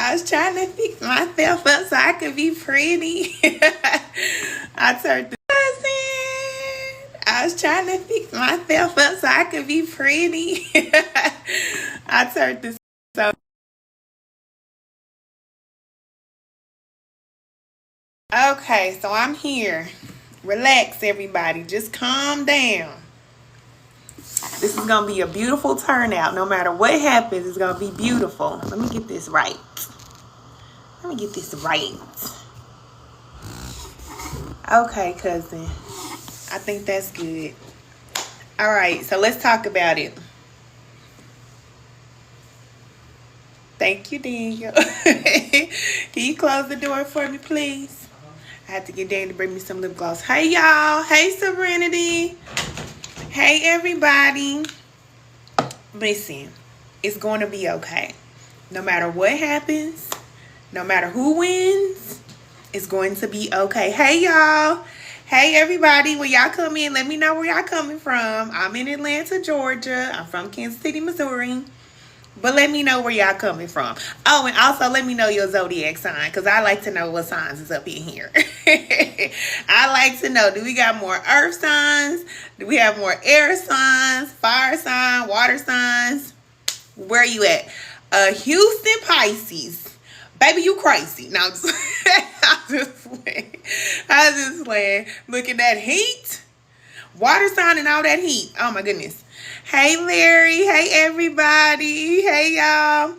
I was trying to fix myself up so I could be pretty. I turned the cousin. I was trying to fix myself up so I could be pretty. I turned this so okay, so I'm here. Relax, everybody. Just calm down. This is gonna be a beautiful turnout. No matter what happens, it's gonna be beautiful. Let me get this right. Let me get this right. Okay, cousin. I think that's good. All right, so let's talk about it. Thank you, Daniel. Can you close the door for me, please? I have to get Daniel to bring me some lip gloss. Hey, y'all. Hey, Serenity. Hey, everybody. Listen, it's going to be okay. No matter what happens, no matter who wins, it's going to be okay. Hey, y'all. Hey, everybody. When y'all come in, let me know where y'all coming from. I'm in Atlanta, Georgia. I'm from Kansas City, Missouri. But let me know where y'all coming from. Oh, and also let me know your zodiac sign, because I like to know what signs is up in here. I like to know, do we got more earth signs? Do we have more air signs, fire sign, water signs? Where are you at? Houston, Pisces. Baby, you crazy. No, I'm just, I'm just playing. Look at that heat. Water sign and all that heat. Oh, my goodness. Hey, Larry. Hey, everybody. Hey, y'all.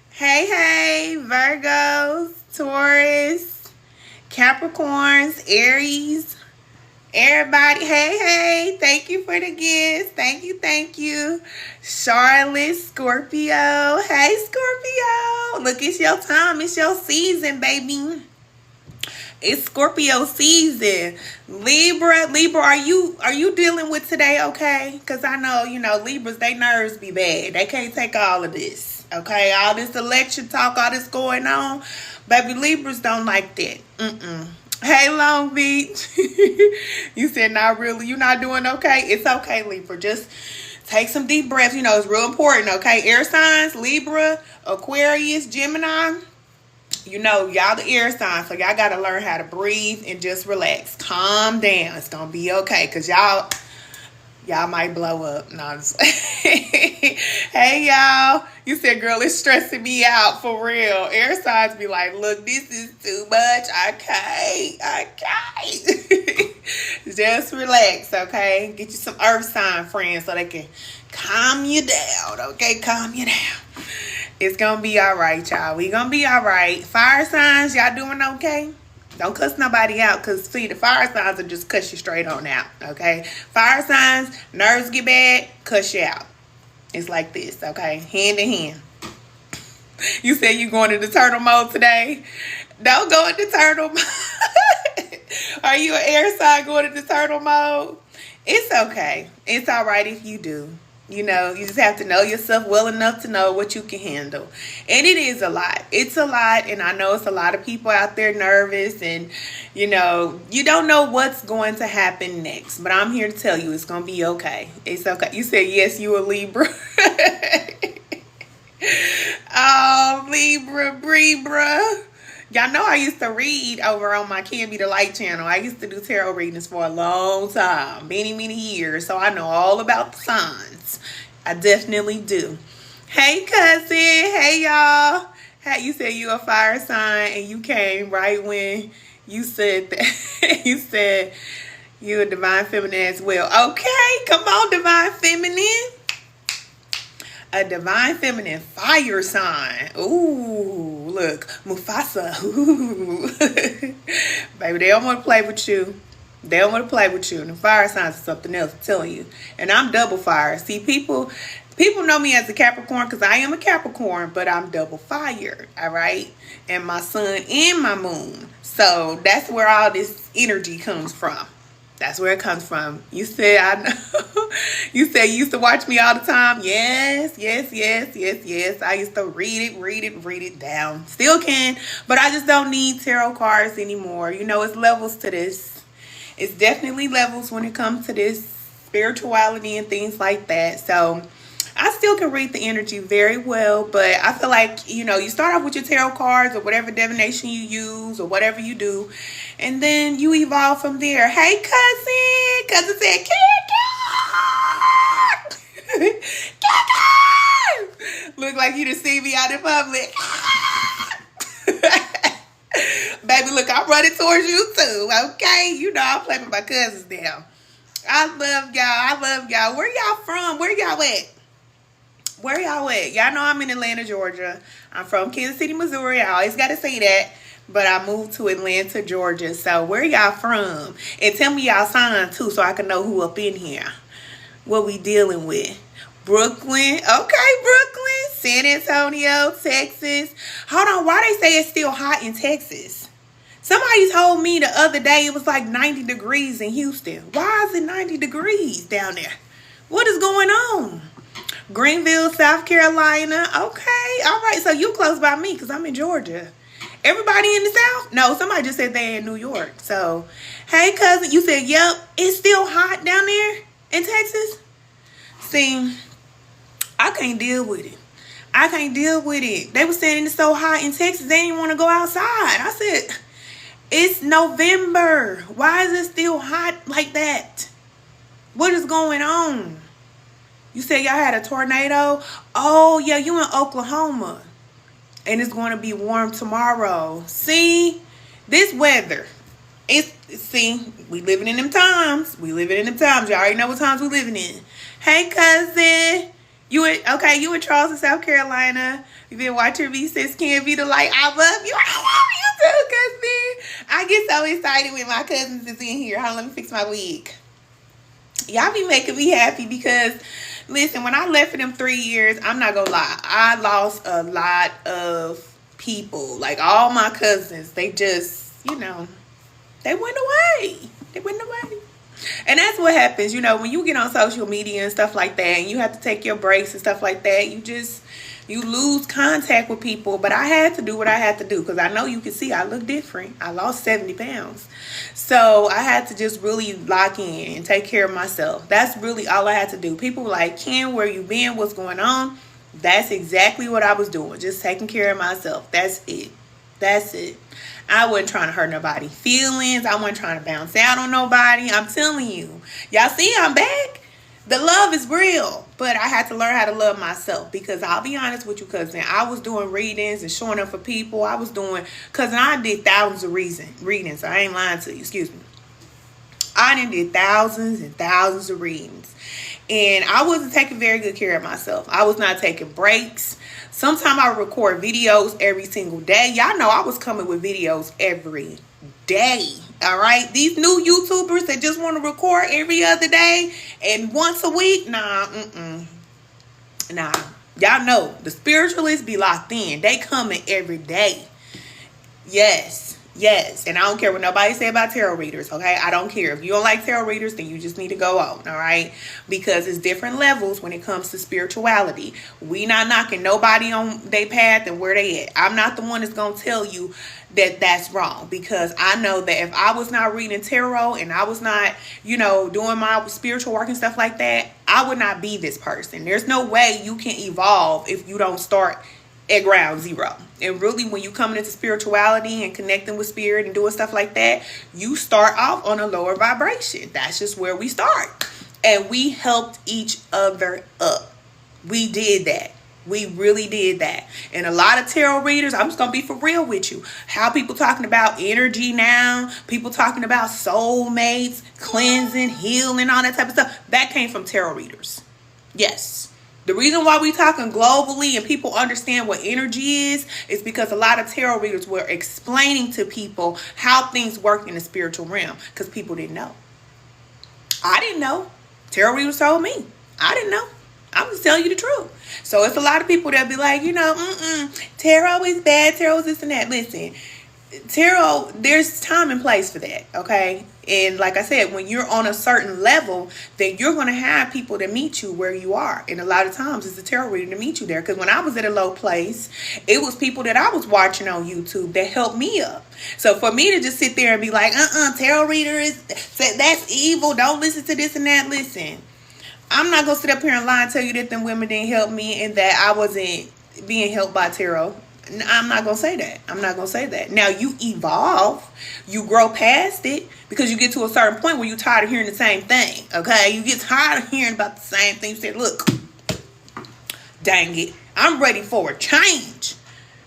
Hey, Virgos, Taurus, Capricorns, Aries. Everybody. Hey. Thank you for the gifts. Thank you. Charlotte, Scorpio. Hey, Scorpio. Look, it's your time. It's your season, baby. It's Scorpio season. Libra, are you dealing with today okay? Because I know, Libras, they nerves be bad. They can't take all of this, okay? All this election talk, all this going on. Baby, Libras don't like that. Hey, Long Beach. You said not really. You not doing okay? It's okay, Libra. Just take some deep breaths. It's real important, okay? Air signs, Libra, Aquarius, Gemini. Y'all the air sign, so y'all got to learn how to breathe and just relax. Calm down. It's going to be okay, because y'all might blow up. No, I'm just Hey, y'all. You said, girl, it's stressing me out for real. Air signs be like, look, this is too much. I can't. Just relax, okay? Get you some earth sign friends so they can calm you down, okay? Calm you down. It's going to be all right, y'all. We going to be all right. Fire signs, y'all doing okay? Don't cuss nobody out, because, see, the fire signs will just cuss you straight on out, okay? Fire signs, nerves get bad, cuss you out. It's like this, okay? Hand in hand. You said you going into turtle mode today? Don't go into turtle mode. Are you an air sign going into turtle mode? It's okay. It's all right if you do. You just have to know yourself well enough to know what you can handle. And it is a lot. It's a lot. And I know it's a lot of people out there nervous. And, you don't know what's going to happen next. But I'm here to tell you it's going to be okay. It's okay. You said, yes, you a Libra. Oh, Libra. Y'all know I used to read over on my Can The Light channel. I used to do tarot readings for a long time, many years. So I know all about the signs. I definitely do. Hey, cousin. Hey, y'all. Hey, you said you a fire sign, and you came right when you said that. You said you a divine feminine as well. Okay, come on, divine feminine. A divine feminine fire sign. Ooh, look, Mufasa. Ooh. Baby, they don't want to play with you. They don't want to play with you. And the fire signs is something else, I'm telling you. And I'm double fire. See, people know me as a Capricorn because I am a Capricorn, but I'm double fired, all right? And my sun and my moon. So that's where all this energy comes from. That's where it comes from. You said, I know. You said you used to watch me all the time. Yes. I used to read it down. Still can, but I just don't need tarot cards anymore. It's levels to this. It's definitely levels when it comes to this spirituality and things like that. So I still can read the energy very well, but I feel like, you know, you start off with your tarot cards or whatever divination you use or whatever you do, and then you evolve from there. Hey, cousin. Cousin said, Kiki! Kiki! Look like you to see me out in public. Baby, look, I'm running towards you too, okay? You know I'm playing with my cousins now. I love y'all. I love y'all. Where y'all from? Where y'all at? Where y'all at? Y'all know I'm in Atlanta, Georgia. I'm from Kansas City, Missouri. I always got to say that. But I moved to Atlanta, Georgia. So where y'all from? And tell me y'all sign too so I can know who up in here. What we dealing with. Brooklyn. Okay, Brooklyn. San Antonio, Texas. Hold on. Why they say it's still hot in Texas? Somebody told me the other day it was like 90 degrees in Houston. Why is it 90 degrees down there? What is going on? Greenville, South Carolina. Okay. All right. So you close by me because I'm in Georgia. Everybody in the South? No, somebody just said they in New York. So, hey, cousin. You said, yep, it's still hot down there in Texas? See, I can't deal with it. I can't deal with it. They were saying it's so hot in Texas, they didn't want to go outside. I said, it's November. Why is it still hot like that? What is going on? You said y'all had a tornado? Oh, yeah, you in Oklahoma. And it's going to be warm tomorrow. See, this weather. See, we living in them times. We living in them times. Y'all already know what times we living in. Hey, cousin. You in Charleston, South Carolina. You've been watching me since Can Be the Light. I love you. I love you too, cousin. I get so excited when my cousins is in here. Hold on, let me fix my wig. Y'all be making me happy because, listen, when I left for them 3 years, I'm not gonna lie, I lost a lot of people. Like, all my cousins, they just, you know, they went away. They went away. And that's what happens, you know, when you get on social media and stuff like that, and you have to take your breaks and stuff like that, you lose contact with people. But I had to do what I had to do because I know you can see I look different. I lost 70 pounds. So I had to just really lock in and take care of myself. That's really all I had to do. People were like, Ken, where you been? What's going on? That's exactly what I was doing. Just taking care of myself. That's it. That's it. I wasn't trying to hurt nobody's feelings. I wasn't trying to bounce out on nobody. I'm telling you. Y'all see I'm back? The love is real. But I had to learn how to love myself. Because I'll be honest with you, cousin. I was doing readings and showing up for people. I was doing... Cousin, I did thousands of readings. I ain't lying to you. Excuse me. I did thousands and thousands of readings. And I wasn't taking very good care of myself. I was not taking breaks. Sometimes I record videos every single day. Y'all know I was coming with videos every day. All right. These new YouTubers that just want to record every other day and once a week. Nah. Nah. Y'all know the spiritualists be locked in. They coming every day. Yes. Yes, and I don't care what nobody say about tarot readers, okay? I don't care. If you don't like tarot readers, then you just need to go on, all right? Because it's different levels when it comes to spirituality. We not knocking nobody on their path and where they at. I'm not the one that's going to tell you that that's wrong, because I know that if I was not reading tarot and I was not, you know, doing my spiritual work and stuff like that, I would not be this person. There's no way you can evolve if you don't start at ground zero. And really, when you coming into spirituality and connecting with spirit and doing stuff like that, you start off on a lower vibration. That's just where we start. And we helped each other up. We did that. We really did that. And a lot of tarot readers, I'm just going to be for real with you. How people talking about energy now, people talking about soulmates, cleansing, healing, all that type of stuff. That came from tarot readers. Yes. The reason why we talking globally and people understand what energy is because a lot of tarot readers were explaining to people how things work in the spiritual realm because people didn't know. I didn't know. Tarot readers told me. I didn't know. I'm just telling you the truth. So it's a lot of people that be like, you know, tarot is bad. Tarot is this and that. Listen, tarot, there's time and place for that, okay? And like I said, when you're on a certain level, then you're going to have people that meet you where you are. And a lot of times it's a tarot reader to meet you there. Because when I was at a low place, it was people that I was watching on YouTube that helped me up. So for me to just sit there and be like, tarot reader is, that's evil. Don't listen to this and that. Listen, I'm not going to sit up here and lie and tell you that them women didn't help me and that I wasn't being helped by tarot. I'm not going to say that. I'm not going to say that. Now, you evolve. You grow past it because you get to a certain point where you're tired of hearing the same thing. Okay? You get tired of hearing about the same thing. You say, look, dang it, I'm ready for a change.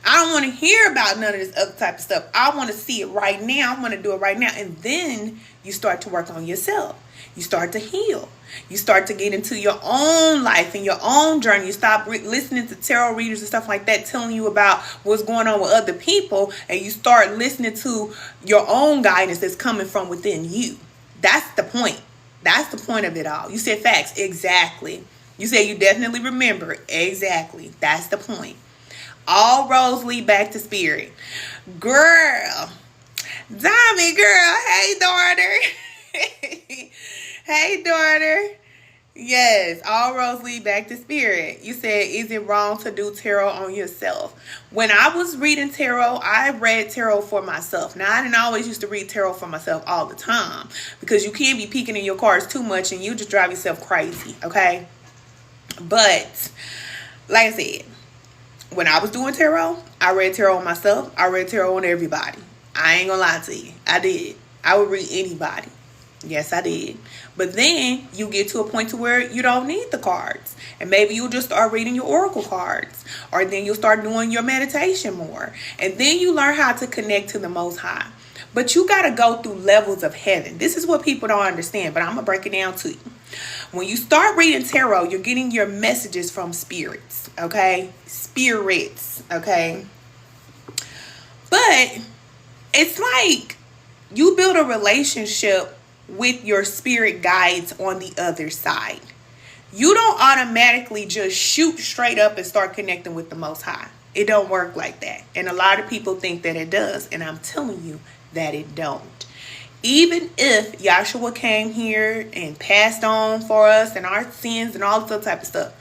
I don't want to hear about none of this other type of stuff. I want to see it right now. I want to do it right now. And then you start to work on yourself. You start to heal. You start to get into your own life and your own journey. You stop listening to tarot readers and stuff like that telling you about what's going on with other people, and you start listening to your own guidance that's coming from within you. That's the point. That's the point of it all. You said facts. Exactly. You said you definitely remember. Exactly. That's the point. All roads lead back to spirit. Girl. Dami, girl. Hey, daughter. Hey, daughter. Yes, all roads lead back to spirit. You said, is it wrong to do tarot on yourself? When I was reading tarot, I read tarot for myself. Now, I didn't always used to read tarot for myself all the time because you can't be peeking in your cards too much and you just drive yourself crazy, okay? But, like I said, when I was doing tarot, I read tarot on myself. I read tarot on everybody. I ain't gonna lie to you. I did. I would read anybody. Yes, I did. But then you get to a point to where you don't need the cards. And maybe you'll just start reading your oracle cards. Or then you'll start doing your meditation more. And then you learn how to connect to the Most High. But you got to go through levels of heaven. This is what people don't understand, but I'm going to break it down to you. When you start reading tarot, you're getting your messages from spirits, okay? Spirits, okay? But it's like you build a relationship with your spirit guides on the other side. You don't automatically just shoot straight up and start connecting with the Most High. It don't work like that. And a lot of people think that it does. And I'm telling you that it don't. Even if Yahshua came here and passed on for us and our sins and all this other type of stuff,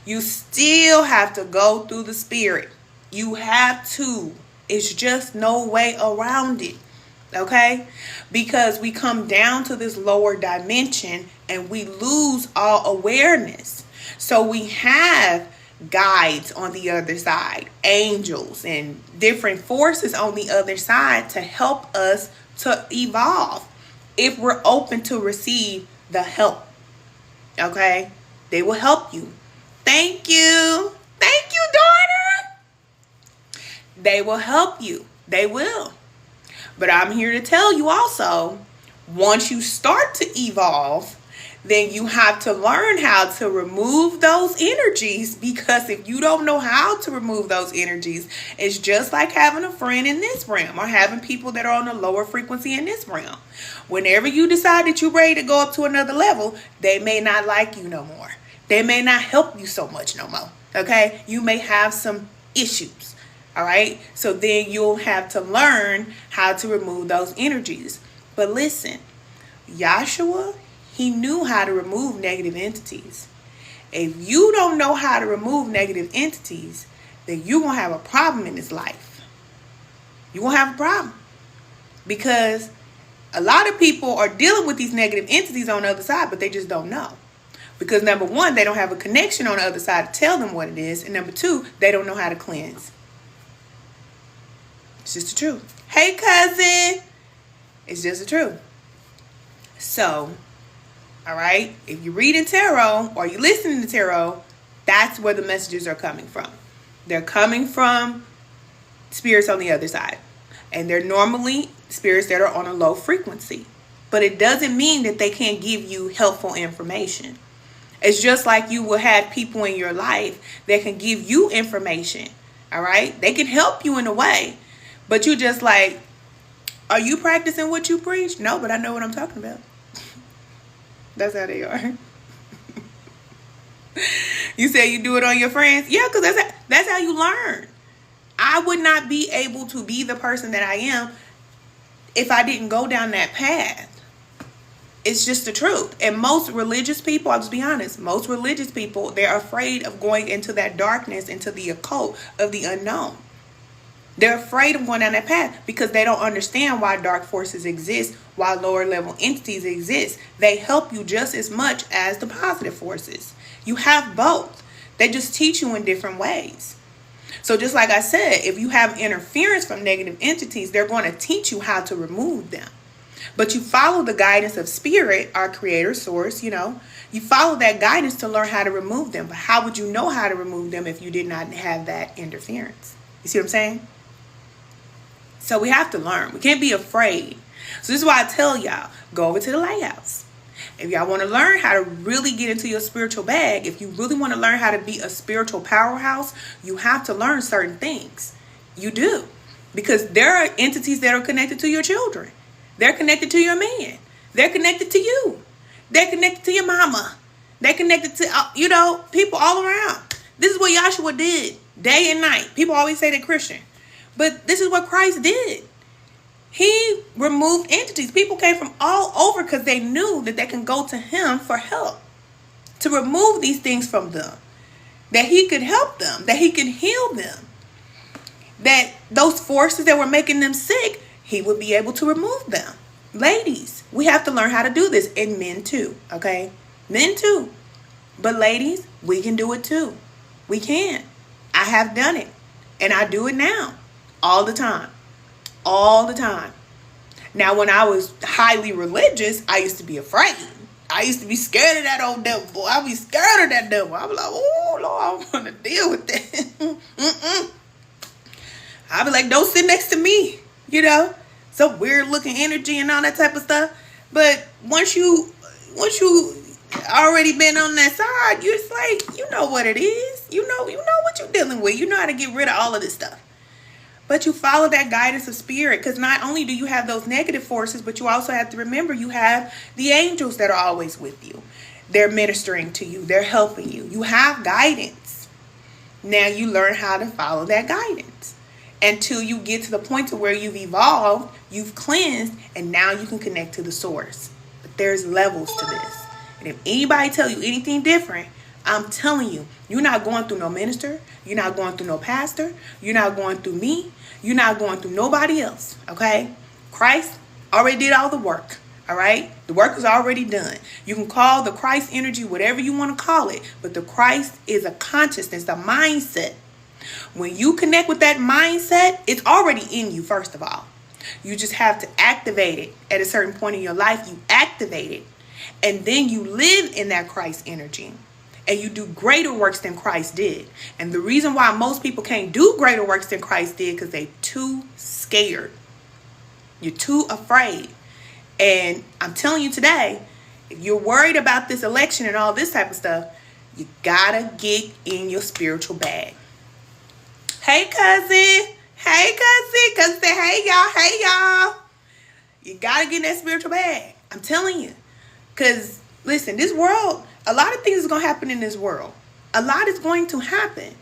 you still have to go through the spirit. You have to. It's just no way around it. Okay? Because we come down to this lower dimension and we lose all awareness. So we have guides on the other side, angels and different forces on the other side to help us to evolve if we're open to receive the help. Okay? They will help you. Thank you. Thank you, daughter. They will help you. They will. But I'm here to tell you also, once you start to evolve, then you have to learn how to remove those energies, because if you don't know how to remove those energies, it's just like having a friend in this realm or having people that are on a lower frequency in this realm. Whenever you decide that you're ready to go up to another level, they may not like you no more. They may not help you so much no more. Okay? You may have some issues. All right, so then you'll have to learn how to remove those energies. But listen, Yahshua, he knew how to remove negative entities. If you don't know how to remove negative entities, then you're going to have a problem in this life. You're going to have a problem. Because a lot of people are dealing with these negative entities on the other side, but they just don't know. Because number one, they don't have a connection on the other side to tell them what it is. And number two, they don't know how to cleanse. It's just the truth. Hey, cousin. It's just the truth. So, all right, if you're reading tarot or you're listening to tarot, that's where the messages are coming from. They're coming from spirits on the other side. And they're normally spirits that are on a low frequency. But it doesn't mean that they can't give you helpful information. It's just like you will have people in your life that can give you information. All right? They can help you in a way. But you just like, are you practicing what you preach? No, but I know what I'm talking about. That's how they are. You say you do it on your friends? Yeah, because that's how you learn. I would not be able to be the person that I am if I didn't go down that path. It's just the truth. And most religious people, I'll just be honest, most religious people, they're afraid of going into that darkness, into the occult of the unknown. They're afraid of going down that path because they don't understand why dark forces exist, why lower level entities exist. They help you just as much as the positive forces. You have both. They just teach you in different ways. So just like I said, if you have interference from negative entities, they're going to teach you how to remove them. But you follow the guidance of spirit, our creator source, you follow that guidance to learn how to remove them. But how would you know how to remove them if you did not have that interference? You see what I'm saying? So we have to learn. We can't be afraid. So this is why I tell y'all, go over to the lighthouse. If y'all want to learn how to really get into your spiritual bag, if you really want to learn how to be a spiritual powerhouse, you have to learn certain things. You do. Because there are entities that are connected to your children. They're connected to your man. They're connected to you. They're connected to your mama. They're connected to, people all around. This is what Yahshua did day and night. People always say they're Christian. But this is what Christ did. He removed entities. People came from all over because they knew that they can go to him for help. To remove these things from them. That he could help them. That he could heal them. That those forces that were making them sick, he would be able to remove them. Ladies, we have to learn how to do this. And men too. Okay? Men too. But ladies, we can do it too. We can. I have done it. And I do it now. All the time. All the time. Now, when I was highly religious, I used to be afraid. I used to be scared of that old devil, boy. I'd be scared of that devil. I'd be like, oh, Lord, I don't want to deal with that. I'd be like, don't sit next to me. Some weird looking energy and all that type of stuff. But once you already been on that side, you're just like, you know what it is. You know what you're dealing with. You know how to get rid of all of this stuff. But you follow that guidance of spirit, because not only do you have those negative forces, but you also have to remember you have the angels that are always with you. They're ministering to you. They're helping you. You have guidance. Now you learn how to follow that guidance until you get to the point to where you've evolved, you've cleansed, and now you can connect to the source. But there's levels to this. And if anybody tell you anything different, I'm telling you, you're not going through no minister. You're not going through no pastor. You're not going through me. You're not going through nobody else. Okay? Christ already did all the work. All right? The work is already done. You can call the Christ energy whatever you want to call it. But the Christ is a consciousness, a mindset. When you connect with that mindset, it's already in you, first of all. You just have to activate it at a certain point in your life. You activate it. And then you live in that Christ energy. And you do greater works than Christ did. And the reason why most people can't do greater works than Christ did, because they're too scared. You're too afraid. And I'm telling you today, if you're worried about this election and all this type of stuff, you gotta get in your spiritual bag. Hey, cousin. Hey, cousin. Cousin say, hey, y'all. Hey, y'all. You gotta get in that spiritual bag. I'm telling you. Because, listen, this world, a lot of things is going to happen in this world. A lot is going to happen.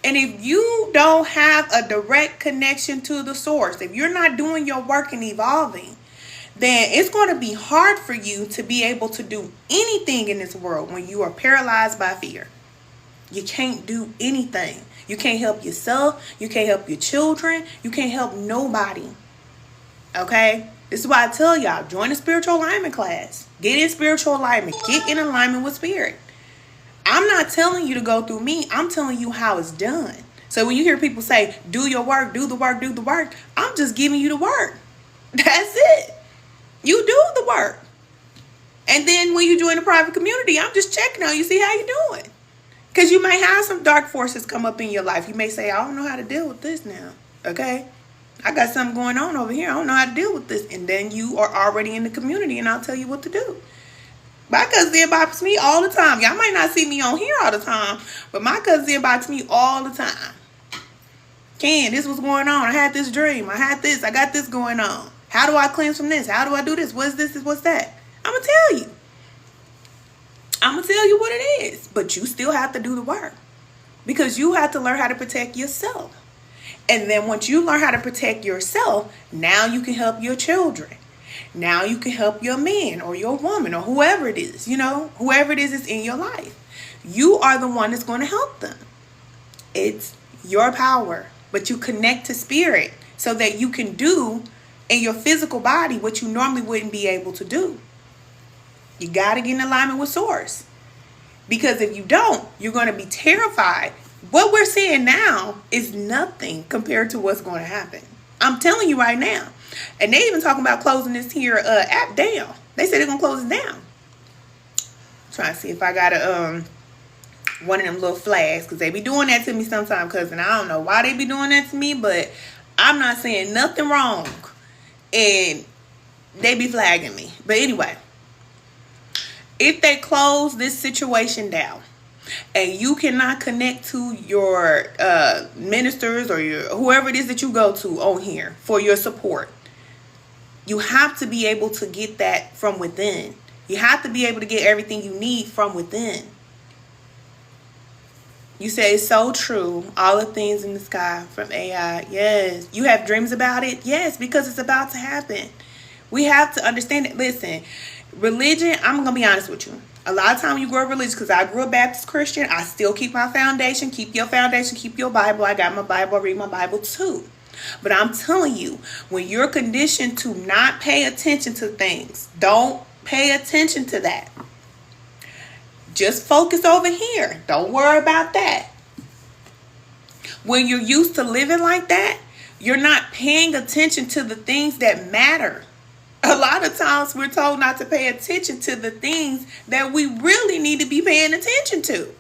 And if you don't have a direct connection to the source, if you're not doing your work and evolving, then it's going to be hard for you to be able to do anything in this world when you are paralyzed by fear. You can't do anything. You can't help yourself. You can't help your children. You can't help nobody. Okay? This is why I tell y'all, join the spiritual alignment class. Get in spiritual alignment. Get in alignment with spirit. I'm not telling you to go through me. I'm telling you how it's done. So when you hear people say, do your work, do the work, do the work, I'm just giving you the work. That's it. You do the work. And then when you join the private community, I'm just checking on you, see how you're doing. Because you may have some dark forces come up in your life. You may say, I don't know how to deal with this now. Okay? I got something going on over here. I don't know how to deal with this. And then you are already in the community and I'll tell you what to do. My cousin inbox me all the time. Y'all might not see me on here all the time, but my cousin inbox me all the time. Ken, this was going on. I had this dream. I had this. I got this going on. How do I cleanse from this? How do I do this? What's this? What's that? I'm going to tell you. I'm going to tell you what it is. But you still have to do the work. Because you have to learn how to protect yourself. And then once you learn how to protect yourself, now you can help your children. Now you can help your man or your woman or whoever it is, whoever it is in your life. You are the one that's going to help them. It's your power. but you connect to spirit so that you can do in your physical body what you normally wouldn't be able to do. You got to get in alignment with source. Because if you don't, you're going to be terrified. What we're seeing now is nothing compared to what's going to happen. I'm telling you right now. And they even talking about closing this here app down. They said they're going to close it down. Trying to see if I got one of them little flags, because they be doing that to me sometimes, cousin. I don't know why they be doing that to me, but I'm not saying nothing wrong, and they be flagging me. But anyway, if they close this situation down and you cannot connect to your ministers or your whoever it is that you go to on here for your support, you have to be able to get that from within. You have to be able to get everything you need from within. You say it's so true. All the things in the sky from AI. Yes. You have dreams about it? Yes, because it's about to happen. We have to understand it. Listen, religion, I'm going to be honest with you. A lot of time you grow up religious, because I grew up Baptist Christian. I still keep my foundation. Keep your foundation. Keep your Bible. I got my Bible. I read my Bible too. But I'm telling you, when you're conditioned to not pay attention to things, don't pay attention to that. Just focus over here. Don't worry about that. When you're used to living like that, you're not paying attention to the things that matter. A lot of times we're told not to pay attention to the things that we really need to be paying attention to.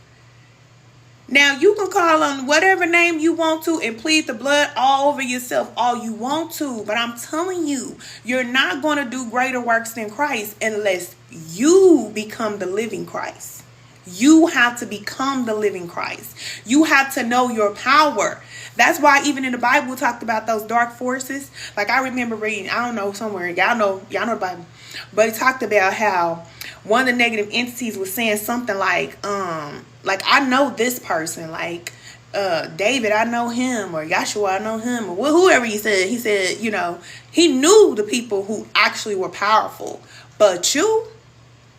Now, you can call on whatever name you want to and plead the blood all over yourself all you want to. But I'm telling you, you're not going to do greater works than Christ unless you become the living Christ. You have to become the living Christ. You have to know your power. That's why even in the Bible, we talked about those dark forces. Like I remember reading, I don't know, somewhere, y'all know the Bible. But it talked about how one of the negative entities was saying something like I know this person, like David, I know him, or Yahshua, I know him, or whoever he said. He said, you know, he knew the people who actually were powerful. But you,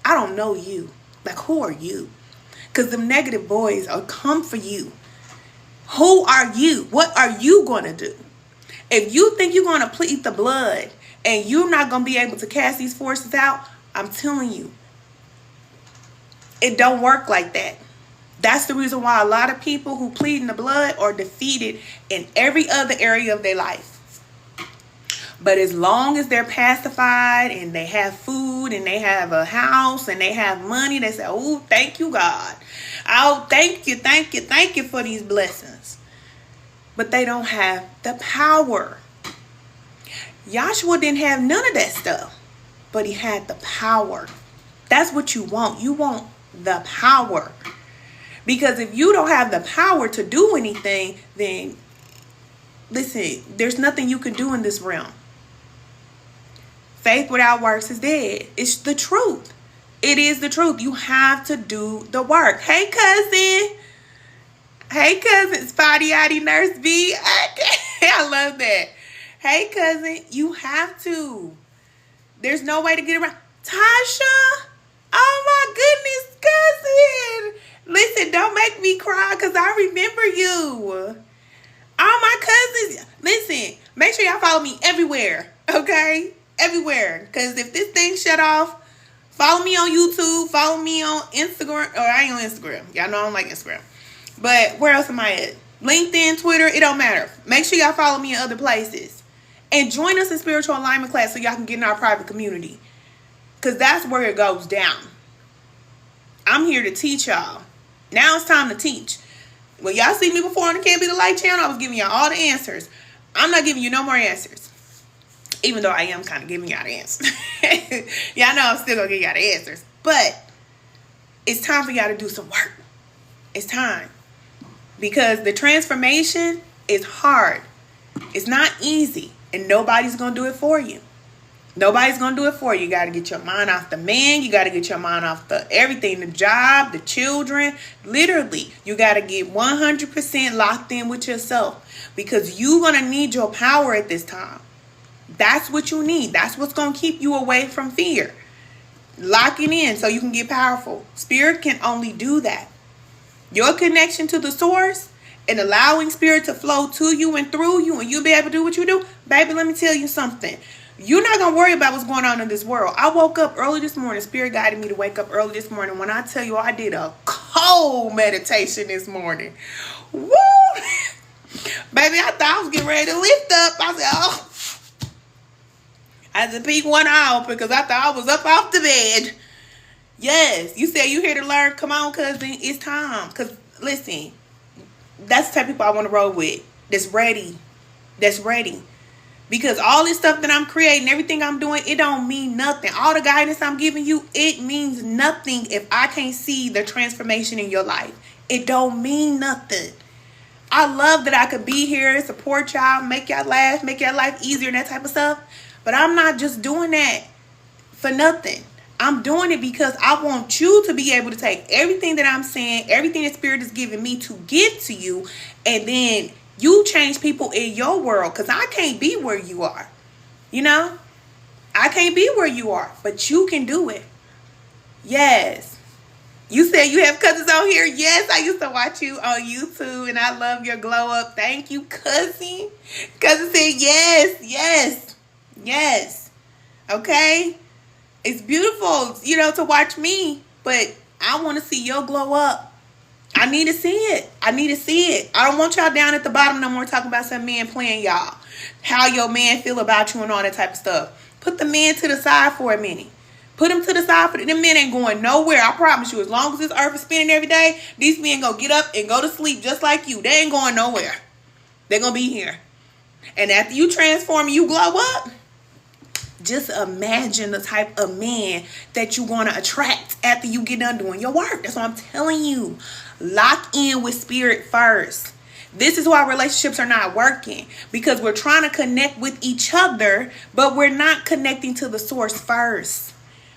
I don't know you. Like, who are you? Because them negative boys are come for you. Who are you? What are you going to do? If you think you're going to plead the blood and you're not going to be able to cast these forces out, I'm telling you, it don't work like that. That's the reason why a lot of people who plead in the blood are defeated in every other area of their life. But as long as they're pacified and they have food and they have a house and they have money, they say, oh, thank you, God. Oh, thank you for these blessings. But they don't have the power. Yahshua didn't have none of that stuff, but he had the power. That's what you want. You want the power. Because if you don't have the power to do anything, then listen, there's nothing you can do in this realm. Faith without works is dead. It's the truth. It is the truth. You have to do the work. Hey, cousin. Hey, cousin. Spotty Yachty Nurse B. I love that. Hey, cousin. You have to. There's no way to get around. Tasha. Oh, my goodness, cousin. Listen, don't make me cry because I remember you. All my cousins. Listen, make sure y'all follow me everywhere. Okay? Everywhere. Because if this thing shut off, follow me on YouTube. Follow me on Instagram. Or I ain't on Instagram. Y'all know I don't like Instagram. But where else am I at? LinkedIn, Twitter. It don't matter. Make sure y'all follow me in other places. And join us in spiritual alignment class so y'all can get in our private community. Because that's where it goes down. I'm here to teach y'all. Now it's time to teach. Well, y'all see me before on the Can't Be the Light channel. I was giving y'all all the answers. I'm not giving you no more answers. Even though I am kind of giving y'all the answers. Y'all know I'm still going to give y'all the answers. But it's time for y'all to do some work. It's time. Because the transformation is hard. It's not easy. And nobody's going to do it for you. Nobody's going to do it for you. You got to get your mind off the man. You got to get your mind off the everything, the job, the children. Literally, you got to get 100% locked in with yourself because you're going to need your power at this time. That's what you need. That's what's going to keep you away from fear. Locking in so you can get powerful. Spirit can only do that. Your connection to the source and allowing spirit to flow to you and through you, and you'll be able to do what you do, baby, let me tell you something. You're not going to worry about what's going on in this world. I woke up early this morning. Spirit guided me to wake up early this morning. When I tell you, I did a cold meditation this morning. Woo! Baby, I thought I was getting ready to lift up. I said, oh. I had to peek one eye open because I thought I was up off the bed. Yes, you said you here to learn. Come on, cousin. It's time. Because, listen, that's the type of people I want to roll with. That's ready. That's ready. Because all this stuff that I'm creating, everything I'm doing, it don't mean nothing. All the guidance I'm giving you, it means nothing if I can't see the transformation in your life. It don't mean nothing. I love that I could be here, support y'all, make y'all laugh, make y'all life easier and that type of stuff. But I'm not just doing that for nothing. I'm doing it because I want you to be able to take everything that I'm saying, everything that Spirit is giving me to give to you, and then you change people in your world, because I can't be where you are. You know? I can't be where you are, but you can do it. Yes. You said you have cousins on here. Yes, I used to watch you on YouTube, and I love your glow up. Thank you, cousin. Cousin said yes, yes, yes. Okay? It's beautiful, you know, to watch me, but I want to see your glow up. I need to see it. I need to see it. I don't want y'all down at the bottom no more talking about some man playing y'all. How your man feel about you and all that type of stuff. Put the men to the side for a minute. Put them to the side for them men ain't going nowhere. I promise you. As long as this earth is spinning every day, these men gonna get up and go to sleep just like you. They ain't going nowhere. They're gonna be here. And after you transform and you glow up, just imagine the type of man that you're going to attract after you get done doing your work. That's what I'm telling you. Lock in with Spirit first. This is why relationships are not working, because we're trying to connect with each other, but we're not connecting to the source first.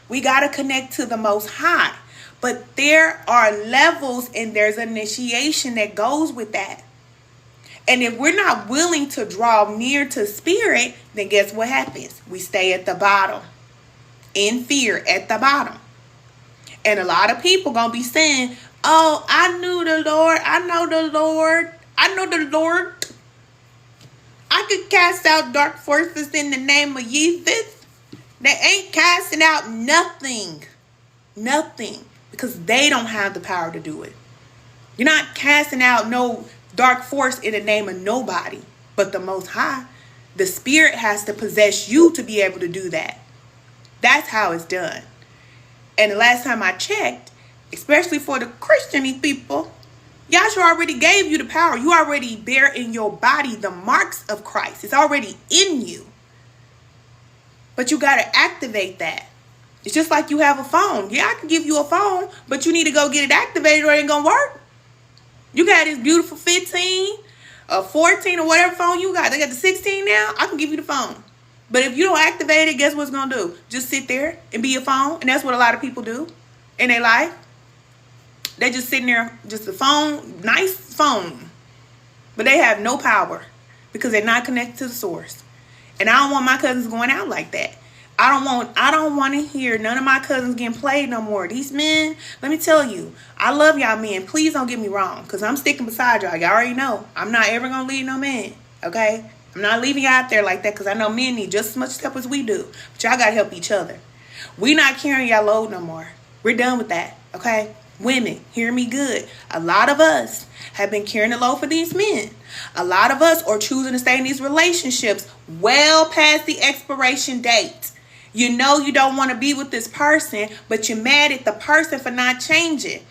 We got to connect to the Most High. But there are levels and there's initiation that goes with that. And if we're not willing to draw near to Spirit, then guess what happens? We stay at the bottom. In fear, at the bottom. And a lot of people going to be saying, oh, I knew the Lord. I know the Lord. I know the Lord. I could cast out dark forces in the name of Jesus. They ain't casting out nothing. Nothing. Because they don't have the power to do it. You're not casting out no dark force in the name of nobody but the Most High. The Spirit has to possess you to be able to do that. That's how it's done. And the last time I checked, especially for the Christian people, Yahshua already gave you the power. You already bear in your body the marks of Christ. It's already in you. But you got to activate that. It's just like you have a phone. Yeah, I can give you a phone, but you need to go get it activated or it ain't going to work. You got this beautiful 15 or 14 or whatever phone you got. They got the 16 now. I can give you the phone. But if you don't activate it, guess what's going to do? Just sit there and be your phone. And that's what a lot of people do in their life. They just sitting there, just a phone, nice phone. But they have no power because they're not connected to the source. And I don't want my cousins going out like that. I don't want to hear none of my cousins getting played no more. These men, let me tell you, I love y'all men. Please don't get me wrong, because I'm sticking beside y'all. Y'all already know. I'm not ever going to leave no man, okay? I'm not leaving y'all out there like that, because I know men need just as much help as we do. But y'all got to help each other. We not carrying y'all load no more. We're done with that, okay? Women, hear me good. A lot of us have been carrying the load for these men. A lot of us are choosing to stay in these relationships well past the expiration date. You know you don't want to be with this person, but you're mad at the person for not changing.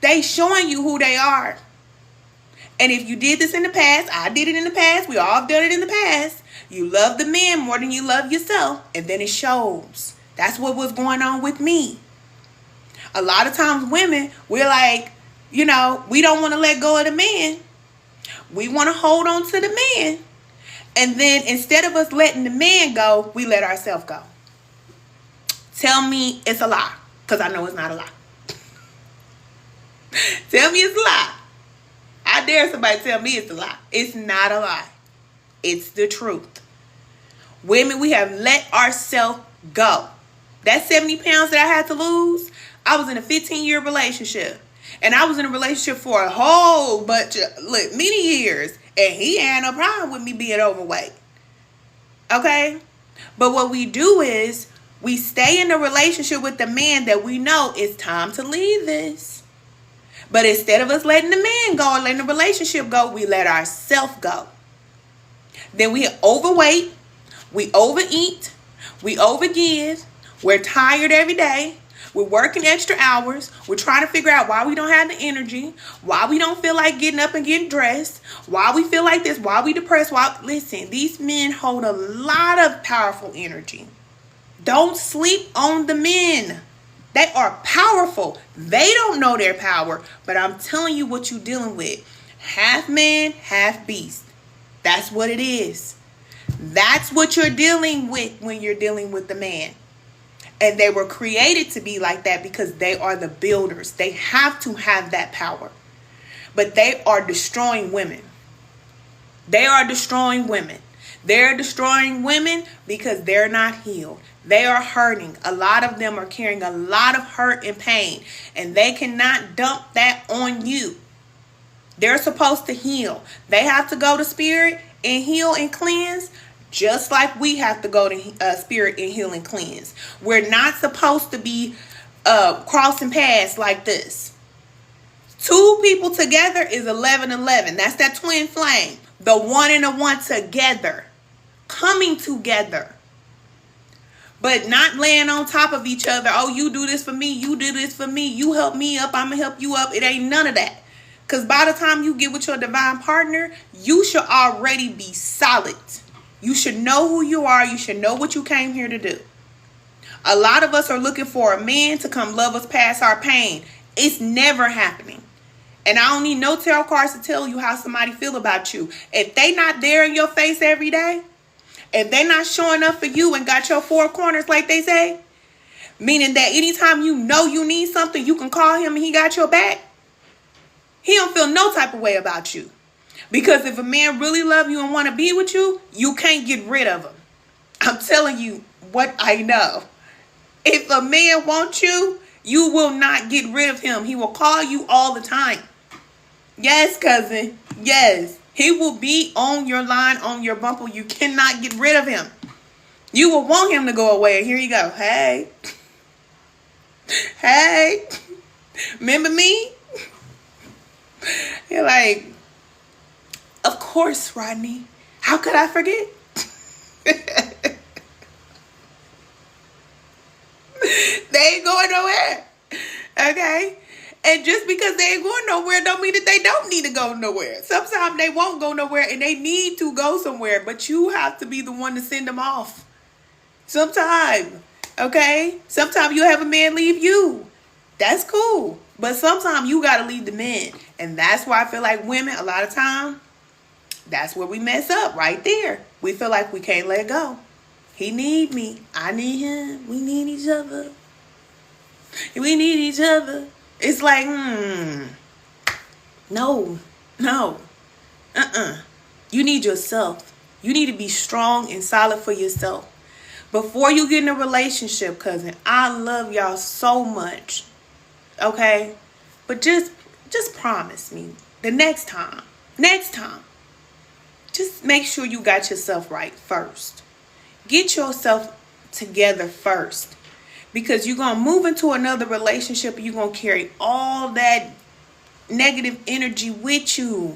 They showing you who they are. And if you did this in the past, I did it in the past, we all have done it in the past, you love the man more than you love yourself, and then it shows. That's what was going on with me. A lot of times women, we're like, you know, we don't want to let go of the man. We want to hold on to the man. And then instead of us letting the man go, we let ourselves go. Tell me it's a lie, because I know it's not a lie. Tell me it's a lie. I dare somebody tell me it's a lie. It's not a lie. It's the truth. Women, we have let ourselves go. That 70 pounds that I had to lose, I was in a 15-year relationship. And I was in a relationship for a whole bunch of, many years. And he had no problem with me being overweight. Okay? But what we do is we stay in a relationship with the man that we know it's time to leave this. But instead of us letting the man go or letting the relationship go, we let ourselves go. Then we overweight, we overeat, we overgive, we're tired every day, we're working extra hours, we're trying to figure out why we don't have the energy, why we don't feel like getting up and getting dressed, why we feel like this, why we depressed. Listen, these men hold a lot of powerful energy. Don't sleep on the men. They are powerful. They don't know their power, but I'm telling you what you're dealing with. Half man, half beast. That's what it is. That's what you're dealing with when you're dealing with the man. And they were created to be like that because they are the builders. They have to have that power. But they are destroying women. They are destroying women. They're destroying women because they're not healed. They are hurting. A lot of them are carrying a lot of hurt and pain. And they cannot dump that on you. They're supposed to heal. They have to go to spirit and heal and cleanse. Just like we have to go to spirit and heal and cleanse. We're not supposed to be crossing paths like this. 2 people together is 11. That's that twin flame. The one and the one together. Coming together. But not laying on top of each other. Oh, you do this for me. You do this for me. You help me up. I'm going to help you up. It ain't none of that. Because by the time you get with your divine partner, you should already be solid. You should know who you are. You should know what you came here to do. A lot of us are looking for a man to come love us past our pain. It's never happening. And I don't need no tarot cards to tell you how somebody feel about you. If they not there in your face every day, if they not showing up for you and got your 4 corners like they say, meaning that anytime you know you need something, you can call him and he got your back, he don't feel no type of way about you. Because if a man really love you and want to be with you, you can't get rid of him. I'm telling you what I know. If a man wants you, you will not get rid of him. He will call you all the time. Yes, cousin. Yes. He will be on your line, on your bumper. You cannot get rid of him. You will want him to go away. Here you go. Hey. Hey. Remember me? You're like, of course, Rodney. How could I forget? They ain't going nowhere. Okay? And just because they ain't going nowhere don't mean that they don't need to go nowhere. Sometimes they won't go nowhere and they need to go somewhere. But you have to be the one to send them off. Sometimes. Okay? Sometimes you have a man leave you. That's cool. But sometimes you got to leave the men. And that's why I feel like women, a lot of time, that's where we mess up right there. We feel like we can't let go. He need me. I need him. We need each other. We need each other. It's like, no. You need yourself. You need to be strong and solid for yourself. Before you get in a relationship, cousin, I love y'all so much. Okay? But just promise me the next time, just make sure you got yourself right first. Get yourself together first. Because you're going to move into another relationship and you're going to carry all that negative energy with you.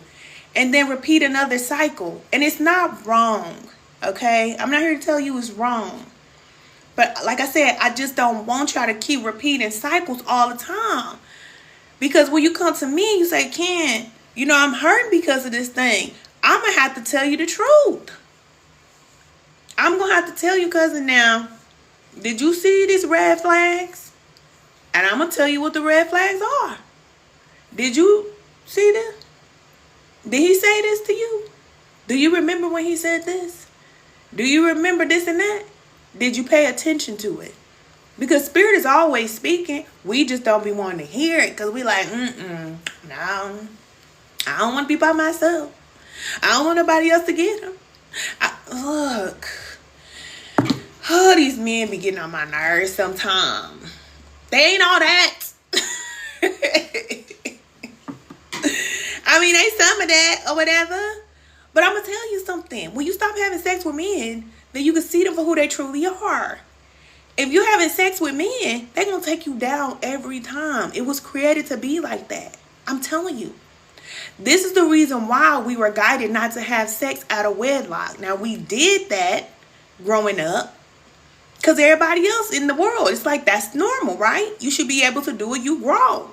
And then repeat another cycle. And it's not wrong. Okay? I'm not here to tell you it's wrong. But like I said, I just don't want y'all to keep repeating cycles all the time. Because when you come to me, you say, Ken, I'm hurting because of this thing. I'm going to have to tell you the truth. I'm going to have to tell you, cousin, now. Did you see these red flags? And I'm going to tell you what the red flags are. Did you see this? Did he say this to you? Do you remember when he said this? Do you remember this and that? Did you pay attention to it? Because spirit is always speaking. We just don't be wanting to hear it. Because we like, no. I don't want to be by myself. I don't want nobody else to get him. Look. Oh, these men be getting on my nerves sometimes. They ain't all that. I mean, they some of that or whatever. But I'm going to tell you something. When you stop having sex with men, then you can see them for who they truly are. If you're having sex with men, they're going to take you down every time. It was created to be like that. I'm telling you. This is the reason why we were guided not to have sex out of wedlock. Now, we did that growing up because everybody else in the world, it's like that's normal, right? You should be able to do it. You grow.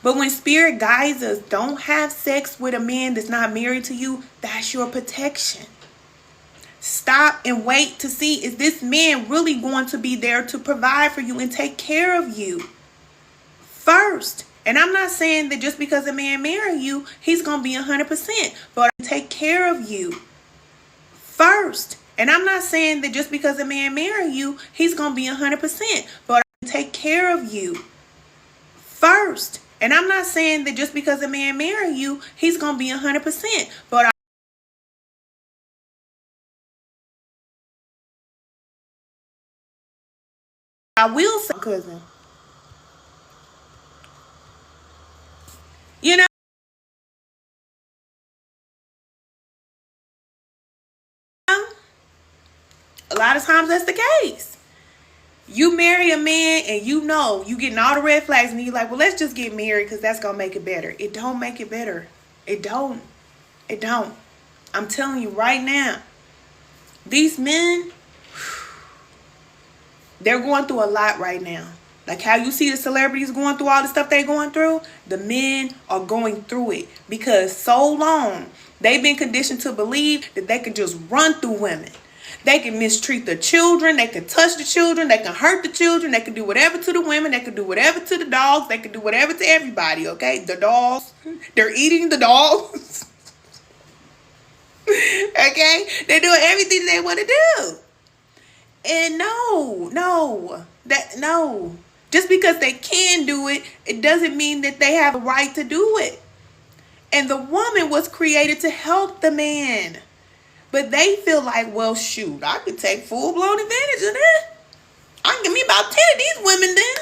But when spirit guides us, don't have sex with a man that's not married to you. That's your protection. Stop and wait to see, is this man really going to be there to provide for you and take care of you first? And I'm not saying that just because a man marry you, he's going to be 100%, but take care of you first. And I'm not saying that just because a man marry you, he's going to be 100%, but take care of you first. And I'm not saying that just because a man marry you, he's going to be 100%. But I will say, cousin, you know, a lot of times that's the case. You marry a man and you know you getting all the red flags and you're like, well, let's just get married because that's going to make it better. It don't make it better. It don't. It don't. I'm telling you right now, these men, they're going through a lot right now. Like how you see the celebrities going through all the stuff they're going through, the men are going through it because so long they've been conditioned to believe that they can just run through women. They can mistreat the children. They can touch the children. They can hurt the children. They can do whatever to the women. They can do whatever to the dogs. They can do whatever to everybody, okay? The dogs. They're eating the dogs. Okay? They're doing everything they want to do. And no. Just because they can do it, it doesn't mean that they have a right to do it. And the woman was created to help the man. But they feel like, well, shoot, I could take full-blown advantage of that. I can give me about 10 of these women then.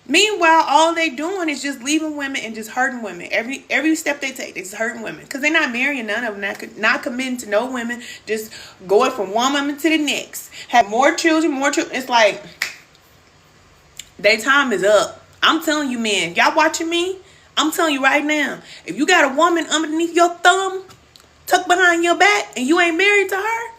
Meanwhile, all they doing is just leaving women and just hurting women. Every step they take, they're just hurting women. Because they're not marrying none of them, not committing to no women, just going from one woman to the next. Have more children. It's like, their time is up. I'm telling you, man, y'all watching me? I'm telling you right now, if you got a woman underneath your thumb, tucked behind your back, and you ain't married to her,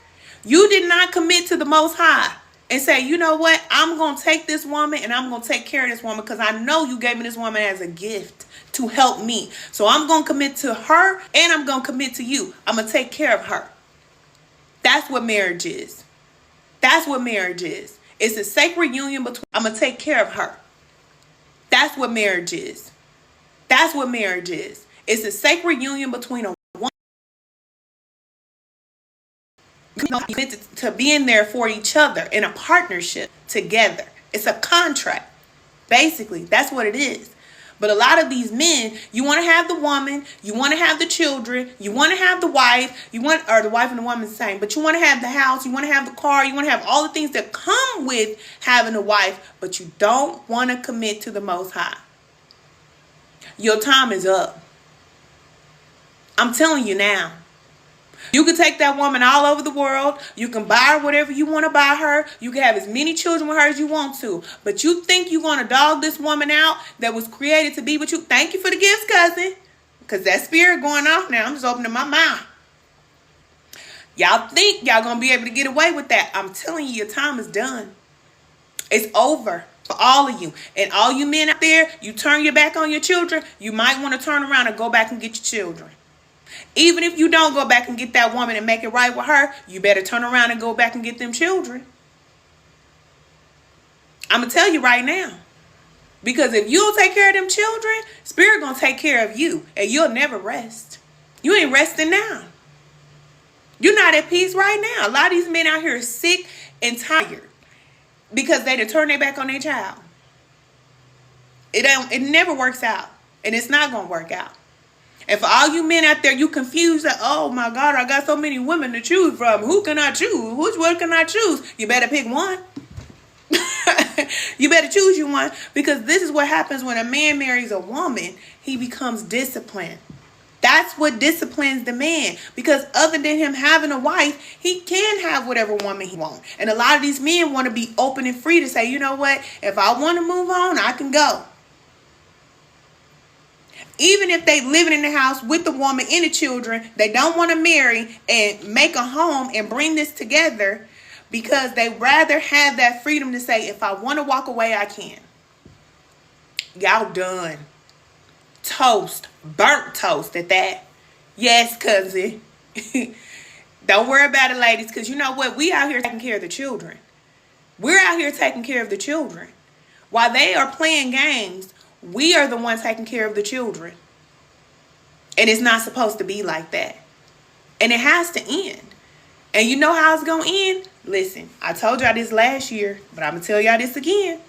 you did not commit to the Most High and say, you know what, I'm going to take this woman and I'm going to take care of this woman because I know you gave me this woman as a gift to help me. So I'm going to commit to her and I'm going to commit to you. I'm going to take care of her. That's what marriage is. That's what marriage is. It's a sacred union between, I'm going to take care of her. That's what marriage is. That's what marriage is. It's a sacred union between a committed to being there for each other in a partnership together. It's a contract. Basically, that's what it is. But a lot of these men, you want to have the woman, you want to have the children, you want to have the wife, or the wife and the woman the same, but you want to have the house, you want to have the car, you want to have all the things that come with having a wife, but you don't want to commit to the Most High. Your time is up. I'm telling you now. You can take that woman all over the world. You can buy her whatever you want to buy her. You can have as many children with her as you want to. But you think you're going to dog this woman out that was created to be with you? Thank you for the gifts, cousin. Because that spirit going off now. I'm just opening my mouth. Y'all think y'all going to be able to get away with that. I'm telling you, your time is done. It's over for all of you. And all you men out there, you turn your back on your children, you might want to turn around and go back and get your children. Even if you don't go back and get that woman and make it right with her, you better turn around and go back and get them children. I'm going to tell you right now. Because if you don't take care of them children, Spirit going to take care of you. And you'll never rest. You ain't resting now. You're not at peace right now. A lot of these men out here are sick and tired. Because they done turn their back on their child. It never works out. And it's not going to work out. And for all you men out there, you confused that, oh my God, I got so many women to choose from. Who can I choose? Which one can I choose? You better pick one. You better choose you one, because this is what happens when a man marries a woman. He becomes disciplined. That's what disciplines the man, because other than him having a wife, he can have whatever woman he wants. And a lot of these men want to be open and free to say, you know what, if I want to move on, I can go. Even if they living in the house with the woman and the children, they don't want to marry and make a home and bring this together, because they rather have that freedom to say, if I want to walk away, I can. Y'all done. Toast. Burnt toast at that. Yes, cousin. Don't worry about it, ladies, because you know what? We out here taking care of the children. We're out here taking care of the children. While they are playing games, we are the ones taking care of the children. And it's not supposed to be like that. And it has to end. And you know how it's going to end? Listen, I told y'all this last year, but I'm going to tell y'all this again.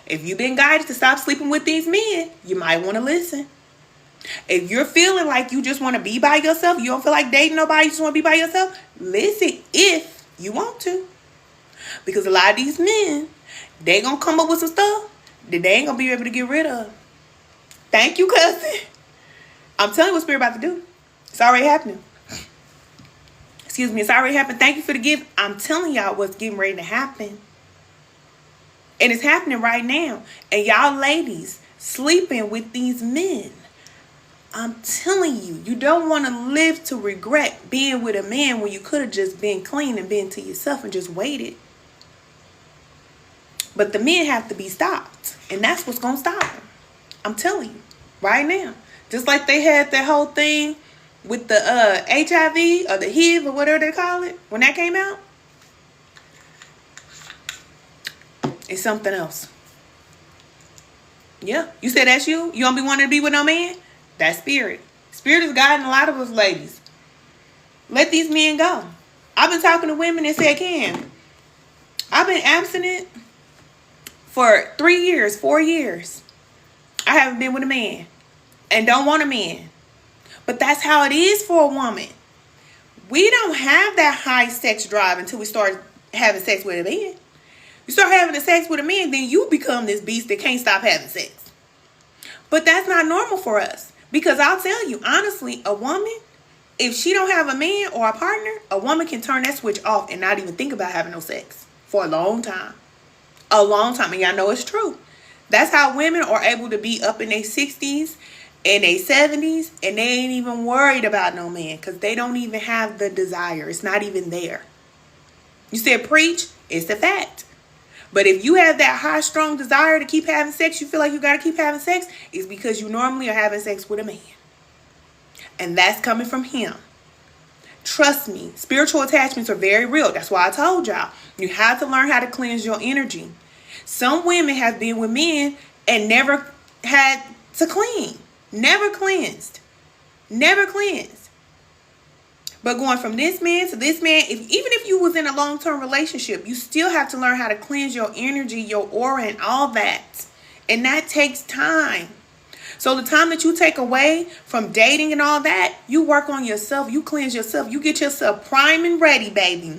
If you've been guided to stop sleeping with these men, you might want to listen. If you're feeling like you just want to be by yourself, you don't feel like dating nobody, you just want to be by yourself, listen if you want to. Because a lot of these men, they going to come up with some stuff that they ain't going to be able to get rid of. Thank you, cousin. I'm telling you what Spirit about to do. It's already happening. Excuse me, it's already happened. Thank you for the gift. I'm telling y'all what's getting ready to happen. And it's happening right now. And y'all ladies sleeping with these men. I'm telling you, you don't want to live to regret being with a man when you could have just been clean and been to yourself and just waited. But the men have to be stopped. And that's what's going to stop them. I'm telling you, right now. Just like they had that whole thing with the HIV or the HIV or whatever they call it when that came out. It's something else. Yeah. You said that's you? You don't be wanting to be with no man? That's spirit. Spirit is guiding a lot of us ladies. Let these men go. I've been talking to women that said, Can, I've been abstinent for 3 years, 4 years. I haven't been with a man and don't want a man. But that's how it is for a woman. We don't have that high sex drive until we start having sex with a man. You start having the sex with a man, then you become this beast that can't stop having sex. But that's not normal for us. Because I'll tell you, honestly, a woman, if she don't have a man or a partner, a woman can turn that switch off and not even think about having no sex for a long time. A long time. And y'all know it's true. That's how women are able to be up in their 60s and their 70s, and they ain't even worried about no man because they don't even have the desire. It's not even there. You said preach, it's a fact. But if you have that high, strong desire to keep having sex, you feel like you got to keep having sex, it's because you normally are having sex with a man. And that's coming from him. Trust me, spiritual attachments are very real. That's why I told y'all, you have to learn how to cleanse your energy. Some women have been with men and never had to clean. Never cleansed. Never cleansed. But going from this man to this man, even if you was in a long-term relationship, you still have to learn how to cleanse your energy, your aura, and all that. And that takes time. So the time that you take away from dating and all that, you work on yourself. You cleanse yourself. You get yourself prime and ready, baby.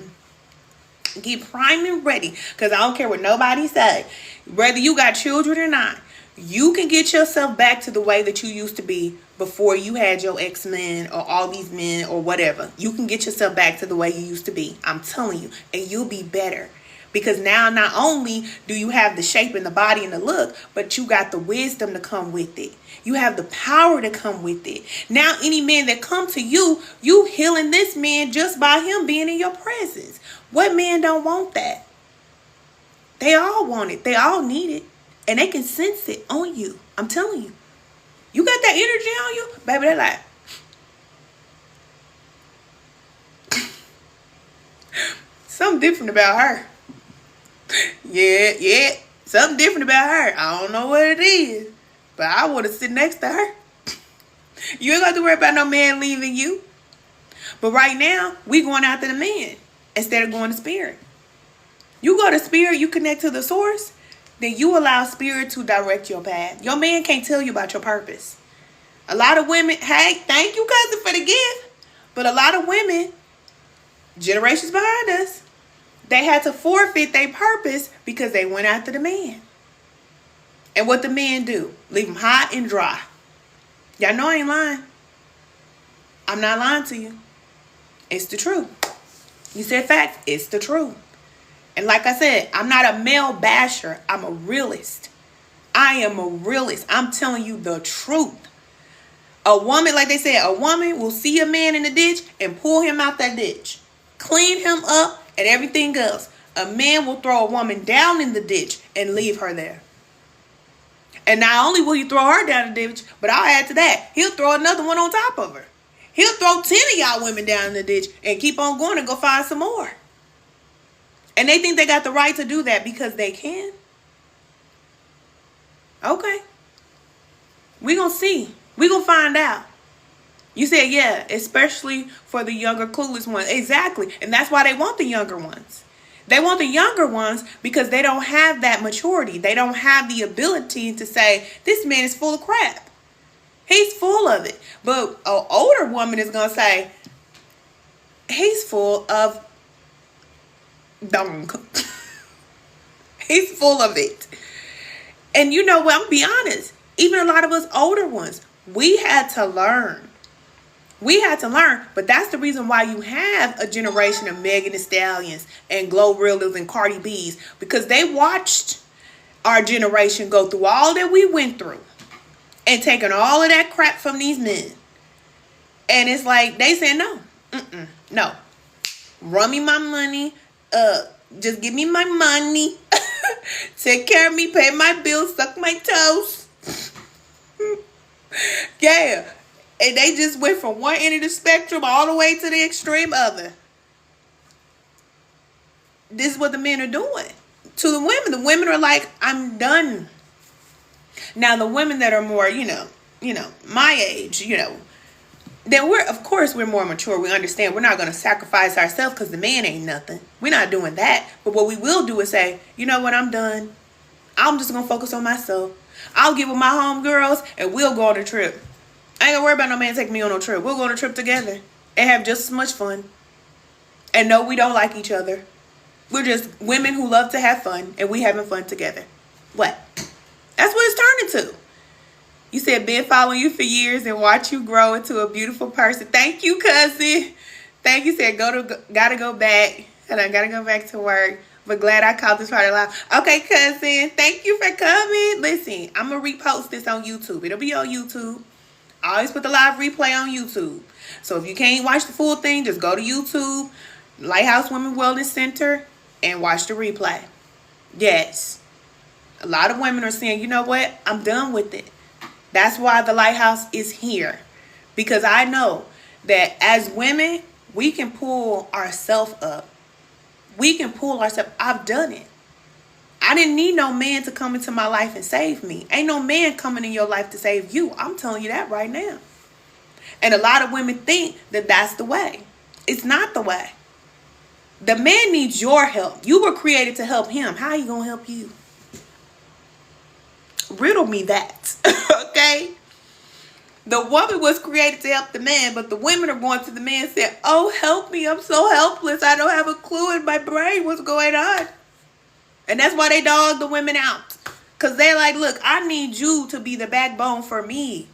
Get prime and ready. Because I don't care what nobody say. Whether you got children or not, you can get yourself back to the way that you used to be before you had your ex-men or all these men or whatever. You can get yourself back to the way you used to be. I'm telling you. And you'll be better. Because now not only do you have the shape and the body and the look, but you got the wisdom to come with it. You have the power to come with it. Now any man that come to you, you healing this man just by him being in your presence. What man don't want that? They all want it. They all need it. And they can sense it on you. I'm telling you. You got that energy on you, baby, they're like, something different about her. Yeah, something different about her. I don't know what it is, but I want to sit next to her. You ain't got to worry about no man leaving you. But right now, we going after the man instead of going to spirit. You go to spirit, you connect to the source, then you allow spirit to direct your path. Your man can't tell you about your purpose. A lot of women, hey, thank you, cousin, for the gift. But a lot of women, generations behind us, They had to forfeit their purpose because they went after the man. And what the men do? Leave them hot and dry. Y'all know I ain't lying. I'm not lying to you. It's the truth. You said facts. It's the truth. And like I said, I'm not a male basher. I'm a realist. I am a realist. I'm telling you the truth. A woman, like they said, a woman will see a man in the ditch and pull him out that ditch. Clean him up and everything else. A man will throw a woman down in the ditch and leave her there. And not only will he throw her down the ditch, but I'll add to that, he'll throw another one on top of her. He'll throw 10 of y'all women down in the ditch and keep on going and go find some more. And they think they got the right to do that because they can. Okay. We're going to see. We're going to find out. You said, yeah, especially for the younger, clueless ones. Exactly. And that's why they want the younger ones. They want the younger ones because they don't have that maturity. They don't have the ability to say, this man is full of crap. He's full of it. But an older woman is going to say, he's full of dunk. He's full of it. And you know what? I'm going to be honest. Even a lot of us older ones, we had to learn. We had to learn, but that's the reason why you have a generation of Megan Thee Stallions and Glorilla's and Cardi B's, because they watched our generation go through all that we went through and taking all of that crap from these men. And it's like, they said, no, no, run me my money, just give me my money, take care of me, pay my bills, suck my toes. Yeah. And they just went from one end of the spectrum all the way to the extreme other. This is what the men are doing to the women. The women are like, I'm done. Now, the women that are more, my age, then we're more mature. We understand we're not going to sacrifice ourselves because the man ain't nothing. We're not doing that. But what we will do is say, you know what, I'm done. I'm just going to focus on myself. I'll get with my homegirls and we'll go on a trip. I ain't gonna worry about no man taking me on no trip. We'll go on a trip together and have just as much fun. And no, we don't like each other. We're just women who love to have fun and we having fun together. What? That's what it's turning to. You said, been following you for years and watch you grow into a beautiful person. Thank you, cousin. Thank you. Said, gotta go back. And I gotta go back to work. But glad I caught this part live. Okay, cousin. Thank you for coming. Listen, I'm gonna repost this on YouTube. It'll be on YouTube. I always put the live replay on YouTube. So if you can't watch the full thing, just go to YouTube, Lighthouse Women Wellness Center, and watch the replay. Yes. A lot of women are saying, you know what? I'm done with it. That's why the Lighthouse is here. Because I know that as women, we can pull ourselves up. We can pull ourselves. I've done it. I didn't need no man to come into my life and save me. Ain't no man coming in your life to save you. I'm telling you that right now. And a lot of women think that that's the way. It's not the way. The man needs your help. You were created to help him. How are you going to help you? Riddle me that. Okay? The woman was created to help the man, but the women are going to the man and saying, oh, help me. I'm so helpless. I don't have a clue in my brain what's going on. And that's why they dog the women out. Because they're like, look, I need you to be the backbone for me.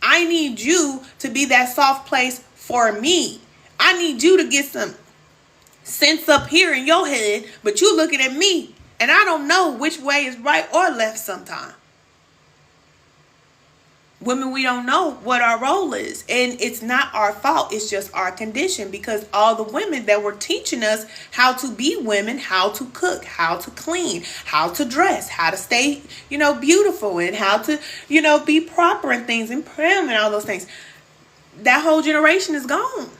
I need you to be that soft place for me. I need you to get some sense up here in your head, but you looking at me. And I don't know which way is right or left sometimes. Women, we don't know what our role is. And it's not our fault. It's just our condition. Because all the women that were teaching us how to be women, how to cook, how to clean, how to dress, how to stay, beautiful, and how to, be proper and things, and prim and all those things. That whole generation is gone.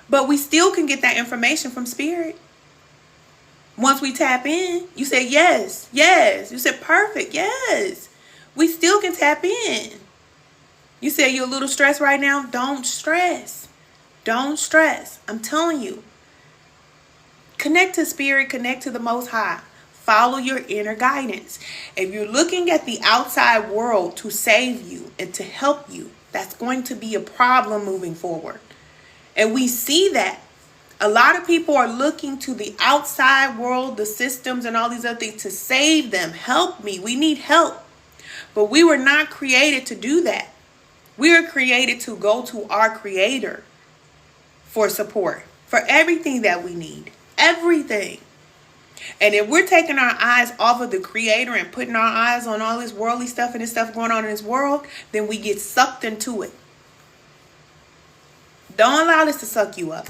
But we still can get that information from spirit. Once we tap in, you say yes, yes. You said perfect, yes. We still can tap in. You say you're a little stressed right now. Don't stress. Don't stress. I'm telling you. Connect to spirit. Connect to the Most High. Follow your inner guidance. If you're looking at the outside world to save you and to help you, that's going to be a problem moving forward. And we see that. A lot of people are looking to the outside world, the systems and all these other things to save them. Help me. We need help. But we were not created to do that. We are created to go to our Creator for support, for everything that we need. Everything. And if we're taking our eyes off of the Creator and putting our eyes on all this worldly stuff and this stuff going on in this world, then we get sucked into it. Don't allow this to suck you up.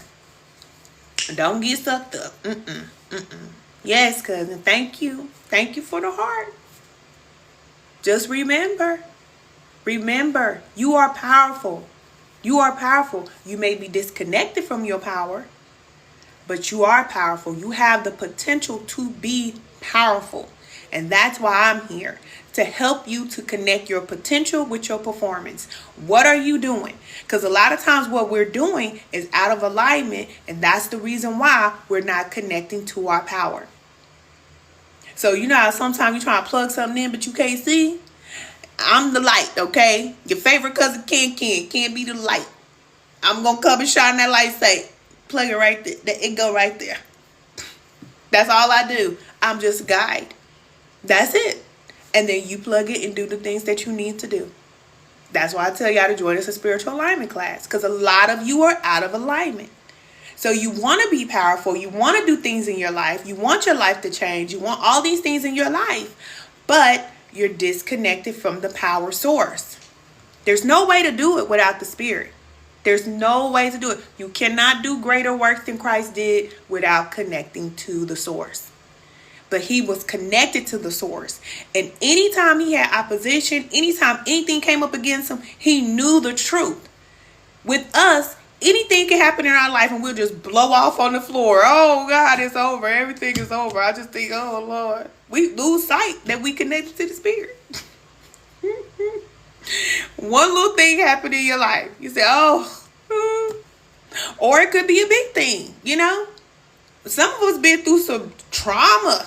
Don't get sucked up. Yes, cousin. Thank you. Thank you for the heart. Just remember, you are powerful. You are powerful. You may be disconnected from your power, but you are powerful. You have the potential to be powerful. And that's why I'm here, to help you to connect your potential with your performance. What are you doing? Because a lot of times what we're doing is out of alignment, and that's the reason why we're not connecting to our power. So you know how sometimes you try to plug something in, but you can't see? I'm the light, okay? Your favorite cousin can't be the light. I'm going to come and shine that light, say, plug it right there. It go right there. That's all I do. I'm just a guide. That's it. And then you plug it and do the things that you need to do. That's why I tell y'all to join us a spiritual alignment class. Because a lot of you are out of alignment. So you want to be powerful. You want to do things in your life. You want your life to change. You want all these things in your life. But you're disconnected from the power source. There's no way to do it without the Spirit. There's no way to do it. You cannot do greater works than Christ did without connecting to the source. But he was connected to the source. And anytime he had opposition, anytime anything came up against him, he knew the truth. With us, anything can happen in our life and we'll just blow off on the floor. Oh God, it's over. Everything is over. I just think, oh Lord. We lose sight that we connected to the Spirit. One little thing happened in your life. You say, oh. Or it could be a big thing, you know. Some of us been through some trauma.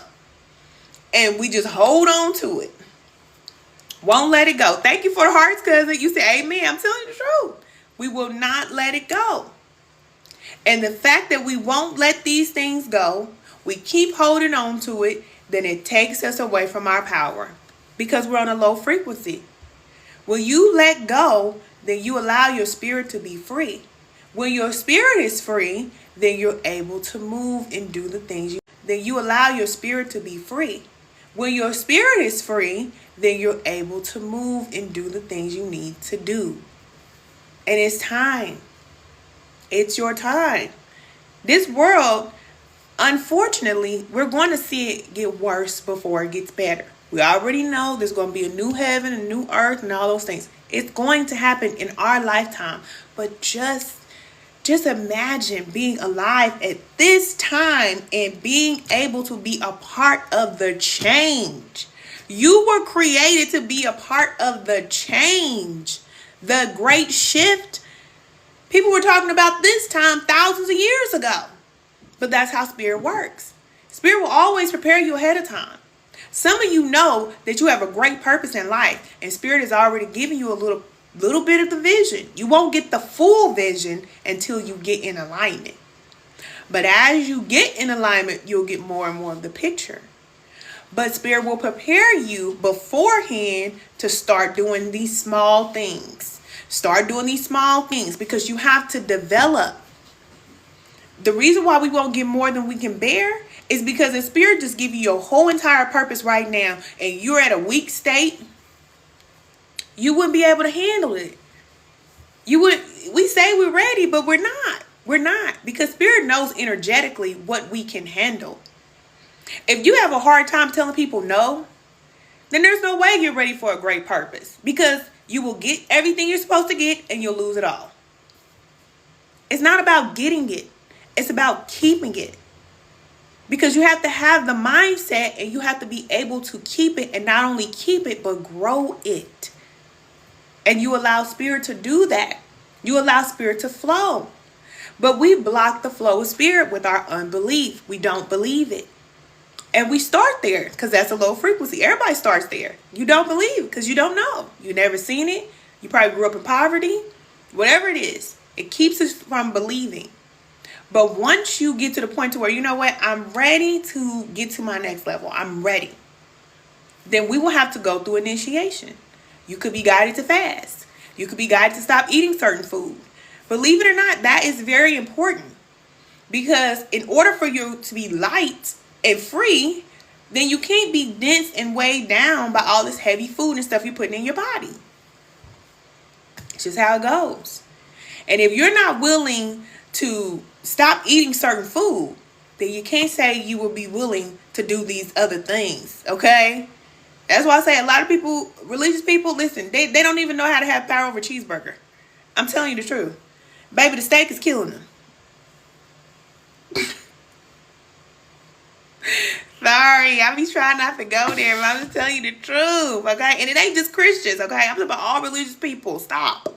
And we just hold on to it. Won't let it go. Thank you for the hearts, cousin. You say, amen. I'm telling you the truth. We will not let it go. And the fact that we won't let these things go, we keep holding on to it, then it takes us away from our power. Because we're on a low frequency. When you let go, then you allow your spirit to be free. When your spirit is free, then you're able to move and do the things then you allow your spirit to be free. When your spirit is free, then you're able to move and do the things you need to do. And it's time. It's your time. This world, unfortunately, we're going to see it get worse before it gets better. We already know there's going to be a new heaven, a new earth, and all those things. It's going to happen in our lifetime. But just imagine being alive at this time and being able to be a part of the change. You were created to be a part of the change, the great shift. People were talking about this time thousands of years ago. But that's how Spirit works. Spirit will always prepare you ahead of time. Some of you know that you have a great purpose in life, and Spirit has already given you a little bit of the vision. You won't get the full vision until you get in alignment. But as you get in alignment, you'll get more and more of the picture. But Spirit will prepare you beforehand to start doing these small things. Start doing these small things because you have to develop. The reason why we won't get more than we can bear is because the Spirit just give you your whole entire purpose right now and you're at a weak state. You wouldn't be able to handle it. We say we're ready, but we're not. We're not. Because Spirit knows energetically what we can handle. If you have a hard time telling people no, then there's no way you're ready for a great purpose. Because you will get everything you're supposed to get and you'll lose it all. It's not about getting it. It's about keeping it. Because you have to have the mindset and you have to be able to keep it, and not only keep it, but grow it. And you allow Spirit to do that. You allow Spirit to flow. But we block the flow of Spirit with our unbelief. We don't believe it. And we start there because that's a low frequency. Everybody starts there. You don't believe because you don't know. You never seen it. You probably grew up in poverty. Whatever it is, it keeps us from believing. But once you get to the point to where, you know what, I'm ready to get to my next level, I'm ready, then we will have to go through initiation. You could be guided to fast. You could be guided to stop eating certain food. Believe it or not, that is very important. Because in order for you to be light and free, then you can't be dense and weighed down by all this heavy food and stuff you're putting in your body. It's just how it goes. And if you're not willing to stop eating certain food, then you can't say you will be willing to do these other things, okay? That's why I say a lot of people, religious people, listen, they don't even know how to have power over a cheeseburger. I'm telling you the truth. Baby, the steak is killing them. Sorry, I be trying not to go there, but I'm just telling you the truth, okay? And it ain't just Christians, okay? I'm talking about all religious people. Stop.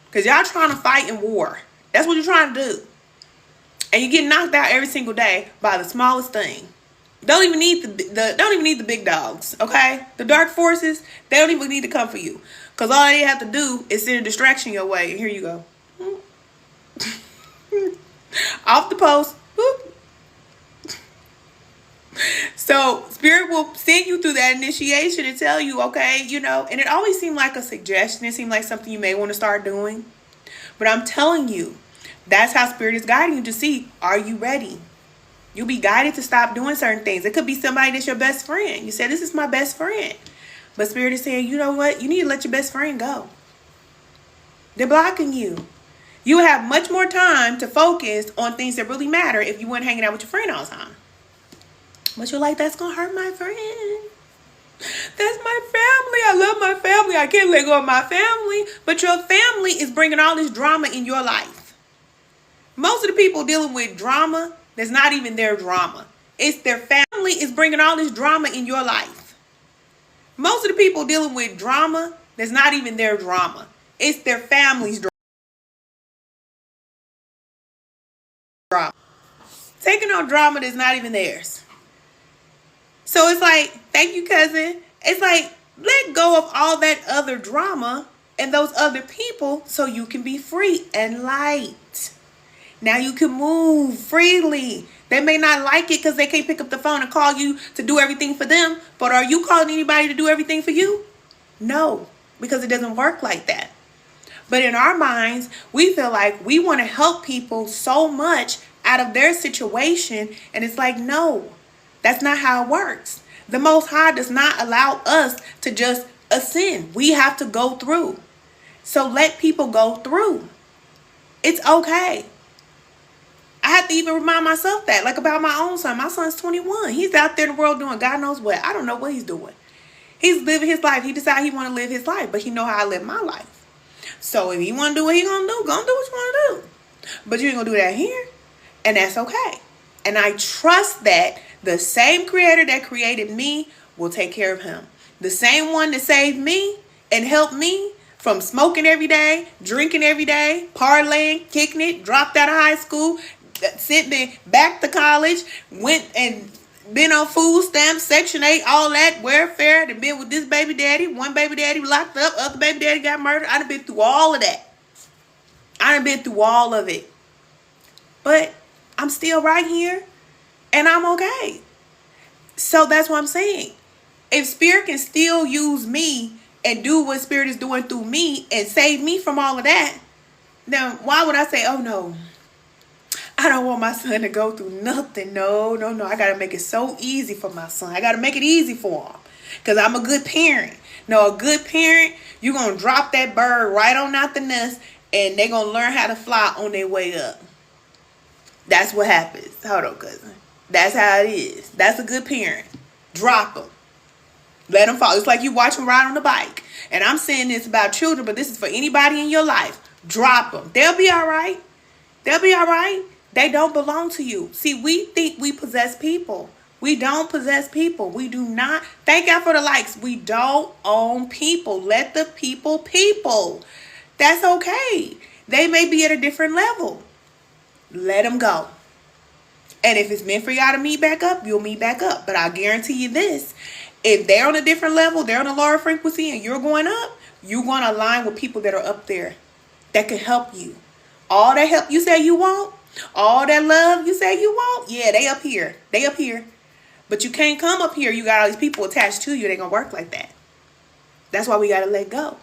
Because y'all trying to fight in war. That's what you're trying to do. And you get knocked out every single day by the smallest thing. Don't even need the big dogs, okay? The dark forces, they don't even need to come for you. Because all they have to do is send a distraction your way. And here you go. Off the post. Boop. So Spirit will send you through that initiation and tell you, okay, you know, and it always seemed like a suggestion. It seemed like something you may want to start doing. But I'm telling you, that's how Spirit is guiding you to see, are you ready? You'll be guided to stop doing certain things. It could be somebody that's your best friend. You said, this is my best friend. But Spirit is saying, you know what? You need to let your best friend go. They're blocking you. You would have much more time to focus on things that really matter if you weren't hanging out with your friend all the time. But you're like, that's going to hurt my friend. That's my family. I love my family. I can't let go of my family. But your family is bringing all this drama in your life. Most of the people dealing with drama, that's not even their drama. It's their family is bringing all this drama in your life. Most of the people dealing with drama, that's not even their drama. It's their family's drama. Taking on drama that's not even theirs. So it's like, thank you, cousin. It's like, let go of all that other drama and those other people so you can be free and light. Now you can move freely. They may not like it because they can't pick up the phone and call you to do everything for them. But are you calling anybody to do everything for you? No, because it doesn't work like that. But in our minds, we feel like we want to help people so much out of their situation. And it's like, no. That's not how it works. The Most High does not allow us to just ascend. We have to go through. So let people go through. It's okay. I have to even remind myself that, like about my own son. My son's 21. He's out there in the world doing God knows what. I don't know what he's doing. He's living his life. He decided he want to live his life, but he know how I live my life. So if he want to do what he gonna do what you want to do. But you ain't gonna do that here, and that's okay. And I trust that the same creator that created me will take care of him. The same one that saved me and helped me from smoking every day, drinking every day, parlaying, kicking it, dropped out of high school, sitting back to college, went and been on food stamps, Section 8, all that, welfare, and been with this baby daddy. One baby daddy locked up, other baby daddy got murdered. I done been through all of that. I done been through all of it. But I'm still right here. And I'm okay. So that's what I'm saying. If Spirit can still use me and do what Spirit is doing through me and save me from all of that, then why would I say, oh no, I don't want my son to go through nothing. No. I got to make it so easy for my son. I got to make it easy for him because I'm a good parent. No, a good parent, you're going to drop that bird right on out the nest and they're going to learn how to fly on their way up. That's what happens. Hold on, cousin. That's how it is. That's a good parent. Drop them. Let them fall. It's like you watch them ride on the bike. And I'm saying this about children, but this is for anybody in your life. Drop them. They'll be all right. They'll be all right. They don't belong to you. See, we think we possess people. We don't possess people. We do not. Thank God for the likes. We don't own people. Let the people. That's okay. They may be at a different level. Let them go. And if it's meant for y'all to meet back up, you'll meet back up. But I guarantee you this. If they're on a different level, they're on a lower frequency and you're going up, you're going to align with people that are up there that can help you. All that help you say you want, all that love you say you want, yeah, they up here. They up here. But you can't come up here. You got all these people attached to you. They gonna work like that. That's why we gotta let go.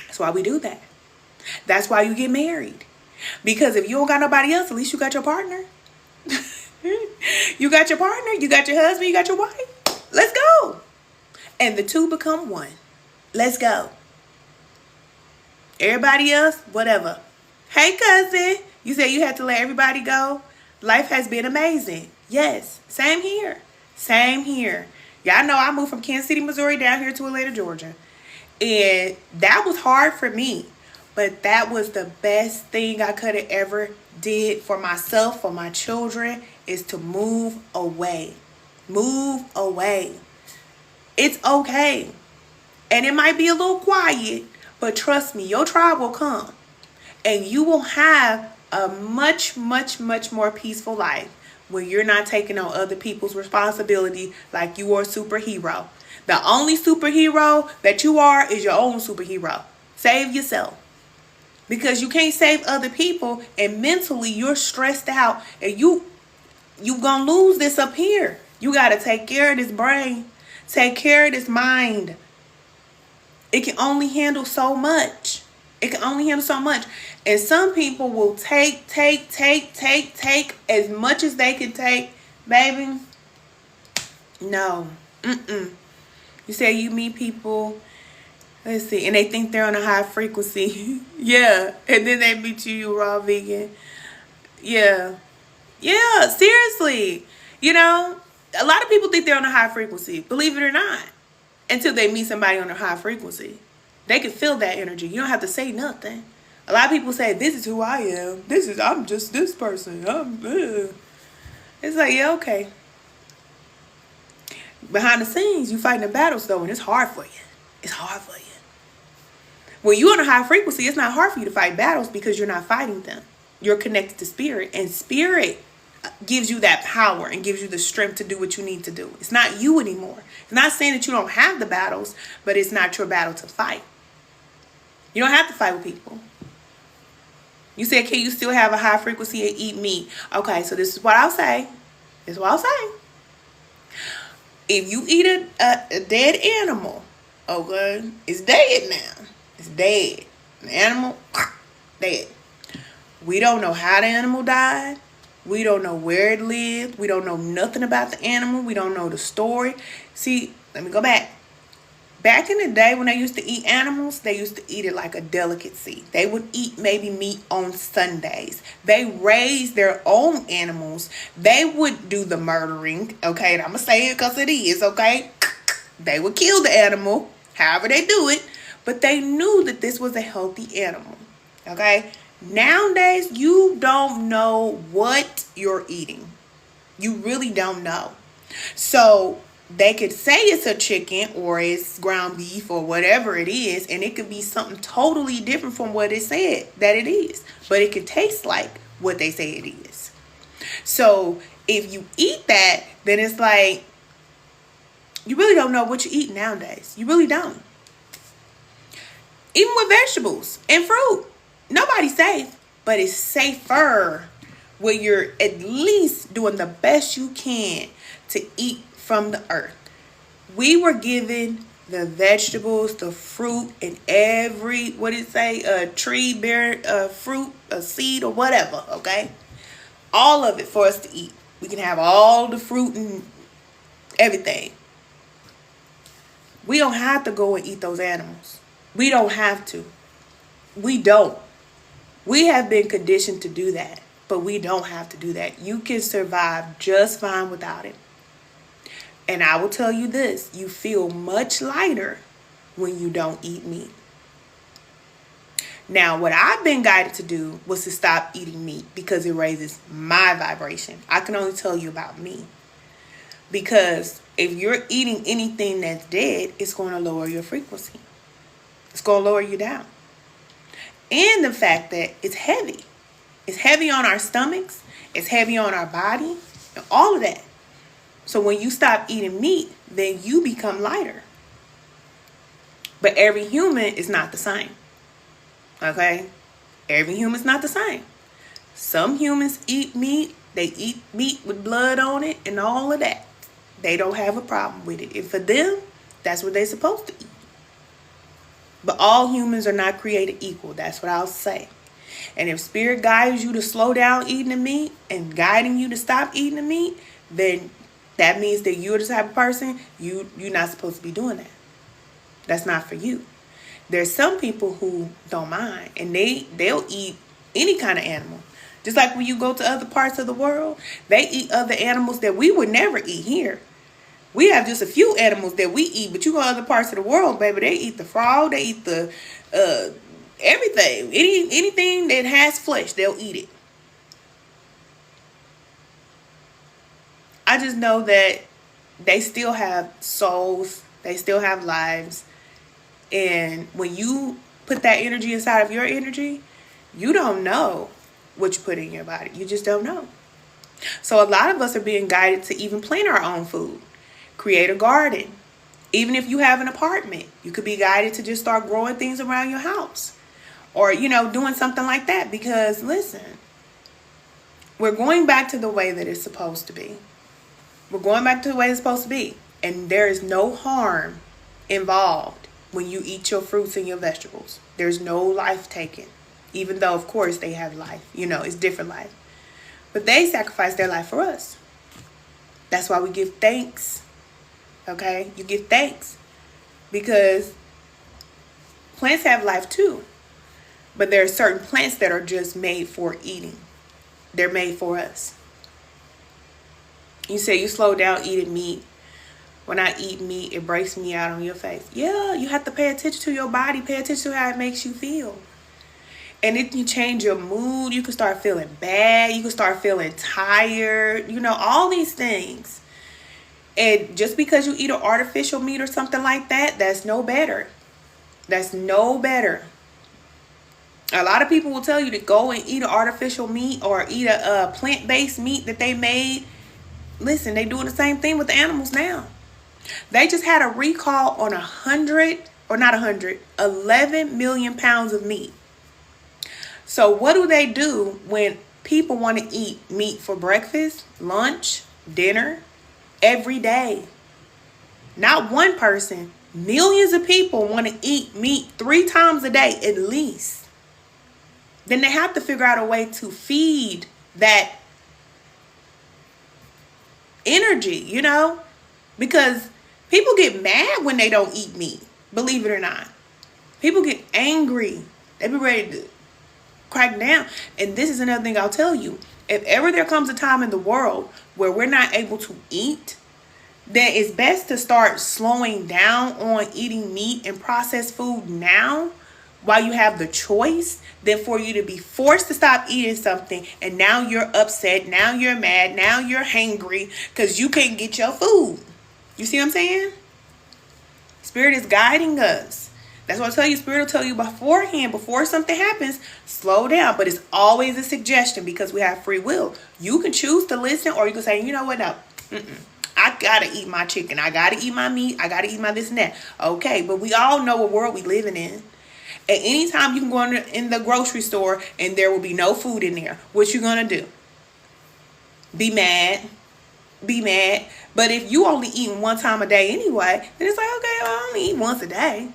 That's why we do that. That's why you get married. Because if you don't got nobody else, at least you got your partner. You got your partner, you got your husband, you got your wife. Let's go. And the two become one. Let's go. Everybody else, whatever. Hey, cousin. You said you had to let everybody go? Life has been amazing. Yes. Same here. Same here. Y'all know I moved from Kansas City, Missouri down here to Atlanta, Georgia. And that was hard for me. But that was the best thing I could have ever did for myself, for my children, is to move away. Move away. It's okay. And it might be a little quiet, but trust me, your tribe will come. And you will have a much, much, much more peaceful life when you're not taking on other people's responsibility like you are a superhero. The only superhero that you are is your own superhero. Save yourself. Because you can't save other people, and mentally you're stressed out, and you gonna lose this up here. You gotta take care of this brain. Take care of this mind. It can only handle so much. It can only handle so much. And some people will take as much as they can take. Baby, no. You say you meet people, let's see, and they think they're on a high frequency. Yeah. And then they meet you raw vegan. Yeah. Yeah, seriously. You know, a lot of people think they're on a high frequency, believe it or not, until they meet somebody on a high frequency. They can feel that energy. You don't have to say nothing. A lot of people say, this is who I am. I'm just this person. It's like, yeah, okay. Behind the scenes, you fighting the battles, though, and it's hard for you. It's hard for you. When you're on a high frequency, it's not hard for you to fight battles because you're not fighting them. You're connected to spirit, and spirit gives you that power and gives you the strength to do what you need to do. It's not you anymore. It's not saying that you don't have the battles, but it's not your battle to fight. You don't have to fight with people. You said, can you still have a high frequency and eat meat? Okay, so this is what I'll say. This is what I'll say. If you eat a dead animal, okay, it's dead now. It's dead. The animal, dead. We don't know how the animal died. We don't know where it lived. We don't know nothing about the animal. We don't know the story. See, let me go back. Back in the day when they used to eat animals, they used to eat it like a delicacy. They would eat maybe meat on Sundays. They raised their own animals. They would do the murdering, okay? And I'm going to say it because it is, okay? They would kill the animal, however they do it. But they knew that this was a healthy animal, okay? Nowadays, you don't know what you're eating. You really don't know. So they could say it's a chicken or it's ground beef or whatever it is, and it could be something totally different from what it said that it is. But it could taste like what they say it is. So if you eat that, then it's like you really don't know what you eat nowadays. You really don't. Even with vegetables and fruit. Nobody's safe, but it's safer when you're at least doing the best you can to eat from the earth. We were given the vegetables, the fruit, and every, what did it say, a tree, bear, a fruit, a seed, or whatever, okay? All of it for us to eat. We can have all the fruit and everything. We don't have to go and eat those animals. We don't have to. We don't. We have been conditioned to do that, but we don't have to do that. You can survive just fine without it. And I will tell you this, you feel much lighter when you don't eat meat. Now, what I've been guided to do was to stop eating meat because it raises my vibration. I can only tell you about me. Because if you're eating anything that's dead, it's going to lower your frequency. It's going to lower you down. And the fact that it's heavy. It's heavy on our stomachs. It's heavy on our body. And all of that. So when you stop eating meat, then you become lighter. But every human is not the same. Okay? Every human's not the same. Some humans eat meat. They eat meat with blood on it and all of that. They don't have a problem with it. And for them, that's what they're supposed to eat. But all humans are not created equal. That's what I'll say. And if spirit guides you to slow down eating the meat and guiding you to stop eating the meat, then that means that you're the type of person, you're not supposed to be doing that. That's not for you. There's some people who don't mind, and they'll eat any kind of animal. Just like when you go to other parts of the world, they eat other animals that we would never eat here. We have just a few animals that we eat, but you go to other parts of the world, baby, they eat the frog, they eat the everything. Anything that has flesh, they'll eat it. I just know that they still have souls, they still have lives. And when you put that energy inside of your energy, you don't know what you put in your body. You just don't know. So a lot of us are being guided to even plant our own food. Create a garden. Even if you have an apartment, you could be guided to just start growing things around your house. Or, doing something like that. Because, listen, we're going back to the way that it's supposed to be. We're going back to the way it's supposed to be. And there is no harm involved when you eat your fruits and your vegetables. There's no life taken. Even though, of course, they have life. It's different life. But they sacrificed their life for us. That's why we give thanks. Okay? You give thanks. Because plants have life too. But there are certain plants that are just made for eating. They're made for us. You say you slow down eating meat. When I eat meat, it breaks me out on your face. Yeah, you have to pay attention to your body. Pay attention to how it makes you feel. And it can change your mood. You can start feeling bad. You can start feeling tired. All these things. And just because you eat an artificial meat or something like that, that's no better. That's no better. A lot of people will tell you to go and eat an artificial meat or eat a plant-based meat that they made. Listen, they're doing the same thing with the animals now. They just had a recall on 11 million pounds of meat. So what do they do when people want to eat meat for breakfast, lunch, dinner, every day? Not one person. Millions of people want to eat meat 3 times a day at least. Then they have to figure out a way to feed that energy, because people get mad when they don't eat meat, believe it or not. People get angry. They be ready to crack down. And this is another thing I'll tell you. If ever there comes a time in the world where we're not able to eat, then it's best to start slowing down on eating meat and processed food now while you have the choice, than for you to be forced to stop eating something and now you're upset, now you're mad, now you're hangry because you can't get your food. You see what I'm saying? Spirit is guiding us. That's what I tell you. Spirit will tell you beforehand, before something happens, slow down. But it's always a suggestion because we have free will. You can choose to listen, or you can say, you know what, no. I got to eat my chicken. I got to eat my meat. I got to eat my this and that. Okay, but we all know what world we living in. At any time you can go in the grocery store and there will be no food in there. What you going to do? Be mad. Be mad. But if you only eat one time a day anyway, then it's like, okay, well, I only eat once a day.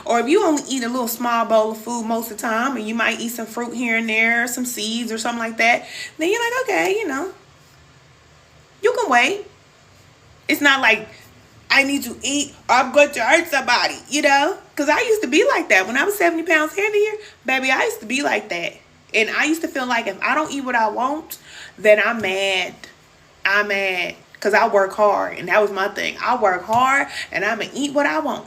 Or if you only eat a little small bowl of food most of the time, and you might eat some fruit here and there, some seeds or something like that, then you're like, okay, you can wait. It's not like I need to eat or I'm going to hurt somebody, Because I used to be like that. When I was 70 pounds heavier, baby, I used to be like that. And I used to feel like if I don't eat what I want, then I'm mad. I'm mad. Because I work hard. And that was my thing. I work hard and I'm going to eat what I want.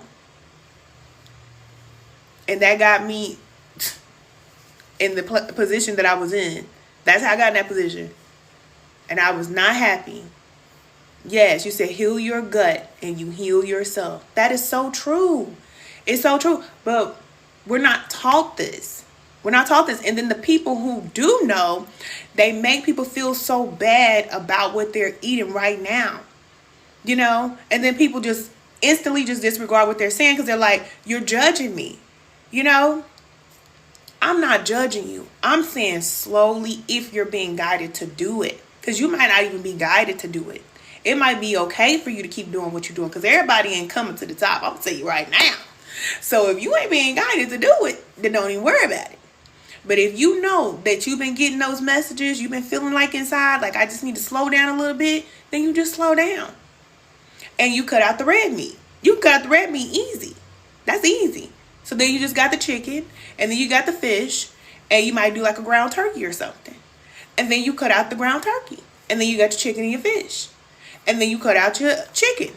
And that got me in the position that I was in. That's how I got in that position. And I was not happy. Yes, you said heal your gut and you heal yourself. That is so true. It's so true. But we're not taught this. We're not taught this. And then the people who do know, they make people feel so bad about what they're eating right now. And then people just instantly just disregard what they're saying because they're like, you're judging me. I'm not judging you. I'm saying slowly if you're being guided to do it. Because you might not even be guided to do it. It might be okay for you to keep doing what you're doing. Because everybody ain't coming to the top. I'm going to tell you right now. So if you ain't being guided to do it, then don't even worry about it. But if you know that you've been getting those messages, you've been feeling like inside, like I just need to slow down a little bit, then you just slow down. And you cut out the red meat. You cut out the red meat easy. That's easy. So then you just got the chicken, and then you got the fish, and you might do like a ground turkey or something. And then you cut out the ground turkey. And then you got your chicken and your fish. And then you cut out your chicken.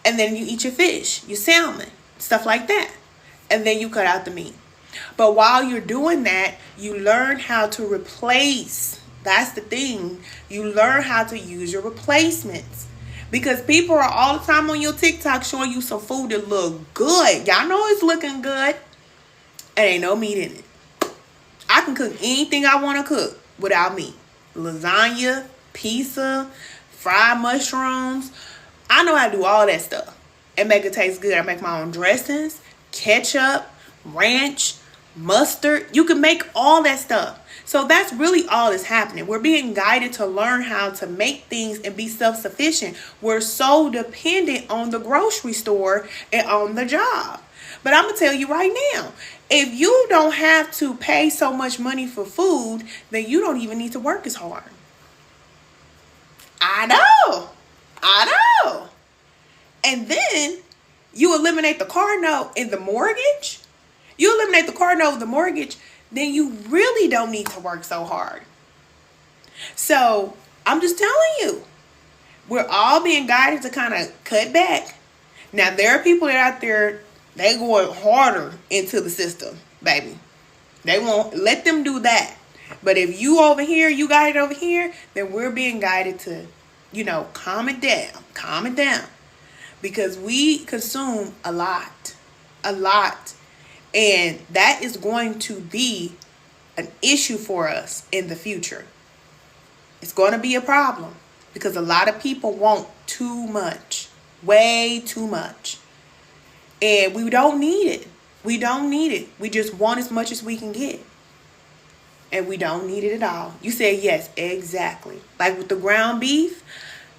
And then you eat your fish, your salmon, stuff like that. And then you cut out the meat. But while you're doing that, you learn how to replace. That's the thing. You learn how to use your replacements. Because people are all the time on your TikTok showing you some food that look good. Y'all know it's looking good. And ain't no meat in it. I can cook anything I want to cook without meat. Lasagna, pizza, fried mushrooms. I know how to do all that stuff and make it taste good. I make my own dressings, ketchup, ranch, mustard. You can make all that stuff. So that's really all that's happening. We're being guided to learn how to make things and be self-sufficient. We're so dependent on the grocery store and on the job. But I'm going to tell you right now, if you don't have to pay so much money for food, then you don't even need to work as hard. I know. And then you eliminate the car note and the mortgage. You eliminate the car note and the mortgage, then you really don't need to work so hard. So I'm just telling you, we're all being guided to kind of cut back. Now, there are people that out there, they going harder into the system, baby. They won't let them do that. But if you over here, you got it over here, then we're being guided to, calm it down. Because we consume a lot. And that is going to be an issue for us in the future. It's going to be a problem because a lot of people want too much, way too much. And we don't need it. We just want as much as we can get. And we don't need it at all. You said yes, exactly. Like with the ground beef,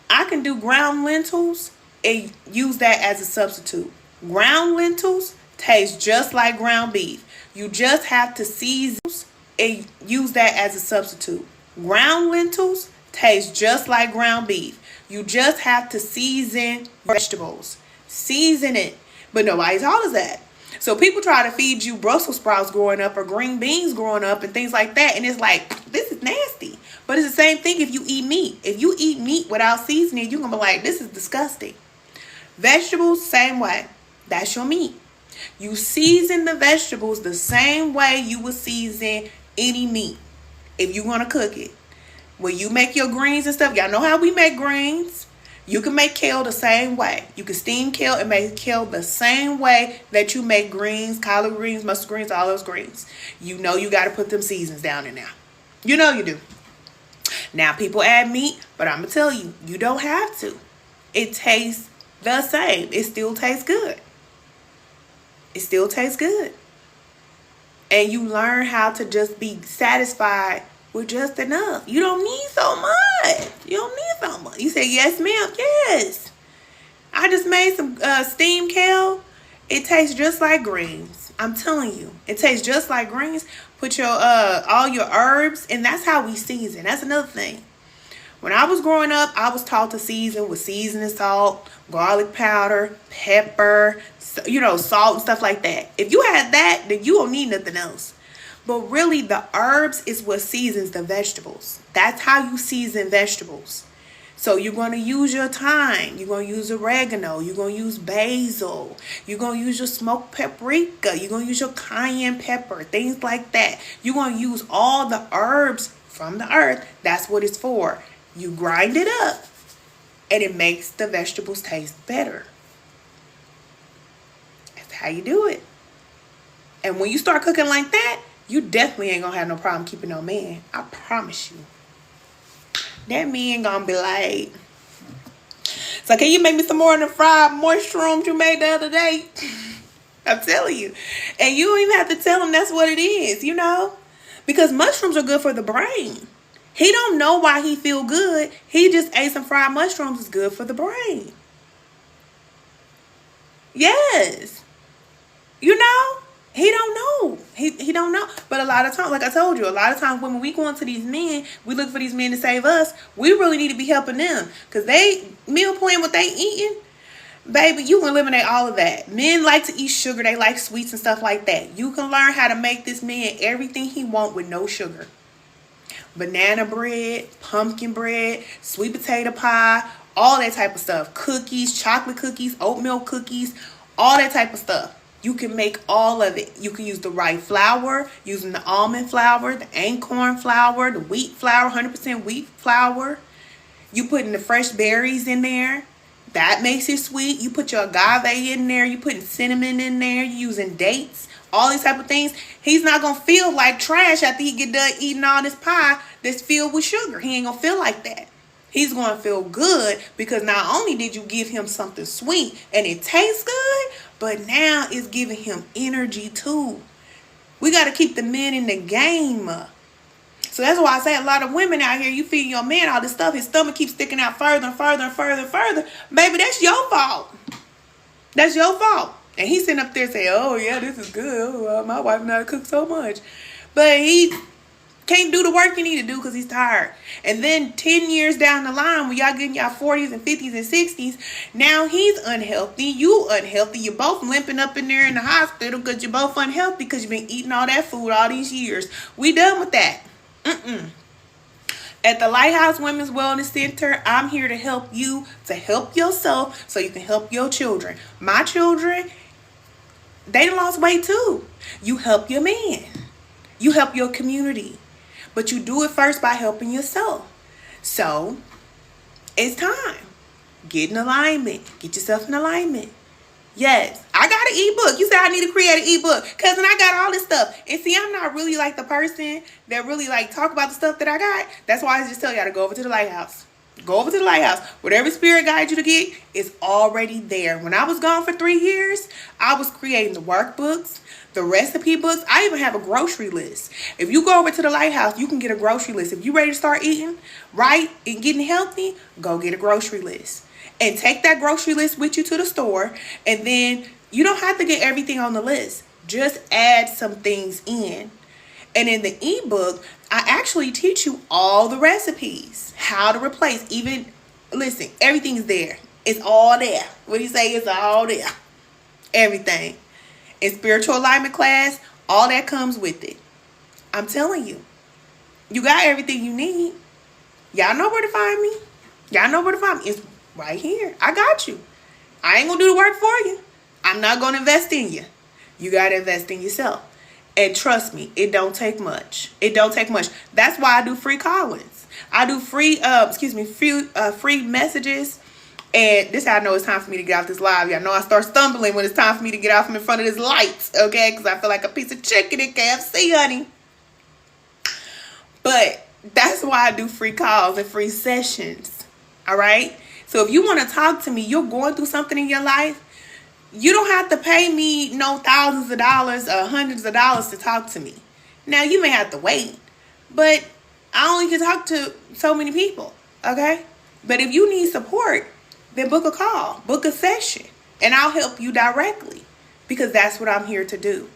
I can do ground lentils and use that as a substitute. Ground lentils taste just like ground beef. You just have to season and use that as a substitute. Ground lentils taste just like ground beef. You just have to season vegetables. Season it. But nobody taught us that. So people try to feed you Brussels sprouts growing up or green beans growing up and things like that. And it's like, this is nasty. But it's the same thing if you eat meat. If you eat meat without seasoning, you're going to be like, this is disgusting. Vegetables, same way. That's your meat. You season the vegetables the same way you would season any meat if you're going to cook it. When you make your greens and stuff, y'all know how we make greens. You can make kale the same way. You can steam kale and make kale the same way that you make greens, collard greens, mustard greens, all those greens. You know you got to put them seasons down in there. You know you do. Now people add meat, but I'm going to tell you, you don't have to. It tastes the same. It still tastes good. It still tastes good. And you learn how to just be satisfied with just enough. You don't need so much. You say, yes, ma'am. Yes. I just made some steamed kale. It tastes just like greens. I'm telling you. It tastes just like greens. Put your all your herbs. And that's how we season. That's another thing. When I was growing up, I was taught to season with seasoning salt, garlic powder, pepper, salt and stuff like that. If you had that, then you don't need nothing else. But really, the herbs is what seasons the vegetables. That's how you season vegetables. So you're going to use your thyme. You're going to use oregano. You're going to use basil. You're going to use your smoked paprika. You're going to use your cayenne pepper, things like that. You're going to use all the herbs from the earth. That's what it's for. You grind it up, and it makes the vegetables taste better. That's how you do it. And when you start cooking like that, you definitely ain't going to have no problem keeping no man. I promise you. That man going to be like, so can you make me some more of the fried mushrooms you made the other day? I'm telling you. And you don't even have to tell him that's what it is, Because mushrooms are good for the brain. He don't know why he feel good. He just ate some fried mushrooms. It's good for the brain. Yes. You know? He don't know. He don't know. But a lot of times, like I told you, a lot of times when we go into these men, we look for these men to save us. We really need to be helping them. Because they meal plan what they eating. Baby, you can eliminate all of that. Men like to eat sugar. They like sweets and stuff like that. You can learn how to make this man everything he want with no sugar. Banana bread, pumpkin bread, sweet potato pie, all that type of stuff. Cookies, chocolate cookies, oatmeal cookies, all that type of stuff. You can make all of it. You can use the right flour, using the almond flour, the acorn flour, the wheat flour, 100% wheat flour. You putting the fresh berries in there. That makes it sweet. You put your agave in there. You putting cinnamon in there. You using dates. All these type of things. He's not going to feel like trash after he get done eating all this pie that's filled with sugar. He ain't going to feel like that. He's going to feel good because not only did you give him something sweet and it tastes good, but now it's giving him energy too. We got to keep the men in the game. So that's why I say a lot of women out here, you feed your man all this stuff, his stomach keeps sticking out further and further and further and further. Baby, that's your fault. That's your fault. And he's sitting up there saying, oh, yeah, this is good. Oh, my wife knows how to cook so much. But he can't do the work you need to do because he's tired. And then 10 years down the line, when y'all getting y'all 40s and 50s and 60s, now he's unhealthy. You unhealthy. You're both limping up in there in the hospital because you're both unhealthy because you've been eating all that food all these years. We done with that. At the Lighthouse Women's Wellness Center, I'm here to help you, to help yourself so you can help your children. My children, they lost weight too. You help your man. You help your community. But you do it first by helping yourself. So, it's time. Get in alignment. Get yourself in alignment. Yes, I got an ebook. You said I need to create an ebook. Cousin, I got all this stuff. And see, I'm not really like the person that really like talk about the stuff that I got. That's why I just tell y'all to go over to the Lighthouse. Go over to the Lighthouse. Whatever spirit guides you to get is already there. When I was gone for 3 years, I was creating the workbooks, the recipe books. I even have a grocery list. If you go over to the Lighthouse, you can get a grocery list. If you're ready to start eating right and getting healthy, go get a grocery list. And take that grocery list with you to the store. And then you don't have to get everything on the list. Just add some things in. And in the ebook, I actually teach you all the recipes. How to replace. Even, listen, everything's there. It's all there. What do you say? It's all there. Everything. In spiritual alignment class, all that comes with it. I'm telling you. You got everything you need. Y'all know where to find me. Y'all know where to find me. It's right here. I got you. I ain't gonna do the work for you. I'm not gonna invest in you. You gotta invest in yourself. And trust me, it don't take much. It don't take much. That's why I do free call-ins. I do free free messages. And this is how I know it's time for me to get off this live. Y'all know I start stumbling when it's time for me to get off in front of this light. Okay? Because I feel like a piece of chicken in KFC, honey. But that's why I do free calls and free sessions. All right? So if you want to talk to me, you're going through something in your life, you don't have to pay me no thousands of dollars or hundreds of dollars to talk to me. Now, you may have to wait, but I only can talk to so many people, okay? But if you need support, then book a call, book a session, and I'll help you directly because that's what I'm here to do.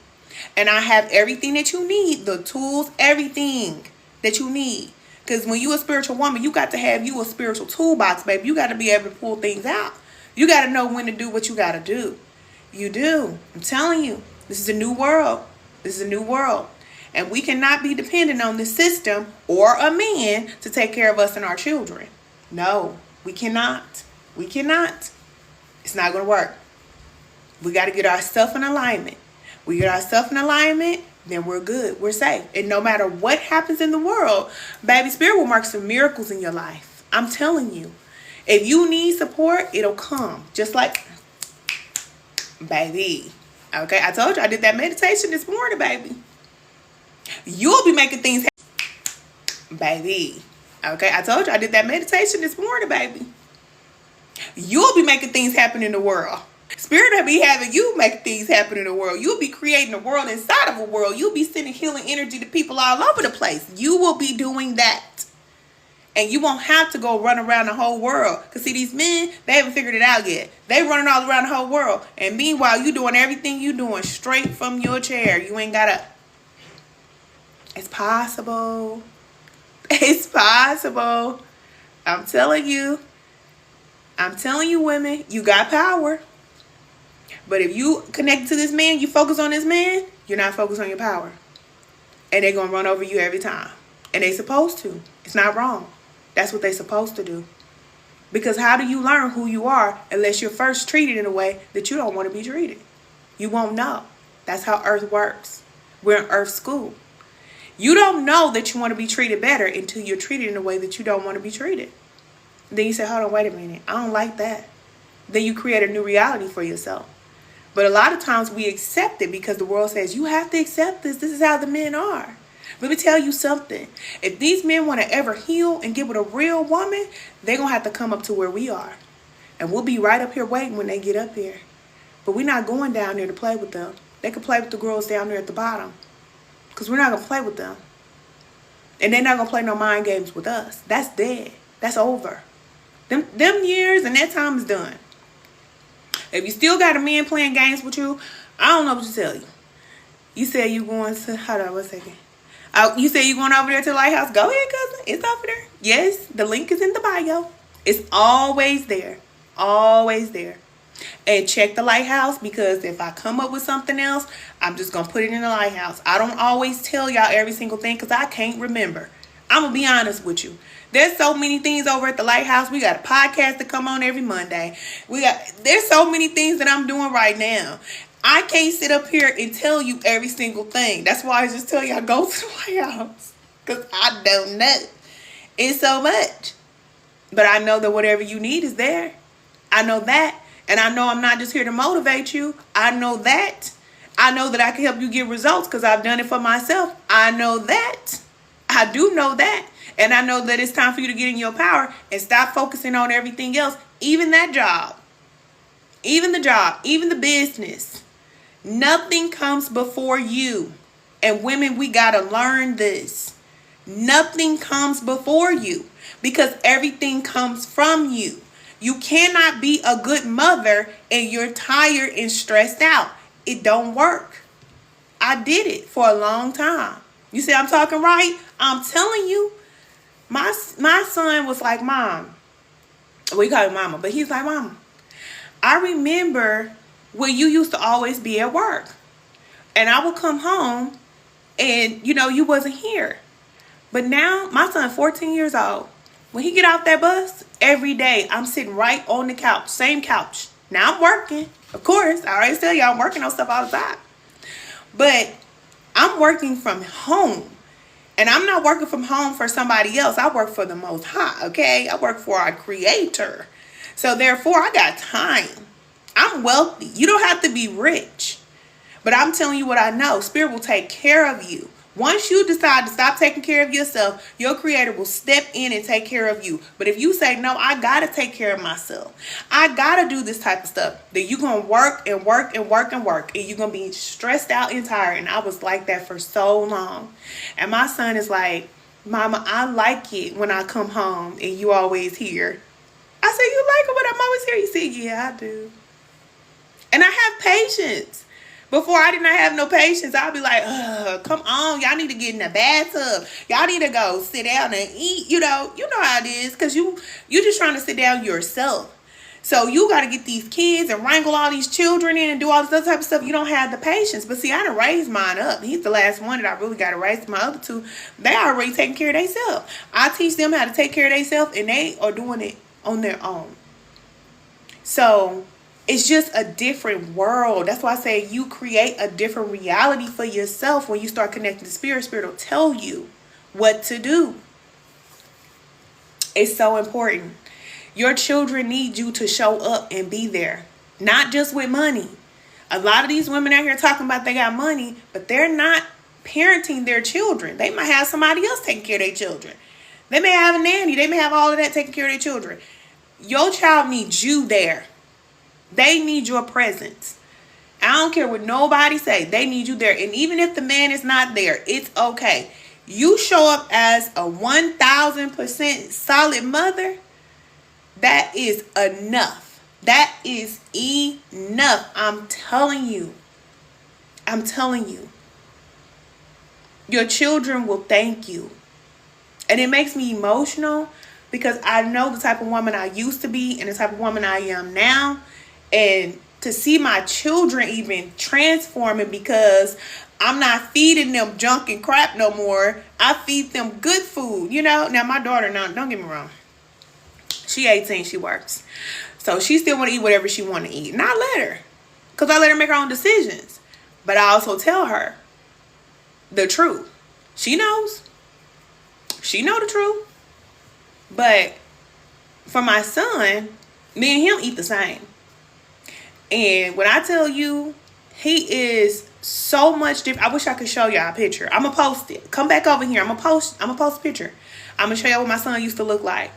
And I have everything that you need, the tools, everything that you need. Because when you're a spiritual woman, you got to have you a spiritual toolbox, baby. You got to be able to pull things out. You got to know when to do what you got to do. You do. I'm telling you. This is a new world. This is a new world. And we cannot be dependent on the system or a man to take care of us and our children. No, we cannot. We cannot. It's not going to work. We got to get ourselves in alignment. We get ourselves in alignment, then we're good. We're safe. And no matter what happens in the world, baby, Spirit will mark some miracles in your life. I'm telling you. If you need support, it'll come. Just like, baby. Okay, I told you I did that meditation this morning, baby. You'll be making things happen. Baby. Okay, I told you I did that meditation this morning, baby. You'll be making things happen in the world. Spirit will be having you make things happen in the world. You'll be creating a world inside of a world. You'll be sending healing energy to people all over the place. You will be doing that. And you won't have to go run around the whole world. Because see, these men, they haven't figured it out yet. They running all around the whole world. And meanwhile, you doing everything you doing straight from your chair. You ain't got to. It's possible. It's possible. I'm telling you, women, you got power. But if you connect to this man, you focus on this man, you're not focused on your power. And they're going to run over you every time. And they're supposed to. It's not wrong. That's what they're supposed to do. Because how do you learn who you are unless you're first treated in a way that you don't want to be treated? You won't know. That's how Earth works. We're in Earth school. You don't know that you want to be treated better until you're treated in a way that you don't want to be treated. Then you say, hold on, wait a minute. I don't like that. Then you create a new reality for yourself. But a lot of times we accept it because the world says, you have to accept this. This is how the men are. Let me tell you something. If these men want to ever heal and get with a real woman, they're going to have to come up to where we are. And we'll be right up here waiting when they get up here. But we're not going down there to play with them. They can play with the girls down there at the bottom. Because we're not going to play with them. And they're not going to play no mind games with us. That's dead. That's over. Them years and that time is done. If you still got a man playing games with you, I don't know what to tell you. You said you going to, hold on 1 second. You said you going over there to the lighthouse. Go ahead, cousin. It's over there. Yes, the link is in the bio. It's always there. Always there. And check the lighthouse, because if I come up with something else, I'm just going to put it in the lighthouse. I don't always tell y'all every single thing because I can't remember. I'm going to be honest with you. There's so many things over at the lighthouse. We got a podcast to come on every Monday. There's so many things that I'm doing right now. I can't sit up here and tell you every single thing. That's why I just tell y'all go to the lighthouse. Because I don't know. It's so much. But I know that whatever you need is there. I know that. And I know I'm not just here to motivate you. I know that. I know that I can help you get results because I've done it for myself. I know that. I do know that. And I know that it's time for you to get in your power and stop focusing on everything else. Even that job. Even the job. Even the business. Nothing comes before you. And women, we got to learn this. Nothing comes before you because everything comes from you. You cannot be a good mother and you're tired and stressed out. It don't work. I did it for a long time. You see I'm talking right? I'm telling you. My son was like, Mom. We call him Mama, but he's like, Mama, I remember when you used to always be at work. And I would come home and, you wasn't here. But now, my son's 14 years old. When he get off that bus, every day, I'm sitting right on the couch. Same couch. Now, I'm working. Of course, I always tell you I'm working on stuff all the time. But I'm working from home. And I'm not working from home for somebody else. I work for the Most High, okay? I work for our Creator. So, therefore, I got time. I'm wealthy. You don't have to be rich. But I'm telling you what I know. Spirit will take care of you. Once you decide to stop taking care of yourself, your Creator will step in and take care of you. But if you say, no, I got to take care of myself. I got to do this type of stuff. Then you're going to work and work and work and work. And you're going to be stressed out and tired. And I was like that for so long. And my son is like, Mama, I like it when I come home and you always here. I said, you like it when I'm always here? He said, yeah, I do. And I have patience. Before I did not have no patience, I'll be like, come on, y'all need to get in the bathtub. Y'all need to go sit down and eat. You know how it is, because you're just trying to sit down yourself. So you got to get these kids and wrangle all these children in and do all this other type of stuff. You don't have the patience. But see, I done raised mine up. He's the last one that I really got to raise. My other two, they already taking care of themselves. I teach them how to take care of themselves, and they are doing it on their own. So it's just a different world. That's why I say you create a different reality for yourself when you start connecting to Spirit. Spirit will tell you what to do. It's so important. Your children need you to show up and be there. Not just with money. A lot of these women out here talking about they got money, but they're not parenting their children. They might have somebody else taking care of their children. They may have a nanny. They may have all of that taking care of their children. Your child needs you there. They need your presence. I don't care what nobody say. They need you there. And even if the man is not there, it's okay. You show up as a 1,000% solid mother. That is enough. That is enough. I'm telling you. I'm telling you. Your children will thank you. And it makes me emotional because I know the type of woman I used to be and the type of woman I am now. And to see my children even transforming because I'm not feeding them junk and crap no more. I feed them good food, you know. Now my daughter, now don't get me wrong. She 18, she works. So she still want to eat whatever she want to eat. And I let her. Because I let her make her own decisions. But I also tell her the truth. She knows. She know the truth. But for my son, me and him eat the same. And when I tell you, he is so much different. I wish I could show y'all a picture. I'm going to post it. Come back over here. I'm going to post a picture. I'm going to show y'all what my son used to look like.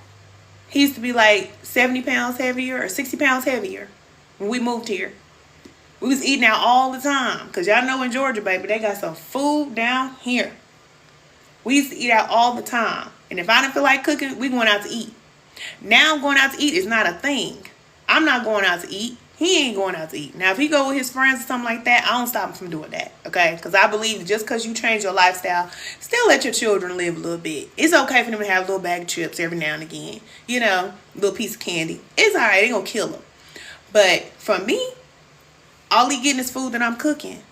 He used to be like 70 pounds heavier or 60 pounds heavier when we moved here. We was eating out all the time. Because y'all know in Georgia, baby, they got some food down here. We used to eat out all the time. And if I didn't feel like cooking, we going out to eat. Now going out to eat is not a thing. I'm not going out to eat. He ain't going out to eat. Now, if he go with his friends or something like that, I don't stop him from doing that, okay? Because I believe just because you change your lifestyle, still let your children live a little bit. It's okay for them to have a little bag of chips every now and again. You know, a little piece of candy. It's all right. It ain't going to kill them. But for me, all he getting is food that I'm cooking.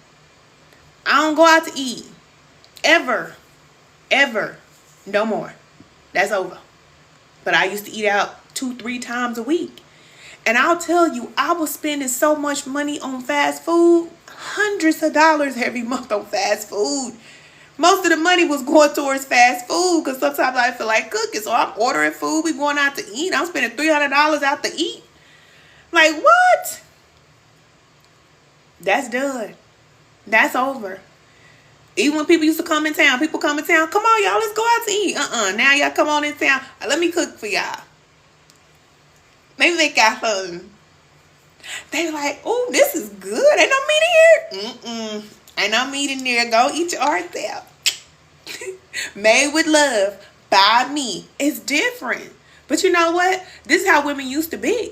I don't go out to eat. Ever. Ever. No more. That's over. But I used to eat out 2-3 times a week. And I'll tell you, I was spending so much money on fast food. Hundreds of dollars every month on fast food. Most of the money was going towards fast food because sometimes I feel like cooking. So I'm ordering food. We going out to eat. I'm spending $300 out to eat. Like, what? That's done. That's over. Even when people used to come in town, come on, y'all, let's go out to eat. Now y'all come on in town. Let me cook for y'all. Maybe they got something. They like, oh, this is good. Ain't no meat in here. Ain't no meat in there. Go eat your heart out. Made with love by me. It's different. But you know what? This is how women used to be.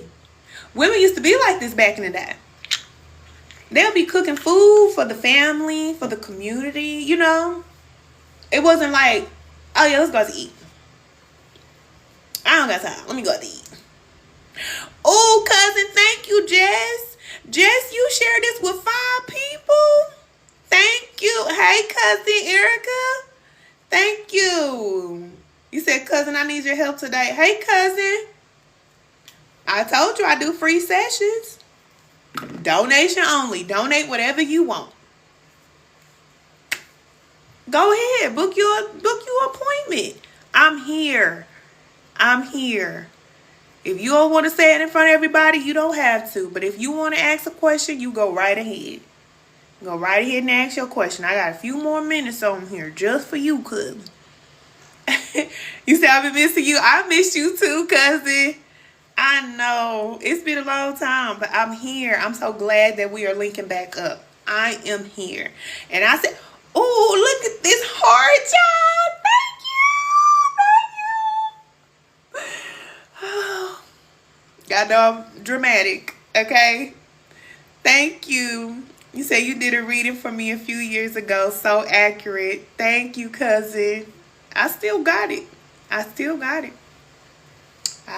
Women used to be like this back in the day. They'll be cooking food for the family, for the community, you know. It wasn't like, oh yeah, let's go out to eat. I don't got time. Let me go out to eat. Oh, cousin, thank you, Jess. Jess, you shared this with 5 people. Thank you. Hey, cousin Erica. Thank you. You said, cousin, I need your help today. Hey, cousin. I told you I do free sessions. Donation only. Donate whatever you want. Go ahead. Book your appointment. I'm here. If you don't want to say it in front of everybody, you don't have to. But if you want to ask a question, you go right ahead. Go right ahead and ask your question. I got a few more minutes on here just for you, cousin. You say I've been missing you. I miss you too, cousin. I know. It's been a long time, but I'm here. I'm so glad that we are linking back up. I am here. And I said, oh, look at this heart, y'all. I know I'm dramatic, okay? Thank you. You say you did a reading for me a few years ago. So accurate. Thank you, cousin. I still got it. I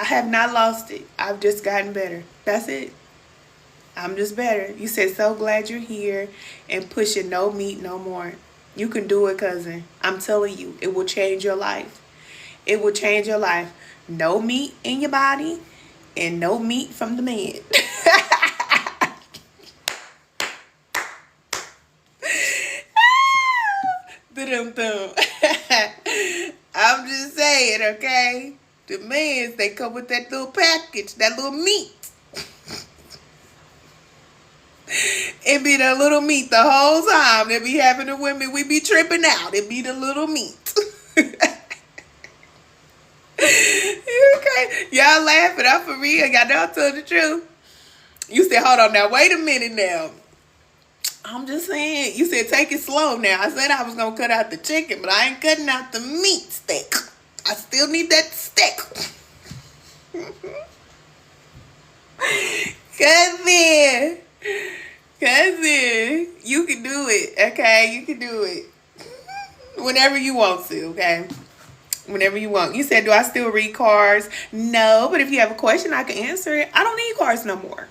have not lost it. I've just gotten better. That's it. I'm just better. You said, so glad you're here and pushing no meat no more. You can do it, cousin. I'm telling you, it will change your life. It will change your life. No meat in your body. And no meat from the man. I'm just saying, okay? The mans, they come with that little package, that little meat. It be the little meat the whole time. They be having the women, we be tripping out. It be the little meat. Okay, y'all laughing. I'm for real. Y'all know I told the truth. You said, hold on now. Wait a minute now. I'm just saying. You said take it slow now. I said I was going to cut out the chicken, but I ain't cutting out the meat stick. I still need that stick. Cousin, you can do it, okay? You can do it. Whenever you want to, okay? Whenever you want. You said, do I still read cards? No, but if you have a question, I can answer it. I don't need cards no more.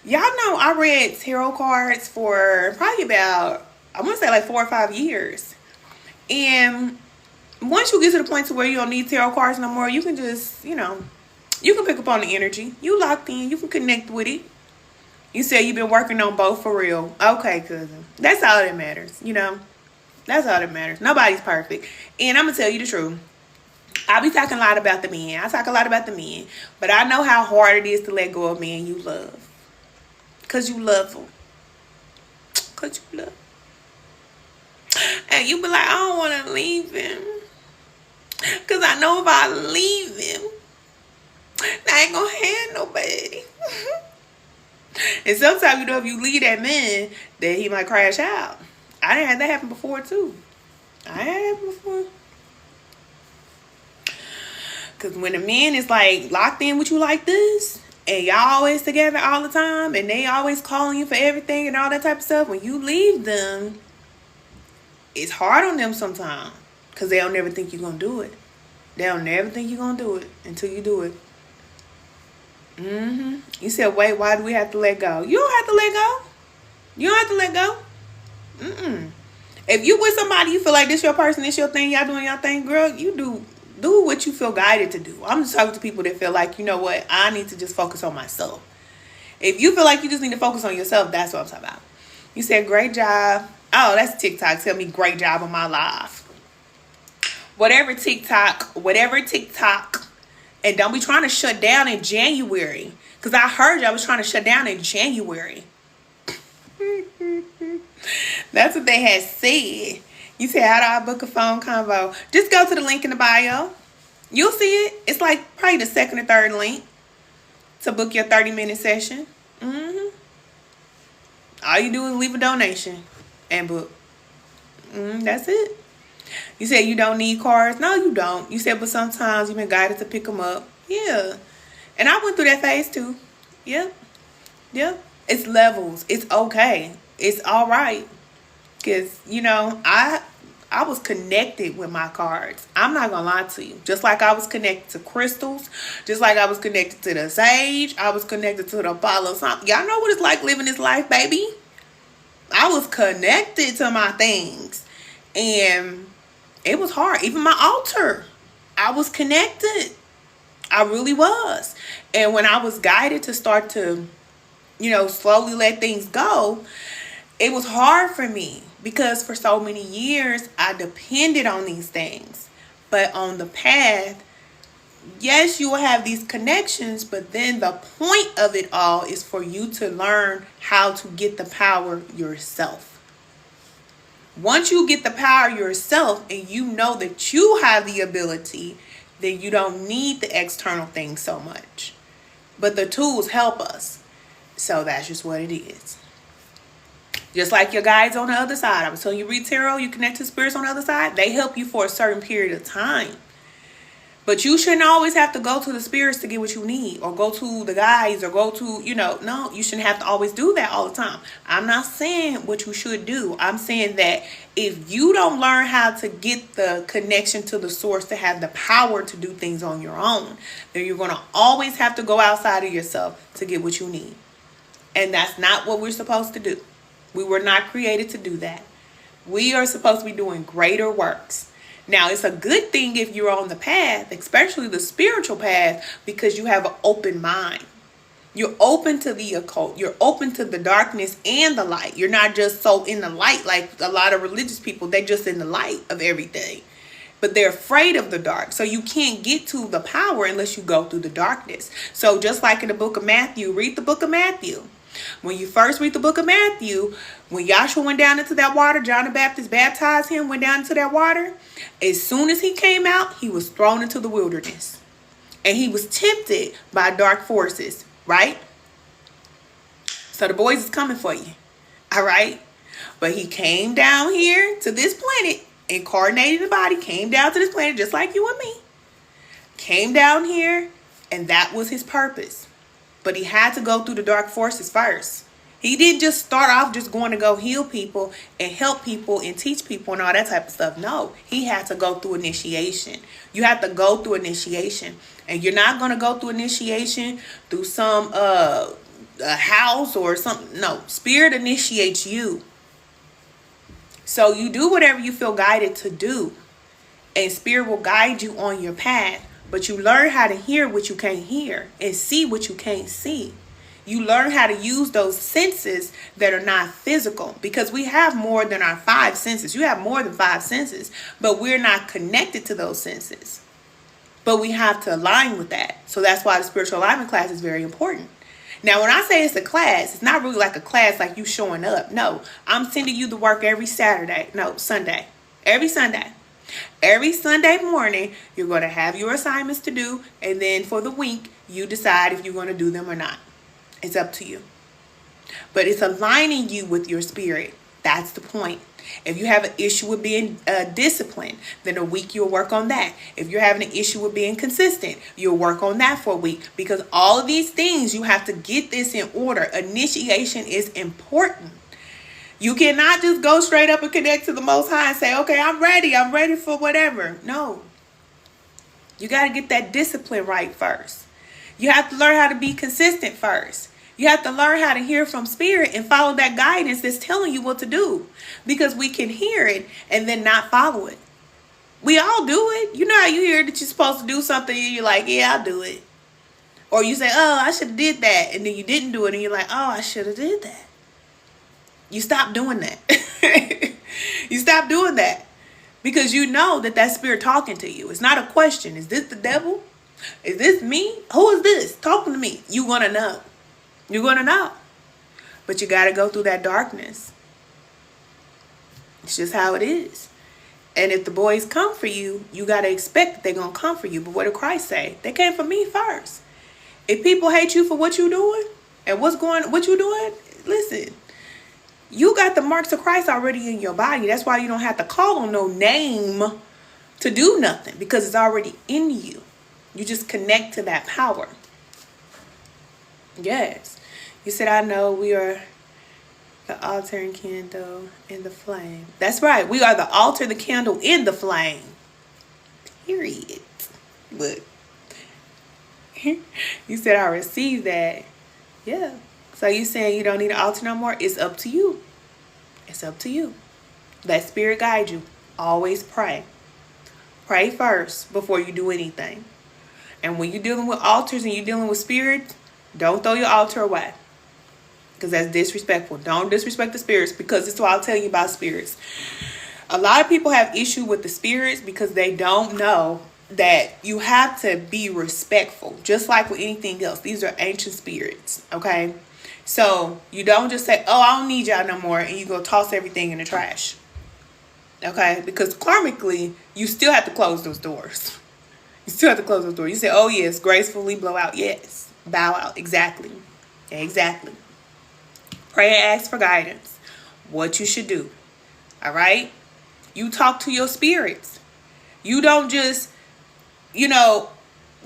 Y'all know I read tarot cards for probably about, I want to say like 4 or 5 years. And once you get to the point to where you don't need tarot cards no more, you can just, you can pick up on the energy. You locked in. You can connect with it. You said you've been working on both for real. Okay, cousin. That's all that matters, That's all that matters. Nobody's perfect. And I'm going to tell you the truth. I be talking a lot about the men. I talk a lot about the men. But I know how hard it is to let go of men you love. Because you love them. Because you love them. And you be like, I don't want to leave him. Because I know if I leave him, I ain't going to have nobody. And sometimes, if you leave that man, then he might crash out. I done had that happen before, too. Because when a man is, like, locked in with you like this, and y'all always together all the time, and they always calling you for everything and all that type of stuff, when you leave them, it's hard on them sometimes. Because they don't never think you're going to do it. They don't never think you're going to do it until you do it. You said, wait, why do we have to let go? You don't have to let go. You don't have to let go. If you with somebody, you feel like this your person, this your thing, y'all doing y'all thing, girl, you do what you feel guided to do. I'm just talking to people that feel like, you know what, I need to just focus on myself. If you feel like you just need to focus on yourself, that's what I'm talking about. You said, great job. Oh, that's TikTok. Tell me great job on my live. Whatever TikTok. And don't be trying to shut down in January. Because I heard y'all was trying to shut down in January. That's what they had said. You said, how do I book a phone convo? Just go to the link in the bio. You'll see it. It's like probably the second or third link to book your 30-minute session. All you do is leave a donation and book. That's it. You said you don't need cards. No, you don't. You said, but sometimes you've been guided to pick them up. Yeah. And I went through that phase too. Yep. It's levels. It's okay. It's all right. Because, I was connected with my cards. I'm not going to lie to you. Just like I was connected to crystals. Just like I was connected to the sage. I was connected to the Apollo. Y'all know what it's like living this life, baby? I was connected to my things. And it was hard. Even my altar. I was connected. I really was. And when I was guided to start to, slowly let things go, it was hard for me. Because for so many years, I depended on these things. But on the path, yes, you will have these connections. But then the point of it all is for you to learn how to get the power yourself. Once you get the power yourself and you know that you have the ability, then you don't need the external things so much. But the tools help us. So that's just what it is. Just like your guides on the other side. I was telling you, read tarot, you connect to spirits on the other side. They help you for a certain period of time. But you shouldn't always have to go to the spirits to get what you need. Or go to the guides or go to, no, you shouldn't have to always do that all the time. I'm not saying what you should do. I'm saying that if you don't learn how to get the connection to the source to have the power to do things on your own, then you're going to always have to go outside of yourself to get what you need. And that's not what we're supposed to do. We were not created to do that. We are supposed to be doing greater works. Now, it's a good thing if you're on the path, especially the spiritual path, because you have an open mind. You're open to the occult. You're open to the darkness and the light. You're not just so in the light like a lot of religious people. They're just in the light of everything. But they're afraid of the dark. So you can't get to the power unless you go through the darkness. So just like in the book of Matthew, read the book of Matthew. When you first read the book of Matthew, when Yahshua went down into that water, John the Baptist baptized him, went down into that water. As soon as he came out, he was thrown into the wilderness. And he was tempted by dark forces, right? So the boys is coming for you. All right? But he came down here to this planet, incarnated the body, came down to this planet just like you and me. Came down here, and that was his purpose. But he had to go through the dark forces first. He didn't just start off just going to go heal people and help people and teach people and all that type of stuff. No, he had to go through initiation. You have to go through initiation. And you're not going to go through initiation through some a house or something. No, spirit initiates you. So you do whatever you feel guided to do. And spirit will guide you on your path. But you learn how to hear what you can't hear and see what you can't see. You learn how to use those senses that are not physical, because we have more than our 5 senses. You have more than 5 senses, but we're not connected to those senses. But we have to align with that. So that's why the spiritual alignment class is very important. Now, when I say it's a class, it's not really like a class like you showing up. No, I'm sending you the work every Sunday. Every Sunday. Every Sunday morning, you're going to have your assignments to do. And then for the week, you decide if you're going to do them or not. It's up to you. But it's aligning you with your spirit. That's the point. If you have an issue with being disciplined, then a week you'll work on that. If you're having an issue with being consistent, you'll work on that for a week. Because all of these things, you have to get this in order. Initiation is important. You cannot just go straight up and connect to the Most High and say, okay, I'm ready for whatever. No. You got to get that discipline right first. You have to learn how to be consistent first. You have to learn how to hear from spirit and follow that guidance that's telling you what to do. Because we can hear it and then not follow it. We all do it. You know how you hear that you're supposed to do something and you're like, yeah, I'll do it. Or you say, oh, I should have did that. And then you didn't do it and you're like, oh, I should have did that. You stop doing that. You stop doing that. Because you know that that spirit talking to you. It's not a question. Is this the devil? Is this me? Who is this talking to me? You're going to know. You're going to know. But you got to go through that darkness. It's just how it is. And if the boys come for you, you got to expect that they're going to come for you. But what did Christ say? They came for me first. If people hate you for what you're doing and what you're doing, listen, you got the marks of Christ already in your body. That's why you don't have to call on no name to do nothing, because it's already in you. You just connect to that power. Yes. You said, I know we are the altar and candle in the flame. That's right. We are the altar, the candle in the flame. Period. But you said, I received that. Yeah. So you saying you don't need an altar no more? It's up to you. It's up to you. Let spirit guide you. Always pray. Pray first before you do anything. And when you're dealing with altars and you're dealing with spirits, don't throw your altar away. Because that's disrespectful. Don't disrespect the spirits, because this is what I'll tell you about spirits. A lot of people have issue with the spirits because they don't know that you have to be respectful. Just like with anything else. These are ancient spirits. Okay? So you don't just say, oh, I don't need y'all no more, and you go toss everything in the trash. Okay? Because karmically, you still have to close those doors. You still have to close those doors. You say, oh, yes, gracefully blow out. Yes. Bow out. Exactly. Exactly. Pray and ask for guidance. What you should do. All right? You talk to your spirits. You don't just,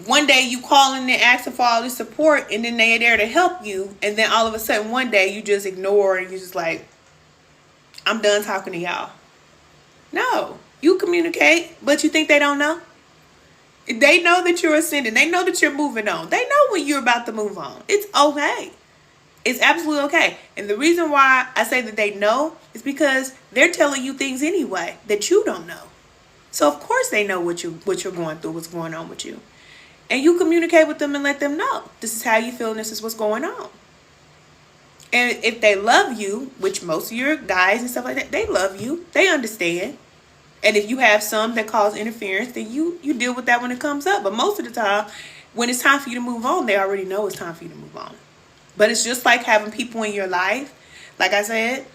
one day you calling and asking for all this support, and then they're there to help you. And then all of a sudden one day you just ignore and you're just like, I'm done talking to y'all. No. You communicate, but you think they don't know? They know that you're ascending. They know that you're moving on. They know when you're about to move on. It's okay. It's absolutely okay. And the reason why I say that they know is because they're telling you things anyway that you don't know. So of course they know what you're going through, what's going on with you. And you communicate with them and let them know. This is how you feel and this is what's going on. And if they love you, which most of your guys and stuff like that, they love you. They understand. And if you have some that cause interference, then you deal with that when it comes up. But most of the time, when it's time for you to move on, they already know it's time for you to move on. But it's just like having people in your life. Like I said,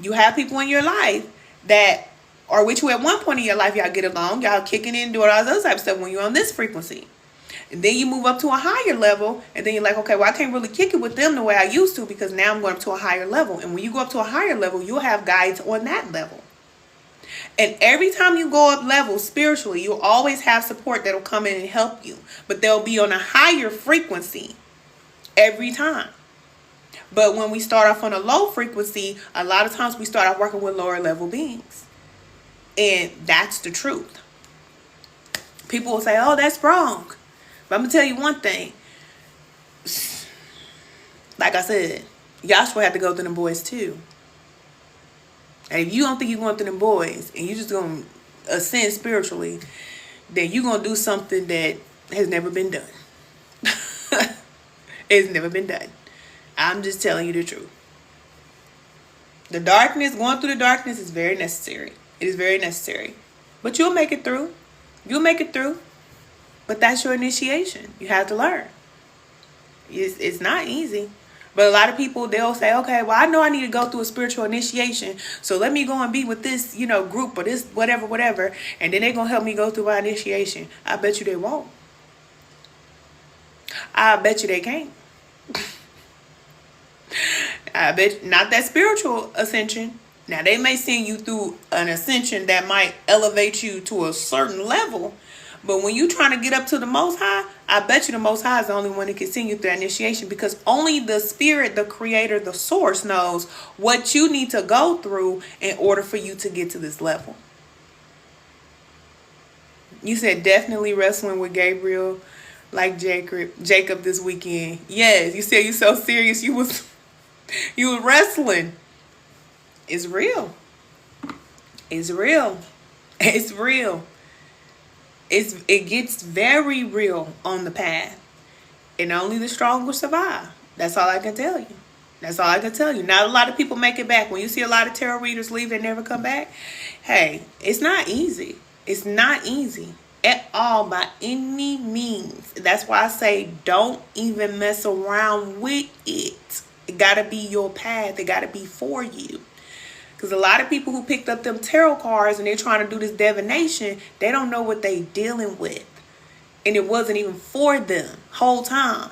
you have people in your life that are with you at one point in your life. Y'all get along. Y'all kicking in, doing all those type of stuff when you're on this frequency. And then you move up to a higher level, and then you're like, okay, well, I can't really kick it with them the way I used to, because now I'm going up to a higher level. And when you go up to a higher level, you'll have guides on that level. And every time you go up levels spiritually, you'll always have support that'll come in and help you. But they'll be on a higher frequency every time. But when we start off on a low frequency, a lot of times we start off working with lower level beings. And that's the truth. People will say, oh, that's wrong. But I'm going to tell you one thing. Like I said, Yahshua had to go through them boys too. And if you don't think you're going through them boys and you're just going to ascend spiritually, then you're going to do something that has never been done. It's never been done. I'm just telling you the truth. The darkness, going through the darkness is very necessary. It is very necessary. But you'll make it through. You'll make it through. But that's your initiation. You have to learn. It's not easy. But a lot of people, they'll say, okay, well, I know I need to go through a spiritual initiation, so let me go and be with this, group or this whatever, and then they're going to help me go through my initiation. I bet you they won't. I bet you they can't. I bet not that spiritual ascension. Now, they may send you through an ascension that might elevate you to a certain level. But when you're trying to get up to the Most High, I bet you the Most High is the only one that can send you through that initiation, because only the Spirit, the Creator, the Source knows what you need to go through in order for you to get to this level. You said definitely wrestling with Gabriel like Jacob this weekend. Yes, you said you so serious. You was wrestling. It's real. It's real. It's real. It gets very real on the path. And only the strong will survive. That's all I can tell you. That's all I can tell you. Not a lot of people make it back. When you see a lot of tarot readers leave and never come back, hey, it's not easy. It's not easy at all by any means. That's why I say don't even mess around with it. It got to be your path. It got to be for you. Because a lot of people who picked up them tarot cards and they're trying to do this divination, they don't know what they dealing with. And it wasn't even for them whole time.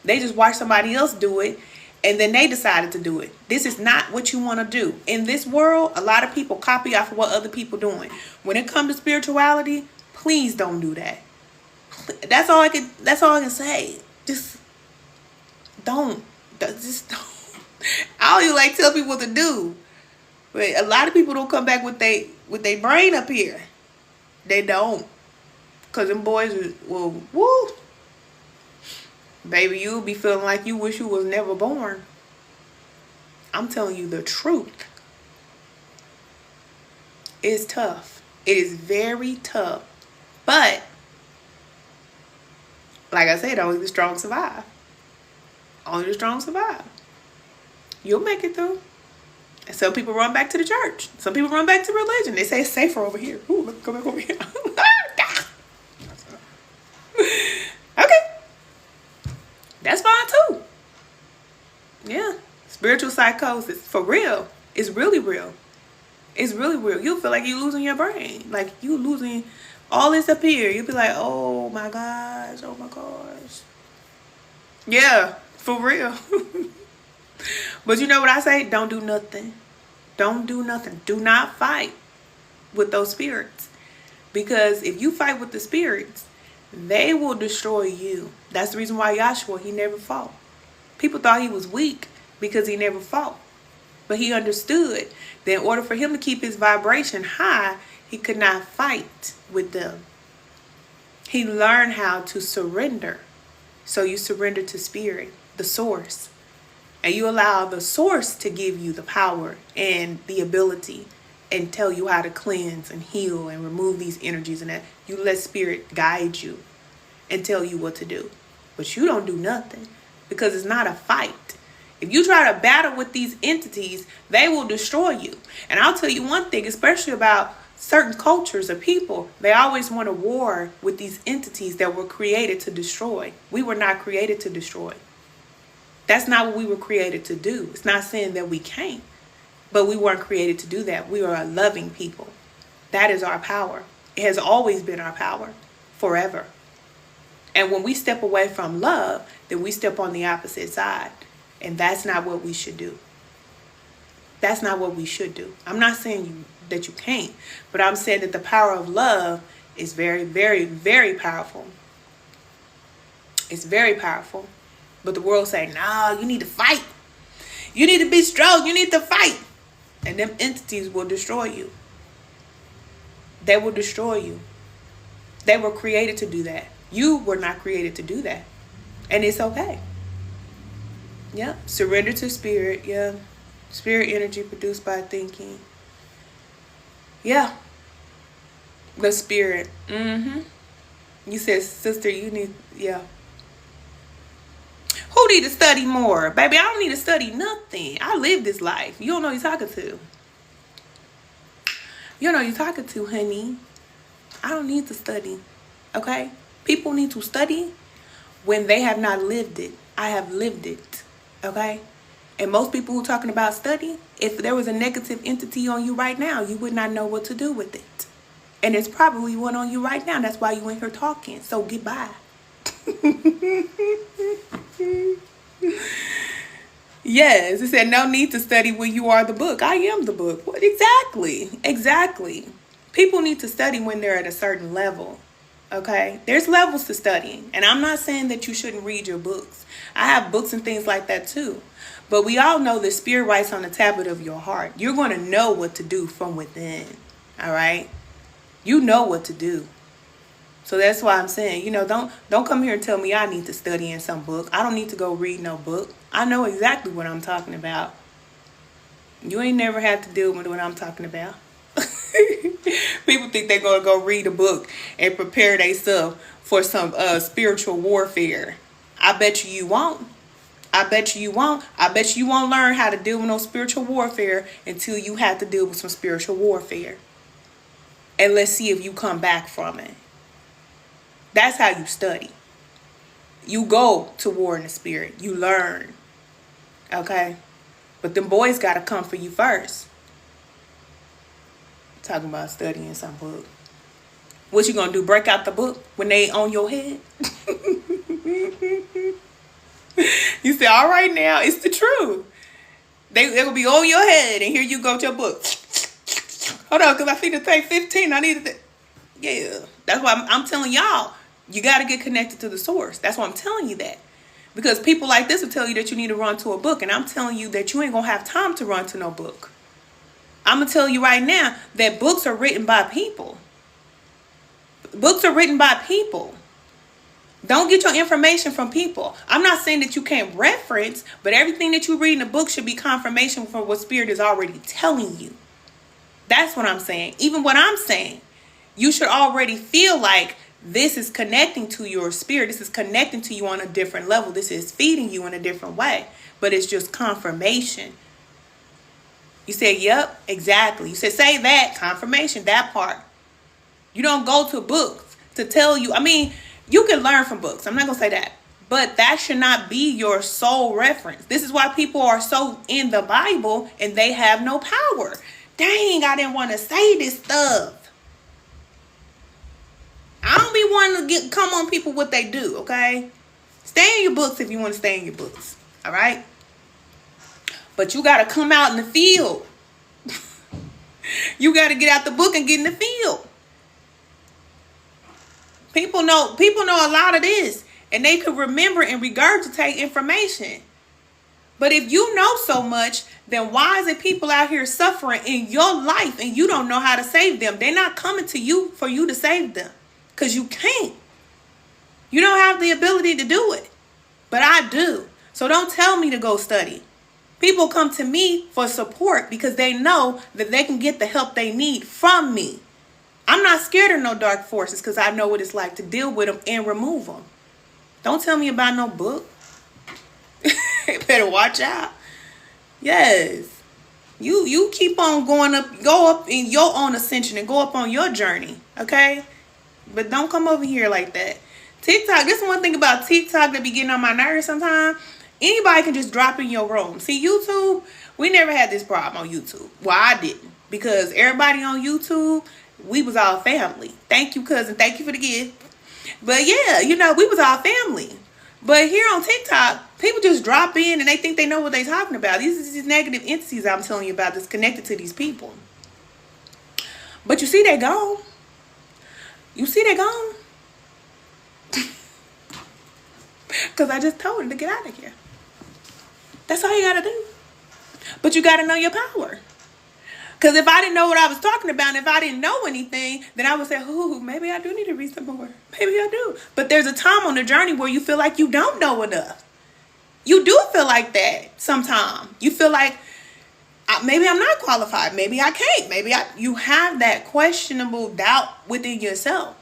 They just watched somebody else do it and then they decided to do it. This is not what you want to do. In this world, a lot of people copy off of what other people doing. When it comes to spirituality, please don't do that. That's all I can say. Just don't. Just don't. I don't even like tell people what to do. But a lot of people don't come back with they brain up here. They don't. Because them boys will, woo. Baby, you'll be feeling like you wish you was never born. I'm telling you the truth. It's tough. It is very tough. But, like I said, only the strong survive. Only the strong survive. You'll make it through. And some people run back to the church. Some people run back to religion. They say it's safer over here. Ooh, let's go back over here. Okay. That's fine too. Yeah. Spiritual psychosis. For real. It's really real. It's really real. You'll feel like you're losing your brain. Like you losing all this up here. You'll be like, oh my gosh. Oh my gosh. Yeah. For real. But you know what I say? Don't do nothing. Don't do nothing. Do not fight with those spirits. Because if you fight with the spirits, they will destroy you. That's the reason why Yahshua, he never fought. People thought he was weak because he never fought. But he understood that in order for him to keep his vibration high, he could not fight with them. He learned how to surrender. So you surrender to spirit, the source. And you allow the source to give you the power and the ability and tell you how to cleanse and heal and remove these energies, and that you let spirit guide you and tell you what to do. But you don't do nothing, because it's not a fight. If you try to battle with these entities, they will destroy you. And I'll tell you one thing, especially about certain cultures or people, they always want a war with these entities that were created to destroy. We were not created to destroy. That's not what we were created to do. It's not saying that we can't, but we weren't created to do that. We are a loving people. That is our power. It has always been our power, forever. And when we step away from love, then we step on the opposite side. And that's not what we should do. That's not what we should do. I'm not saying that you can't, but I'm saying that the power of love is very, very, very powerful. It's very powerful. But the world say, no, you need to fight. You need to be strong. You need to fight. And them entities will destroy you. They will destroy you. They were created to do that. You were not created to do that. And it's okay. Yeah. Surrender to spirit. Yeah. Spirit energy produced by thinking. Yeah. The spirit. You said, sister, you need, yeah. Who need to study more? Baby, I don't need to study nothing. I live this life. You don't know who you're talking to. You don't know who you're talking to, honey. I don't need to study. Okay? People need to study when they have not lived it. I have lived it. Okay? And most people who are talking about study, if there was a negative entity on you right now, you would not know what to do with it. And there's probably one on you right now. That's why you in here talking. So goodbye. Yes, it said no need to study when you are the book. I am the book. What exactly? Exactly. People need to study when they're at a certain level. Okay? There's levels to studying. And I'm not saying that you shouldn't read your books. I have books and things like that too. But we all know the spirit writes on the tablet of your heart. You're going to know what to do from within. All right? You know what to do. So that's why I'm saying, don't come here and tell me I need to study in some book. I don't need to go read no book. I know exactly what I'm talking about. You ain't never had to deal with what I'm talking about. People think they're going to go read a book and prepare themselves for some spiritual warfare. I bet you won't. I bet you won't. I bet you won't learn how to deal with no spiritual warfare until you have to deal with some spiritual warfare. And let's see if you come back from it. That's how you study. You go to war in the spirit. You learn. Okay? But them boys got to come for you first. Talking about studying some book. What you gonna do? Break out the book when they on your head? You say, all right now, it's the truth. They gonna be on your head, and here you go with your book. Hold on, because I need to take 15. I needed that. Yeah. That's why I'm telling y'all, you got to get connected to the source. That's why I'm telling you that. Because people like this will tell you that you need to run to a book. And I'm telling you that you ain't going to have time to run to no book. I'm going to tell you right now that books are written by people. Books are written by people. Don't get your information from people. I'm not saying that you can't reference, but everything that you read in a book should be confirmation for what spirit is already telling you. That's what I'm saying. Even what I'm saying, you should already feel like this is connecting to your spirit. This is connecting to you on a different level. This is feeding you in a different way. But it's just confirmation. You say, yep, exactly. You said, say that, confirmation, that part. You don't go to books to tell you. I mean, you can learn from books. I'm not going to say that. But that should not be your sole reference. This is why people are so in the Bible and they have no power. Dang, I didn't want to say this stuff. I don't be wanting to come on people what they do, okay? Stay in your books if you want to stay in your books, all right? But you got to come out in the field. You got to get out the book and get in the field. People know a lot of this, and they could remember and regurgitate information. But if you know so much, then why is it people out here suffering in your life and you don't know how to save them? They're not coming to you for you to save them. Because you can't. You don't have the ability to do it. But I do. So don't tell me to go study. People come to me for support because they know that they can get the help they need from me. I'm not scared of no dark forces because I know what it's like to deal with them and remove them. Don't tell me about no book. Better watch out. Yes. You keep on go up in your own ascension and go up on your journey. Okay? But don't come over here like that. TikTok, this is one thing about TikTok that be getting on my nerves sometimes. Anybody can just drop in your room. See, YouTube, we never had this problem on YouTube. Well, I didn't. Because everybody on YouTube, we was all family. Thank you, cousin. Thank you for the gift. But yeah, you know, we was all family. But here on TikTok, people just drop in and they think they know what they're talking about. These negative entities I'm telling you about that's connected to these people. But you see they gone. You see they gone. Because I just told him to get out of here. That's all you got to do. But you got to know your power. Because if I didn't know what I was talking about, and if I didn't know anything, then I would say, ooh, maybe I do need to read some more. Maybe I do. But there's a time on the journey where you feel like you don't know enough. You do feel like that sometimes. You feel like, maybe I'm not qualified. Maybe I can't. You have that questionable doubt within yourself.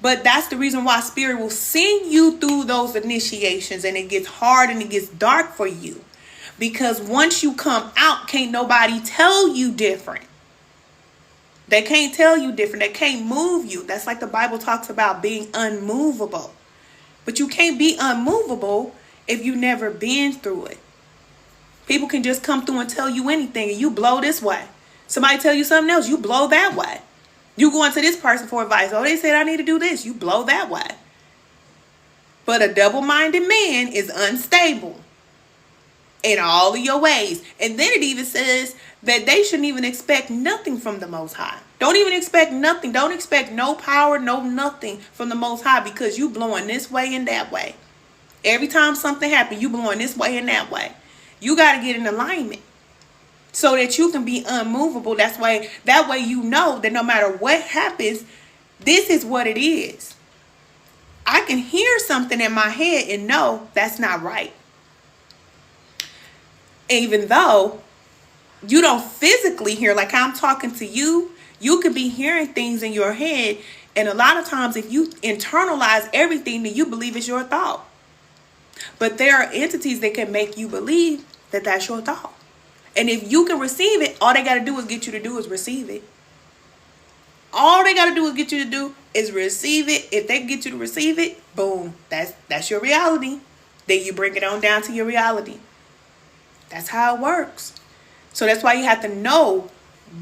But that's the reason why Spirit will send you through those initiations, and it gets hard and it gets dark for you. Because once you come out, can't nobody tell you different. They can't tell you different. They can't move you. That's like the Bible talks about being unmovable. But you can't be unmovable if you've never been through it. People can just come through and tell you anything, and you blow this way. Somebody tell you something else, you blow that way. You going to this person for advice. Oh, they said I need to do this. You blow that way. But a double-minded man is unstable in all of your ways. And then it even says that they shouldn't even expect nothing from the Most High. Don't even expect nothing. Don't expect no power, no nothing from the Most High, because you blowing this way and that way. Every time something happens, you blowing this way and that way. You got to get in alignment so that you can be unmovable. That way you know that no matter what happens, this is what it is. I can hear something in my head and know that's not right. Even though you don't physically hear, like I'm talking to you, you could be hearing things in your head. And a lot of times if you internalize everything that you believe is your thought. But there are entities that can make you believe that that's your thought. And if you can receive it, all they got to do is get you to do is receive it. All they got to do is get you to do is receive it. If they get you to receive it, boom, that's your reality. Then you bring it on down to your reality. That's how it works. So that's why you have to know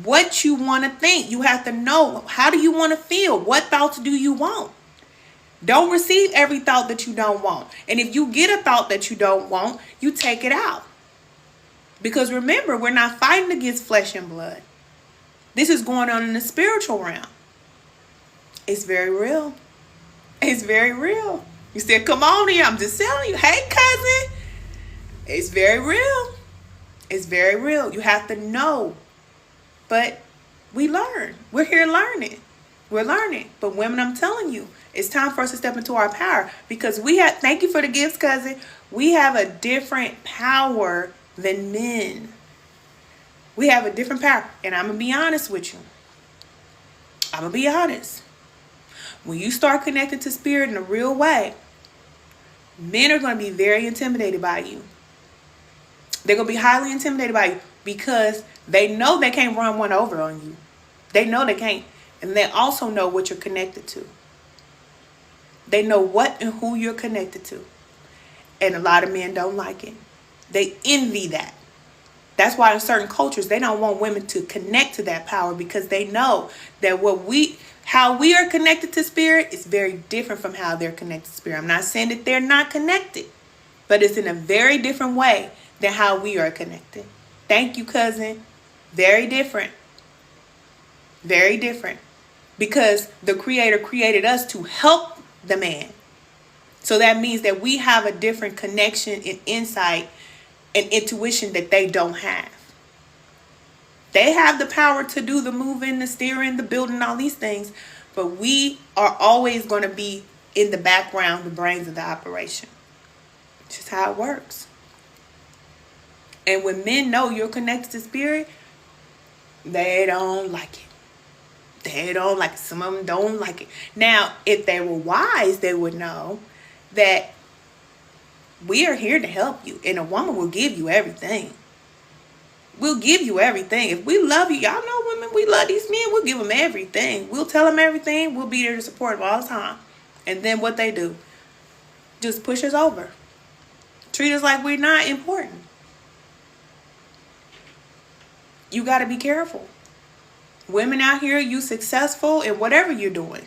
what you want to think. You have to know, how do you want to feel? What thoughts do you want? Don't receive every thought that you don't want. And if you get a thought that you don't want, you take it out. Because remember, we're not fighting against flesh and blood. This is going on in the spiritual realm. It's very real. It's very real. You said, come on here. I'm just telling you. Hey, cousin. It's very real. It's very real. You have to know. But we learn. We're here learning. We're learning. But women, I'm telling you, it's time for us to step into our power. Because thank you for the gifts, cousin. We have a different power than men. We have a different power. And I'm going to be honest with you. I'm going to be honest. When you start connecting to Spirit in a real way, men are going to be very intimidated by you. They're going to be highly intimidated by you because they know they can't run one over on you. They know they can't. And they also know what you're connected to. They know what and who you're connected to. And a lot of men don't like it. They envy that. That's why in certain cultures, they don't want women to connect to that power, because they know that how we are connected to Spirit is very different from how they're connected to Spirit. I'm not saying that they're not connected, but it's in a very different way than how we are connected. Thank you, cousin. Very different. Very different. Because the Creator created us to help the man. So that means that we have a different connection and insight and intuition that they don't have. They have the power to do the moving, the steering, the building, all these things. But we are always going to be in the background, the brains of the operation. It's just how it works. And when men know you're connected to Spirit, they don't like it. They don't like it. Some of them don't like it. Now, if they were wise, they would know that we are here to help you. And a woman will give you everything. We'll give you everything. If we love you, y'all know women, we love these men. We'll give them everything. We'll tell them everything. We'll be there to support them all the time. And then what they do? Just push us over. Treat us like we're not important. You got to be careful. Women out here, you successful in whatever you're doing.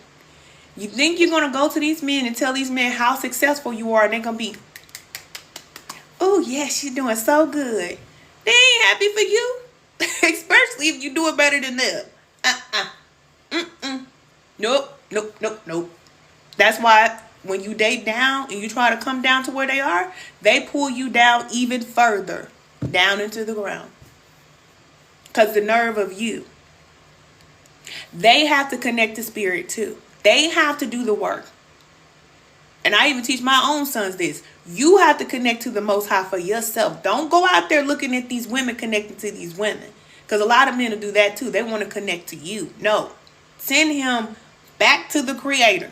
You think you're going to go to these men and tell these men how successful you are, and they're going to be, oh, yeah, she's doing so good. They ain't happy for you, especially if you do it better than them. Nope. That's why when you date down and you try to come down to where they are, they pull you down even further, down into the ground. Because the nerve of you. They have to connect to spirit too. They have to do the work. And I even teach my own sons this. You have to connect to the Most High for yourself. Don't go out there looking at these women connecting to these women. Because a lot of men will do that too. They want to connect to you. No. Send him back to the Creator.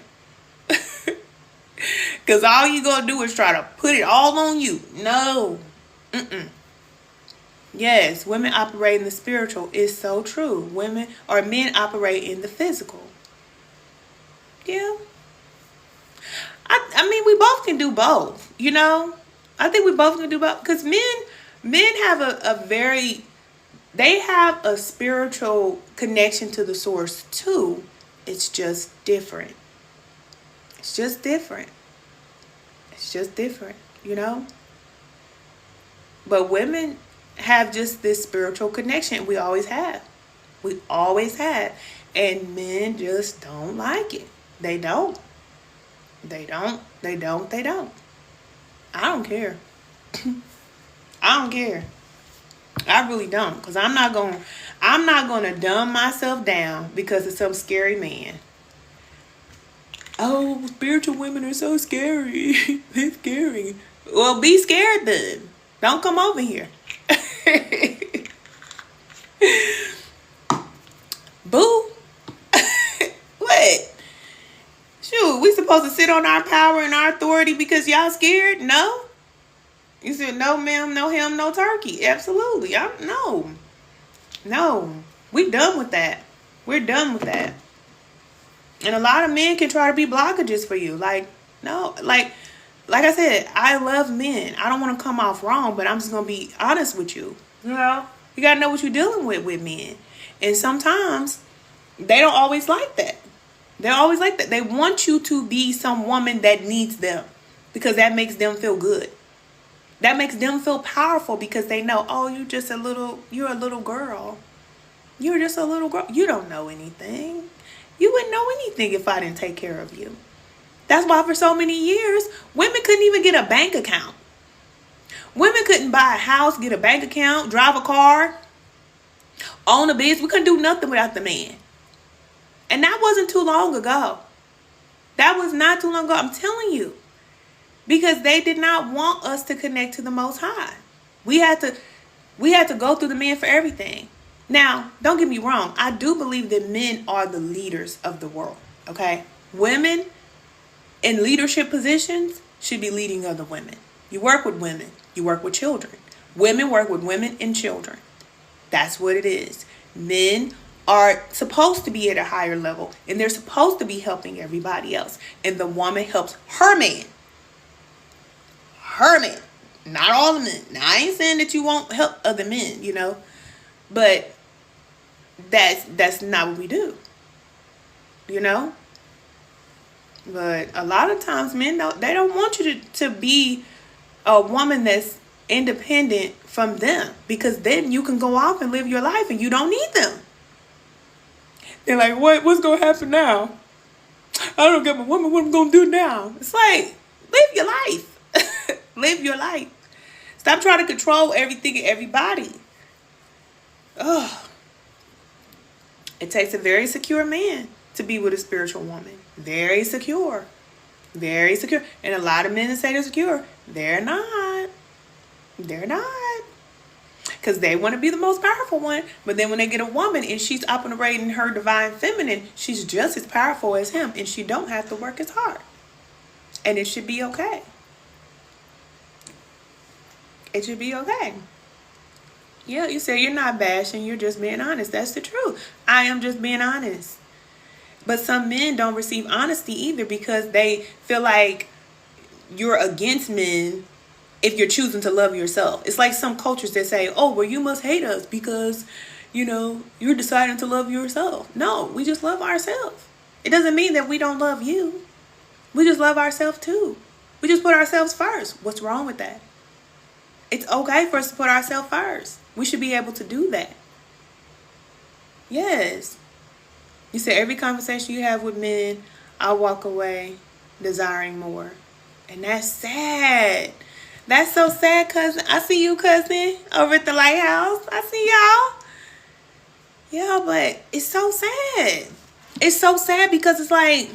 Because all you going to do is try to put it all on you. No. Yes, women operate in the spiritual. It's so true. Women or men operate in the physical. Yeah. I mean, we both can do both, you know. I think we both can do both. Because men have they have a spiritual connection to the source too. It's just different. It's just different, you know. But women have just this spiritual connection. We always have. And men just don't like it. They don't. I don't care. I don't care. I really don't. Because I'm not going to dumb myself down because of some scary man. Oh, spiritual women are so scary. They're scary. Well, be scared then. Don't come over here. Boo. What? Shoot, we supposed to sit on our power and our authority because y'all scared? No. You said no ma'am, no ham, no turkey. Absolutely. No. We done with that. We're done with that. And a lot of men can try to be blockages for you. Like, no, like I said, I love men. I don't want to come off wrong, but I'm just going to be honest with you. You know, you got to know what you're dealing with men. And sometimes they don't always like that. They're always like that. They want you to be some woman that needs them because that makes them feel good. That makes them feel powerful because they know, oh, you're a little girl. You're just a little girl. You don't know anything. You wouldn't know anything if I didn't take care of you. That's why for so many years, women couldn't even get a bank account. Women couldn't buy a house, get a bank account, drive a car, own a business. We couldn't do nothing without the man. And that wasn't too long ago. That was not too long ago. I'm telling you. Because they did not want us to connect to the Most High. We had to go through the man for everything. Now, don't get me wrong. I do believe that men are the leaders of the world. Okay? Women in leadership positions should be leading other women. You work with women. You work with children. Women work with women and children. That's what it is. Men are supposed to be at a higher level. And they're supposed to be helping everybody else. And the woman helps her man. Her man. Not all the men. Now, I ain't saying that you won't help other men, you know. But that's not what we do. You know. But a lot of times men, they don't want you to be a woman that's independent from them. Because then you can go off and live your life and you don't need them. They're like, what's going to happen now? I don't get my woman. What am I going to do now? It's like, live your life. Live your life. Stop trying to control everything and everybody. Oh. It takes a very secure man to be with a spiritual woman. Very secure. Very secure. And a lot of men that say they're secure, they're not. They're not. Because they want to be the most powerful one. But then when they get a woman and she's operating her divine feminine, she's just as powerful as him. And she don't have to work as hard. And it should be okay. It should be okay. Yeah, you say you're not bashing. You're just being honest. That's the truth. I am just being honest. But some men don't receive honesty either because they feel like you're against men if you're choosing to love yourself. It's like some cultures that say, oh, well, you must hate us because, you know, you're deciding to love yourself. No, we just love ourselves. It doesn't mean that we don't love you. We just love ourselves too. We just put ourselves first. What's wrong with that? It's okay for us to put ourselves first. We should be able to do that. Yes. You said every conversation you have with men, I walk away desiring more. And that's sad. That's so sad, cousin. I see you, cousin, over at the lighthouse. I see y'all. Yeah, but it's so sad. It's so sad because it's like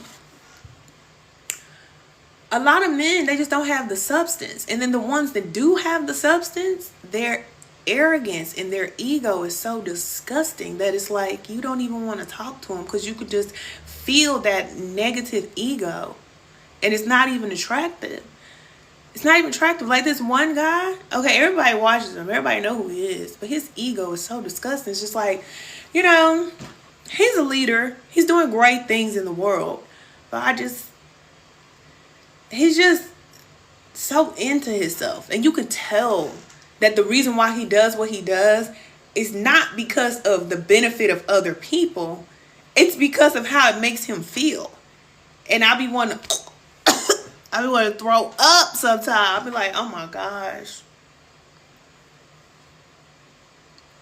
a lot of men, they just don't have the substance. And then the ones that do have the substance, their arrogance and their ego is so disgusting that it's like you don't even want to talk to them because you could just feel that negative ego. And it's not even attractive. It's not even attractive. Like this one guy, okay, everybody watches him. Everybody know who he is. But his ego is so disgusting. It's just like, you know, he's a leader. He's doing great things in the world. But he's just so into himself. And you can tell that the reason why he does what he does is not because of the benefit of other people. It's because of how it makes him feel. And I be wanting to throw up sometimes. I be like, oh my gosh.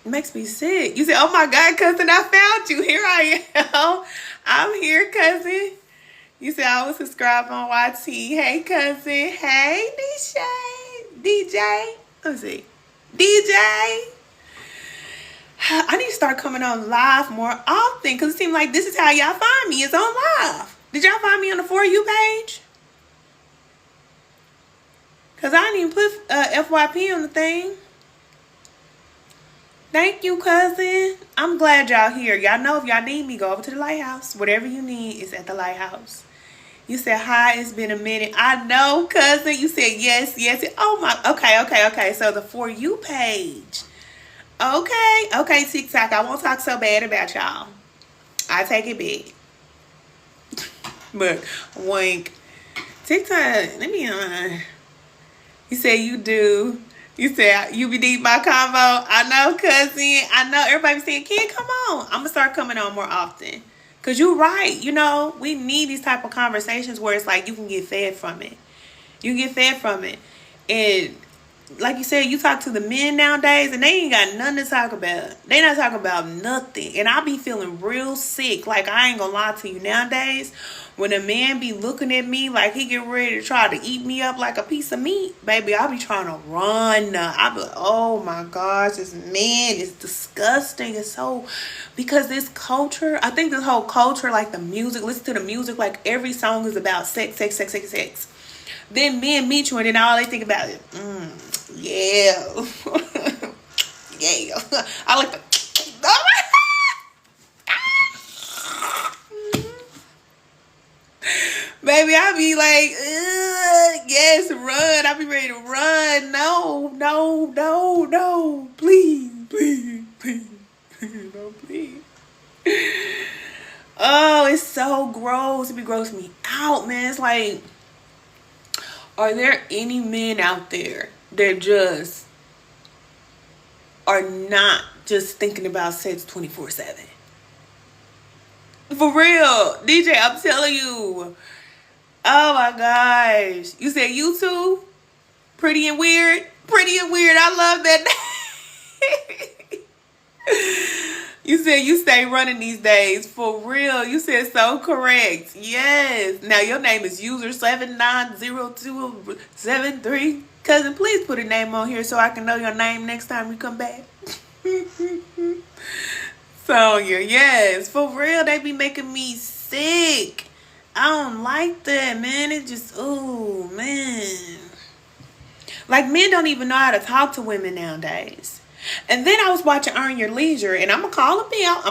It makes me sick. You say, oh my God, cousin, I found you. Here I am. I'm here, cousin. You said I was subscribed on YT. Hey, cousin. Hey, DJ. Let me see. DJ. I need to start coming on live more often because it seems like this is how y'all find me. It's on live. Did y'all find me on the For You page? Because I didn't even put FYP on the thing. Thank you, cousin. I'm glad y'all here. Y'all know if y'all need me, go over to the lighthouse. Whatever you need is at the lighthouse. You said, hi, it's been a minute. I know, cousin. You said, yes. Oh, my. Okay. So the For You page. Okay, TikTok. I won't talk so bad about y'all. I take it big. But, wink. TikTok, let me, you said you do. You said you be need my convo. I know, cousin. I know everybody saying, "Kid, come on." I'm gonna start coming on more often. Cause you're right. You know, we need these type of conversations where it's like you can get fed from it. You can get fed from it. And like you said, you talk to the men nowadays and they ain't got nothing to talk about. They not talking about nothing. And I be feeling real sick. Like I ain't gonna lie to you nowadays. When a man be looking at me like he get ready to try to eat me up like a piece of meat, baby, I be trying to run. I be like, oh my gosh, this man is disgusting. It's so, because this culture, I think this whole culture, like the music, listen to the music, like every song is about sex. Then men meet you and then all they think about it, yeah. Yeah. I like the, oh my baby, I be like, yes, run. I be ready to run. No. Please. No, please. Oh, it's so gross. It be grossing me out, man. It's like, are there any men out there that just are not just thinking about sex 24/7? For real. DJ, I'm telling you. Oh my gosh. You said YouTube? Pretty and Weird? Pretty and Weird. I love that. You said you stay running these days. For real. You said so correct. Yes. Now your name is user 790273. Cousin, please put a name on here so I can know your name next time you come back. Sonya, yes. For real, they be making me sick. I don't like that, man. It just, oh, man. Like, men don't even know how to talk to women nowadays. And then I was watching Earn Your Leisure, and I'm going to call him out.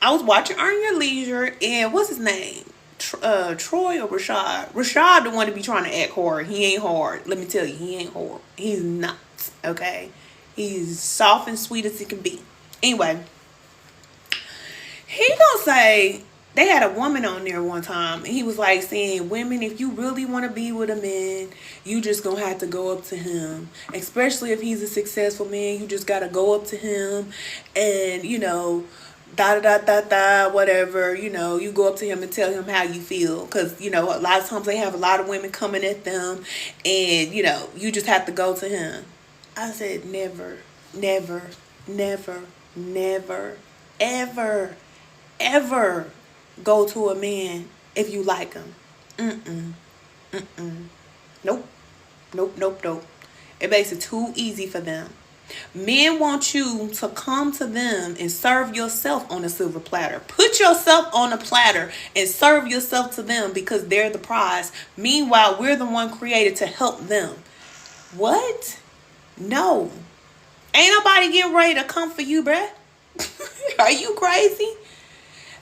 I was watching Earn Your Leisure, and what's his name? Troy or Rashad? Rashad the one to be trying to act hard. He ain't hard. Let me tell you, he ain't hard. He's not, okay? He's soft and sweet as he can be. Anyway, he gonna say, they had a woman on there one time, and he was like saying, women, if you really want to be with a man, you just gonna have to go up to him. Especially if he's a successful man, you just gotta go up to him and, you know, da da da da da, whatever. You go up to him and tell him how you feel, because a lot of times they have a lot of women coming at them, and you just have to go to him. I said, never, never, never, never, ever, ever go to a man if you like him. Nope, nope, nope, nope. It makes it too easy for them. Men want you to come to them and serve yourself on a silver platter. Put yourself on a platter and serve yourself to them, because they're the prize. Meanwhile, we're the one created to help them. What? No. Ain't nobody getting ready to come for you, bruh. Are you crazy?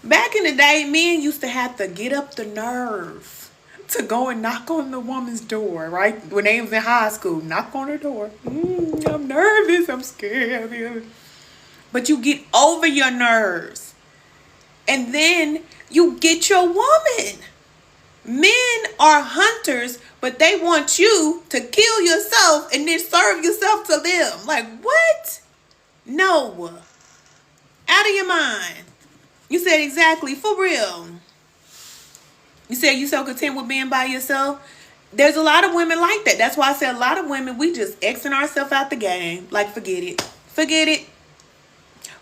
Back in the day, men used to have to get up the nerve to go and knock on the woman's door, right? When they was in high school, knock on her door. I'm nervous, I'm scared. But you get over your nerves. And then you get your woman. Men are hunters, but they want you to kill yourself and then serve yourself to them. Like, what? No. Out of your mind. You said exactly, for real. You said you so content with being by yourself. There's a lot of women like that. That's why I said a lot of women, we just Xing ourselves out the game. Like, forget it. Forget it.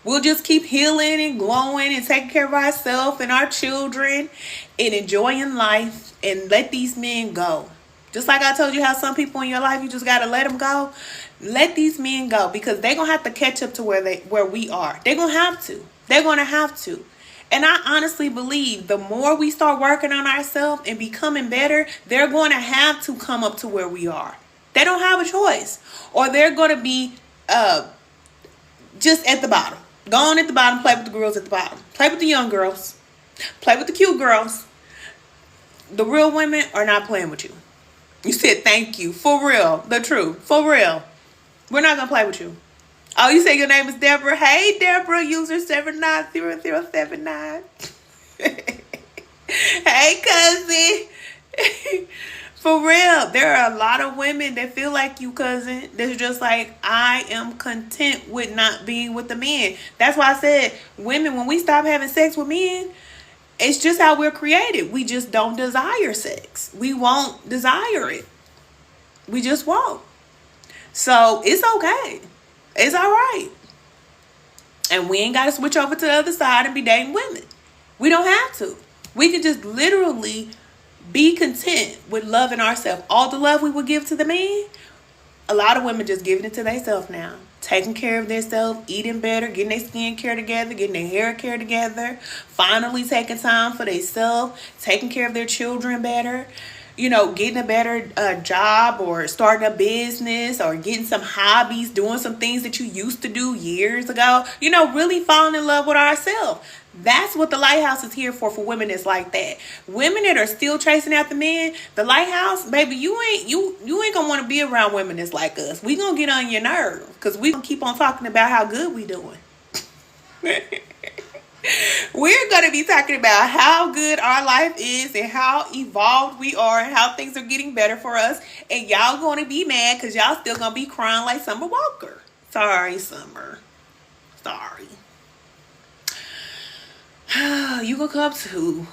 We'll just keep healing and glowing and taking care of ourselves and our children and enjoying life, and let these men go. Just like I told you how some people in your life, you just got to let them go. Let these men go, because they're going to have to catch up to where we are. They're going to have to. They're going to have to. And I honestly believe the more we start working on ourselves and becoming better, they're going to have to come up to where we are. They don't have a choice. Or they're going to be just at the bottom. Go on at the bottom, play with the girls at the bottom. Play with the young girls. Play with the cute girls. The real women are not playing with you. You said thank you. For real. The truth. For real. We're not going to play with you. Oh, you say your name is Deborah. Hey, Deborah, user 790079. Hey, cousin. For real, there are a lot of women that feel like you, cousin. They're just like, I am content with not being with the men. That's why I said, women, when we stop having sex with men, it's just how we're created. We just don't desire sex. We won't desire it. We just won't. So it's okay. It's all right. And we ain't got to switch over to the other side and be dating women. We don't have to. We can just literally be content with loving ourselves. All the love we would give to the man, a lot of women just giving it to themselves now. Taking care of themselves, eating better, getting their skin care together, getting their hair care together, finally taking time for themselves, taking care of their children better. Getting a better job, or starting a business, or getting some hobbies, doing some things that you used to do years ago. Really falling in love with ourselves. That's what the Lighthouse is here for women that's like that. Women that are still chasing after men, the Lighthouse, baby, you ain't gonna want to be around women that's like us. We gonna get on your nerve, because we gonna keep on talking about how good we doing. We're going to be talking about how good our life is and how evolved we are and how things are getting better for us. And y'all going to be mad because y'all still going to be crying like Summer Walker. Sorry, Summer. Sorry. You can come too.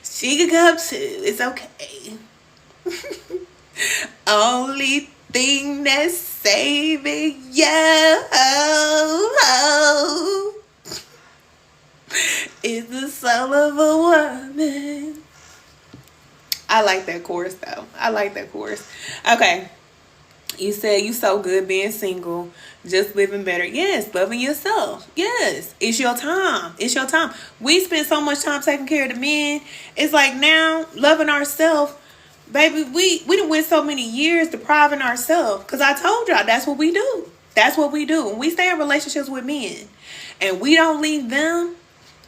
She can come too. It's okay. Only thing that's saving you is the soul of a woman. I like that chorus though. I like that chorus. Okay. You said you so good being single, just living better. Yes, loving yourself. Yes, it's your time. It's your time. We spend so much time taking care of the men. It's like now loving ourselves. Baby, we done went so many years depriving ourselves. Because I told y'all, that's what we do. That's what we do. When we stay in relationships with men and we don't leave them,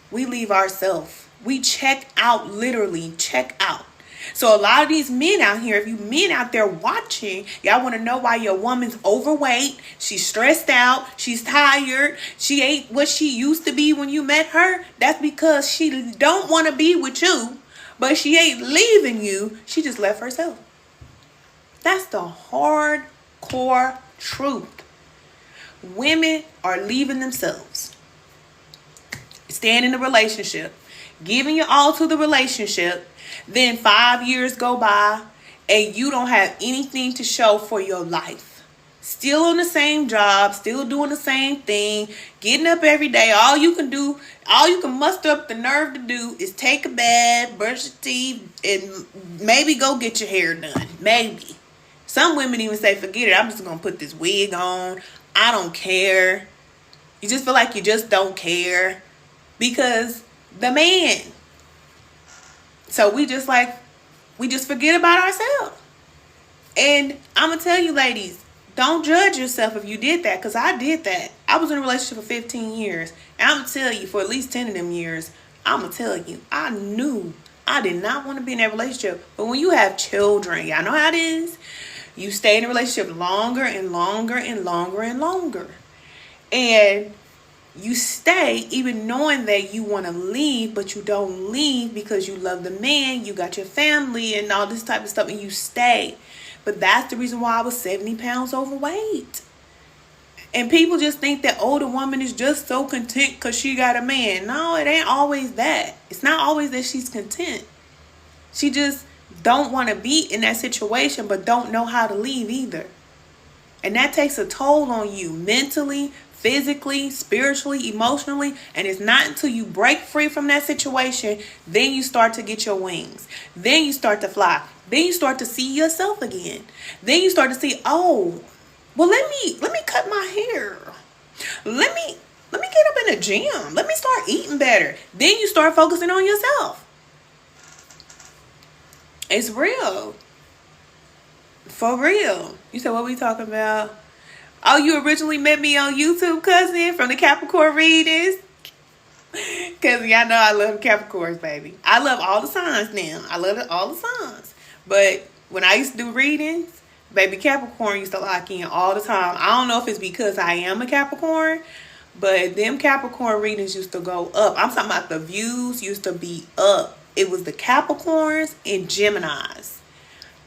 we leave ourselves. We check out, literally check out. So a lot of these men out here, if you men out there watching, y'all want to know why your woman's overweight, she's stressed out, she's tired, she ain't what she used to be when you met her. That's because she don't want to be with you. But she ain't leaving you. She just left herself. That's the hardcore truth. Women are leaving themselves. Staying in a relationship, giving your all to the relationship, then 5 years go by and you don't have anything to show for your life. Still on the same job, still doing the same thing, getting up every day. All you can muster up the nerve to do is take a bath, brush your teeth, and maybe go get your hair done. Maybe. Some women even say, forget it, I'm just going to put this wig on. I don't care. You just feel like you just don't care because the man. So we just forget about ourselves. And I'm going to tell you, ladies, don't judge yourself if you did that, because I did that. I was in a relationship for 15 years. And I'm going to tell you, for at least 10 of them years, I'm going to tell you, I knew I did not want to be in that relationship. But when you have children, y'all know how it is. You stay in a relationship longer and longer and longer and longer. And you stay even knowing that you want to leave, but you don't leave because you love the man, you got your family and all this type of stuff, and you stay. But that's the reason why I was 70 pounds overweight. And people just think that older woman is just so content because she got a man. No, it ain't always that. It's not always that she's content. She just don't want to be in that situation, but don't know how to leave either. And that takes a toll on you mentally, physically, spiritually, emotionally. And it's not until you break free from that situation, then you start to get your wings. Then you start to fly. Then you start to see yourself again. Then you start to see, oh, well, let me cut my hair. Let me get up in the gym. Let me start eating better. Then you start focusing on yourself. It's real. For real. You said, what we talking about? Oh, you originally met me on YouTube, cousin, from the Capricorn readings. Because y'all know I love Capricorns, baby. I love all the signs now. I love all the signs. But when I used to do readings, baby, Capricorn used to lock in all the time. I don't know if it's because I am a Capricorn, but them Capricorn readings used to go up. I'm talking about the views used to be up. It was the Capricorns and Geminis.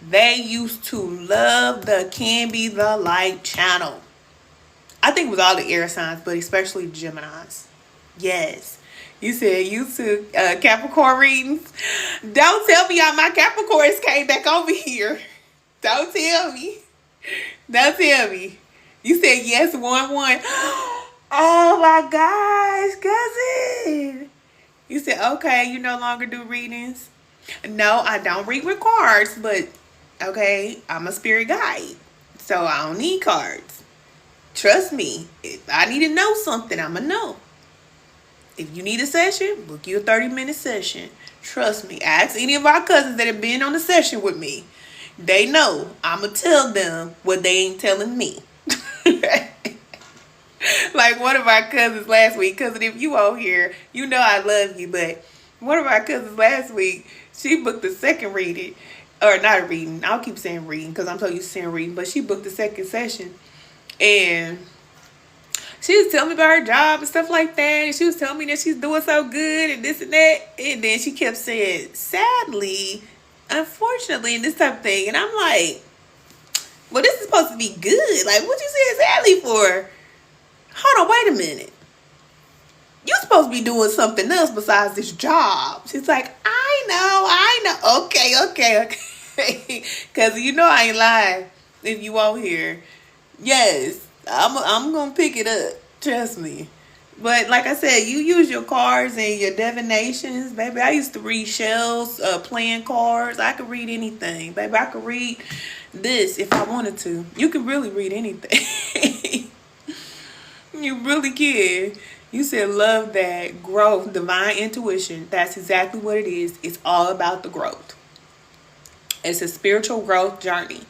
They used to love the Can Be The Light channel. I think it was all the air signs, but especially Geminis. Yes. You said you took Capricorn readings. Don't tell me how my Capricorns came back over here. Don't tell me. Don't tell me. You said yes, 1-1. Oh my gosh, cousin. You said, okay, you no longer do readings. No, I don't read with cards, but okay, I'm a spirit guide. So I don't need cards. Trust me. If I need to know something, I'm going to know. If you need a session, book you a 30-minute session. Trust me. Ask any of our cousins that have been on the session with me. They know I'm going to tell them what they ain't telling me. Like one of our cousins last week. Cousin, if you out here, you know I love you. But one of our cousins last week, she booked the second reading. Or not a reading. I'll keep saying reading because I'm so used to saying reading. But she booked the second session. And she was telling me about her job and stuff like that. And she was telling me that she's doing so good and this and that. And then she kept saying, sadly, unfortunately, and this type of thing. And I'm like, well, this is supposed to be good. Like, what you saying sadly for? Hold on, wait a minute. You're supposed to be doing something else besides this job. She's like, I know. Okay. Because you know I ain't lying if you out here. Yes, I'm going to pick it up. Trust me. But like I said, you use your cards and your divinations. Baby, I used to read shells, playing cards. I could read anything. Baby, I could read this if I wanted to. You can really read anything. You really can. You said love that growth, divine intuition. That's exactly what it is. It's all about the growth. It's a spiritual growth journey.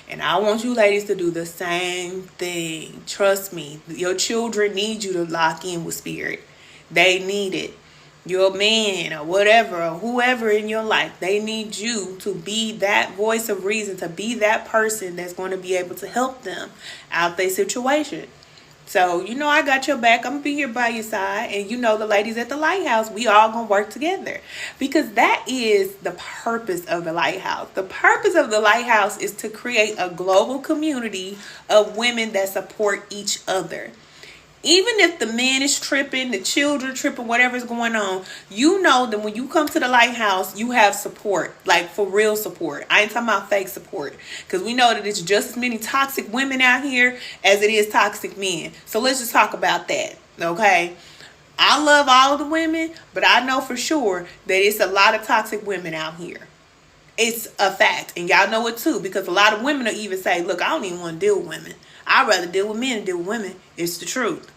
And I want you ladies to do the same thing. Trust me. Your children need you to lock in with spirit. They need it. Your man or whatever or whoever in your life, they need you to be that voice of reason, to be that person that's going to be able to help them out their situation. So, I got your back. I'm going to be here by your side. And the ladies at the Lighthouse, we all going to work together. Because that is the purpose of the Lighthouse. The purpose of the Lighthouse is to create a global community of women that support each other. Even if the man is tripping, the children tripping, whatever's going on, that when you come to the Lighthouse, you have support, like for real support. I ain't talking about fake support, because we know that it's just as many toxic women out here as it is toxic men. So let's just talk about that, okay? I love all of the women, but I know for sure that it's a lot of toxic women out here. It's a fact, and y'all know it too, because a lot of women will even say, look, I don't even want to deal with women. I'd rather deal with men than deal with women. It's the truth.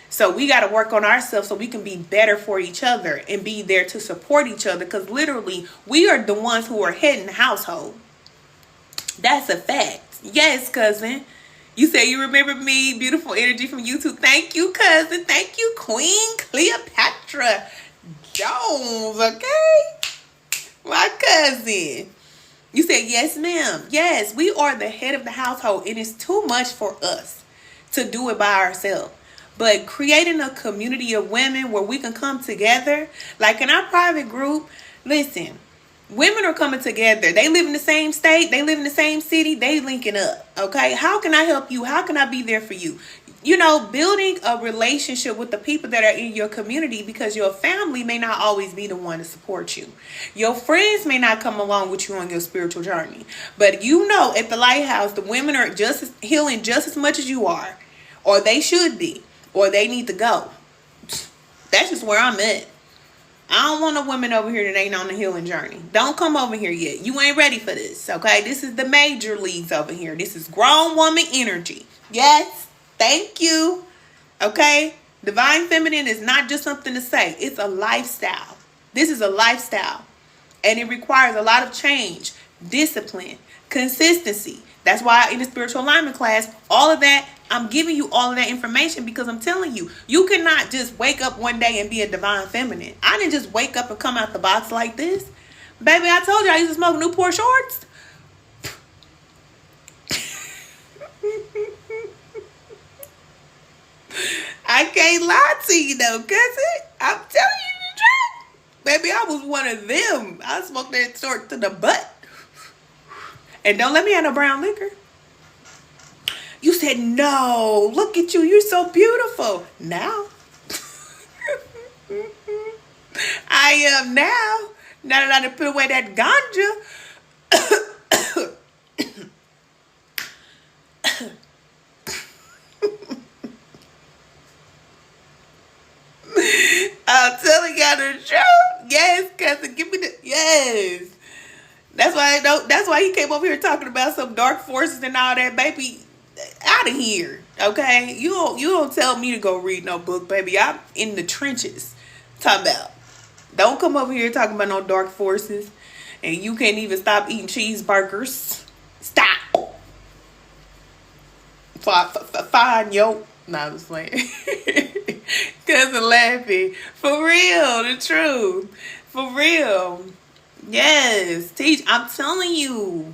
So we got to work on ourselves so we can be better for each other and be there to support each other, because literally we are the ones who are heading the household. That's a fact. Yes, cousin. You say you remember me. Beautiful energy from YouTube. Thank you, cousin. Thank you, Queen Cleopatra Jones. Okay? My cousin. You said, yes, ma'am. Yes, we are the head of the household. It is too much for us to do it by ourselves. But creating a community of women where we can come together, like in our private group, listen, women are coming together. They live in the same state. They live in the same city. They linking up. Okay. How can I help you? How can I be there for you? Building a relationship with the people that are in your community, because your family may not always be the one to support you. Your friends may not come along with you on your spiritual journey. But at the Lighthouse, the women are healing just as much as you are, or they should be, or they need to go. That's just where I'm at. I don't want no women over here that ain't on the healing journey. Don't come over here yet. You ain't ready for this, okay? This is the major leagues over here. This is grown woman energy. Yes, thank you. Okay? Divine feminine is not just something to say. It's a lifestyle. This is a lifestyle. And it requires a lot of change, discipline, consistency. That's why in the spiritual alignment class, all of that, I'm giving you all of that information, because I'm telling you, you cannot just wake up one day and be a divine feminine. I didn't just wake up and come out the box like this. Baby, I told you I used to smoke Newport shorts. I can't lie to you though, cousin. I'm telling you the truth. Baby, I was one of them. I smoked that short to the butt. And don't let me have no brown liquor. You said, no, look at you. You're so beautiful. Now. I am now. Now that I done put away that ganja. I'm telling y'all the truth. Yes, cousin, give me the, yes. That's why he came over here talking about some dark forces and all that, baby. Out of here, okay? You don't tell me to go read no book, baby. I'm in the trenches. Talking about, don't come over here talking about no dark forces, and you can't even stop eating cheeseburgers. Stop. Fine, yo. No, I was playing. Cousin laughing. For real, the truth. For real. Yes, teach. I'm telling you.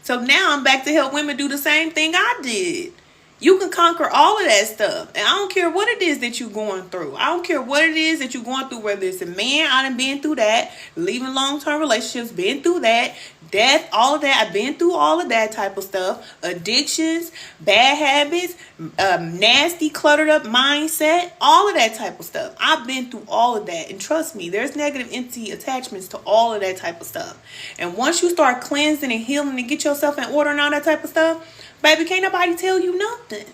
So now I'm back to help women do the same thing I did. You can conquer all of that stuff. And I don't care what it is that you're going through. I don't care what it is that you're going through, whether it's a man, I done been through that. Leaving long-term relationships, been through that. Death, all of that. I've been through all of that type of stuff. Addictions, bad habits, nasty, cluttered up mindset, all of that type of stuff. I've been through all of that. And trust me, there's negative empty attachments to all of that type of stuff. And once you start cleansing and healing and get yourself in order and all that type of stuff, baby, can't nobody tell you nothing.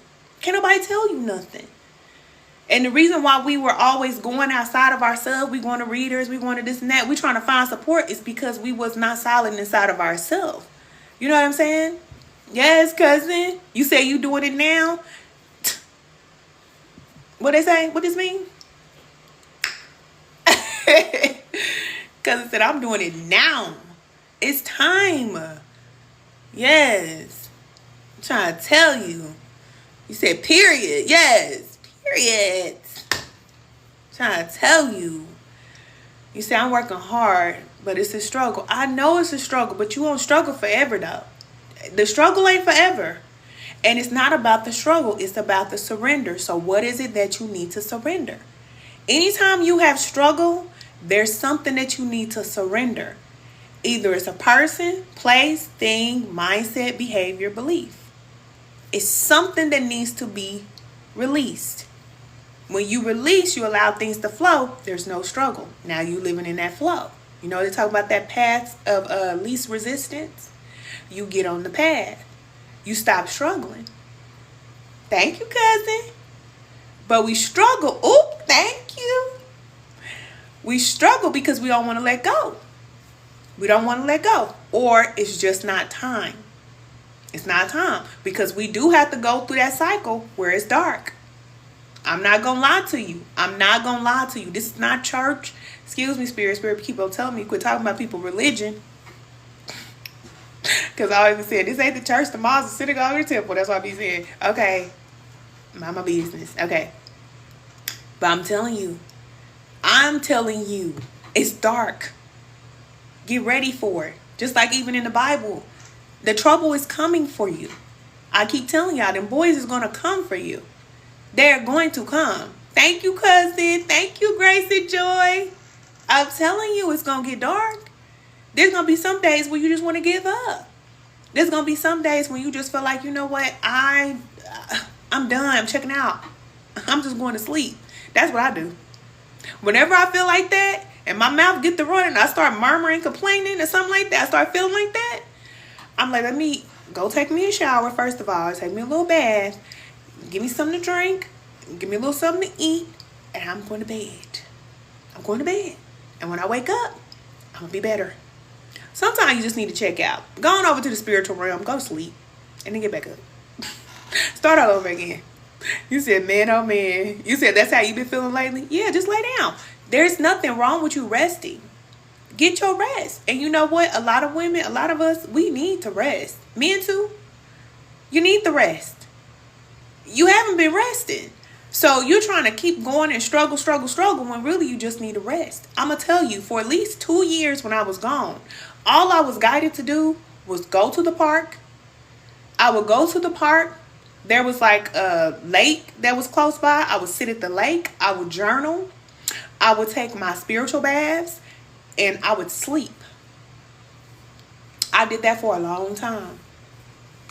Can't nobody tell you nothing. And the reason why we were always going outside of ourselves, we going to readers, we going to this and that, we trying to find support, is because we was not solid inside of ourselves. You know what I'm saying? Yes, cousin. You say you doing it now? What they say? What this mean? Cousin said, I'm doing it now. It's time. Yes. I'm trying to tell you. You said period. Yes. Period. I'm trying to tell you. You say I'm working hard, but it's a struggle. I know it's a struggle, but you won't struggle forever though. The struggle ain't forever. And it's not about the struggle, it's about the surrender. So what is it that you need to surrender? Anytime you have struggle, there's something that you need to surrender. Either it's a person, place, thing, mindset, behavior, belief. It's something that needs to be released. When you release, you allow things to flow, there's no struggle. Now you living in that flow. You know, they talk about that path of least resistance. You get on the path. You stop struggling. Thank you, cousin. But we struggle. Oop, thank you. We struggle because we don't want to let go. We don't want to let go. Or it's just not time. It's not time. Because we do have to go through that cycle where it's dark. I'm not going to lie to you. I'm not going to lie to you. This is not church. Excuse me, Spirit keep on telling me, quit talking about people's religion. Because I always said, this ain't the church, the mosque, the synagogue, or the temple. That's what I be saying. Okay. Mind my business. Okay. But I'm telling you, it's dark. Get ready for it. Just like even in the Bible, the trouble is coming for you. I keep telling y'all, them boys is going to come for you. They're going to come. Thank you, cousin. Thank you, Grace and Joy. I'm telling you, it's going to get dark. There's going to be some days where you just want to give up. There's going to be some days when you just feel like, you know what? I'm done. I'm checking out. I'm just going to sleep. That's what I do. Whenever I feel like that and my mouth get to running, I start murmuring, complaining or something like that. I start feeling like that. I'm like, let me go take me a shower first of all. Take me a little bath. Give me something to drink. Give me a little something to eat. And I'm going to bed. I'm going to bed. And when I wake up, I'm going to be better. Sometimes you just need to check out. Go on over to the spiritual realm. Go to sleep. And then get back up. Start all over again. You said, man, oh man. You said that's how you been feeling lately? Yeah, just lay down. There's nothing wrong with you resting. Get your rest. And you know what? A lot of women, a lot of us, we need to rest. Men too. You need the rest. You haven't been resting. So you're trying to keep going and struggle when really you just need to rest. I'm going to tell you, for at least 2 years when I was gone, all I was guided to do was go to the park. I would go to the park. There was like a lake that was close by. I would sit at the lake. I would journal. I would take my spiritual baths and I would sleep. I did that for a long time.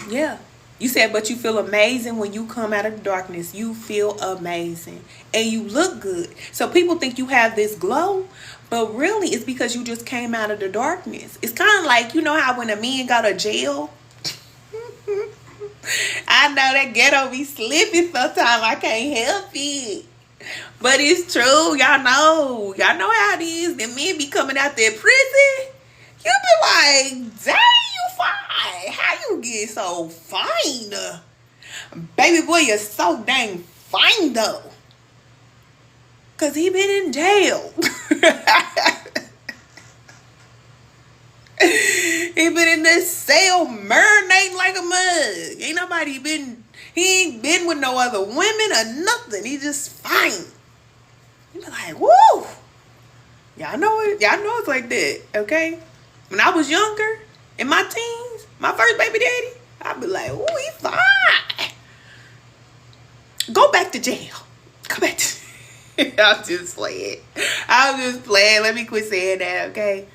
Yeah. You said, but you feel amazing when you come out of the darkness. You feel amazing. And you look good. So people think you have this glow. But really, it's because you just came out of the darkness. It's kind of like, you know how when a man go to jail? I know that ghetto be slipping sometimes. I can't help it. But it's true. Y'all know how it is. The men be coming out there prison. You be like, dang, you fine. How you get so fine? Baby boy, you're so dang fine though. Cause he been in jail. He been in this cell marinating like a mug. He ain't been with no other women or nothing. He just fine. You be like, woo. Y'all know it's like that, okay? When I was younger, in my teens, my first baby daddy, I'd be like, ooh, he fine. Go back to jail. Go back to I'm just playing. Let me quit saying that, okay?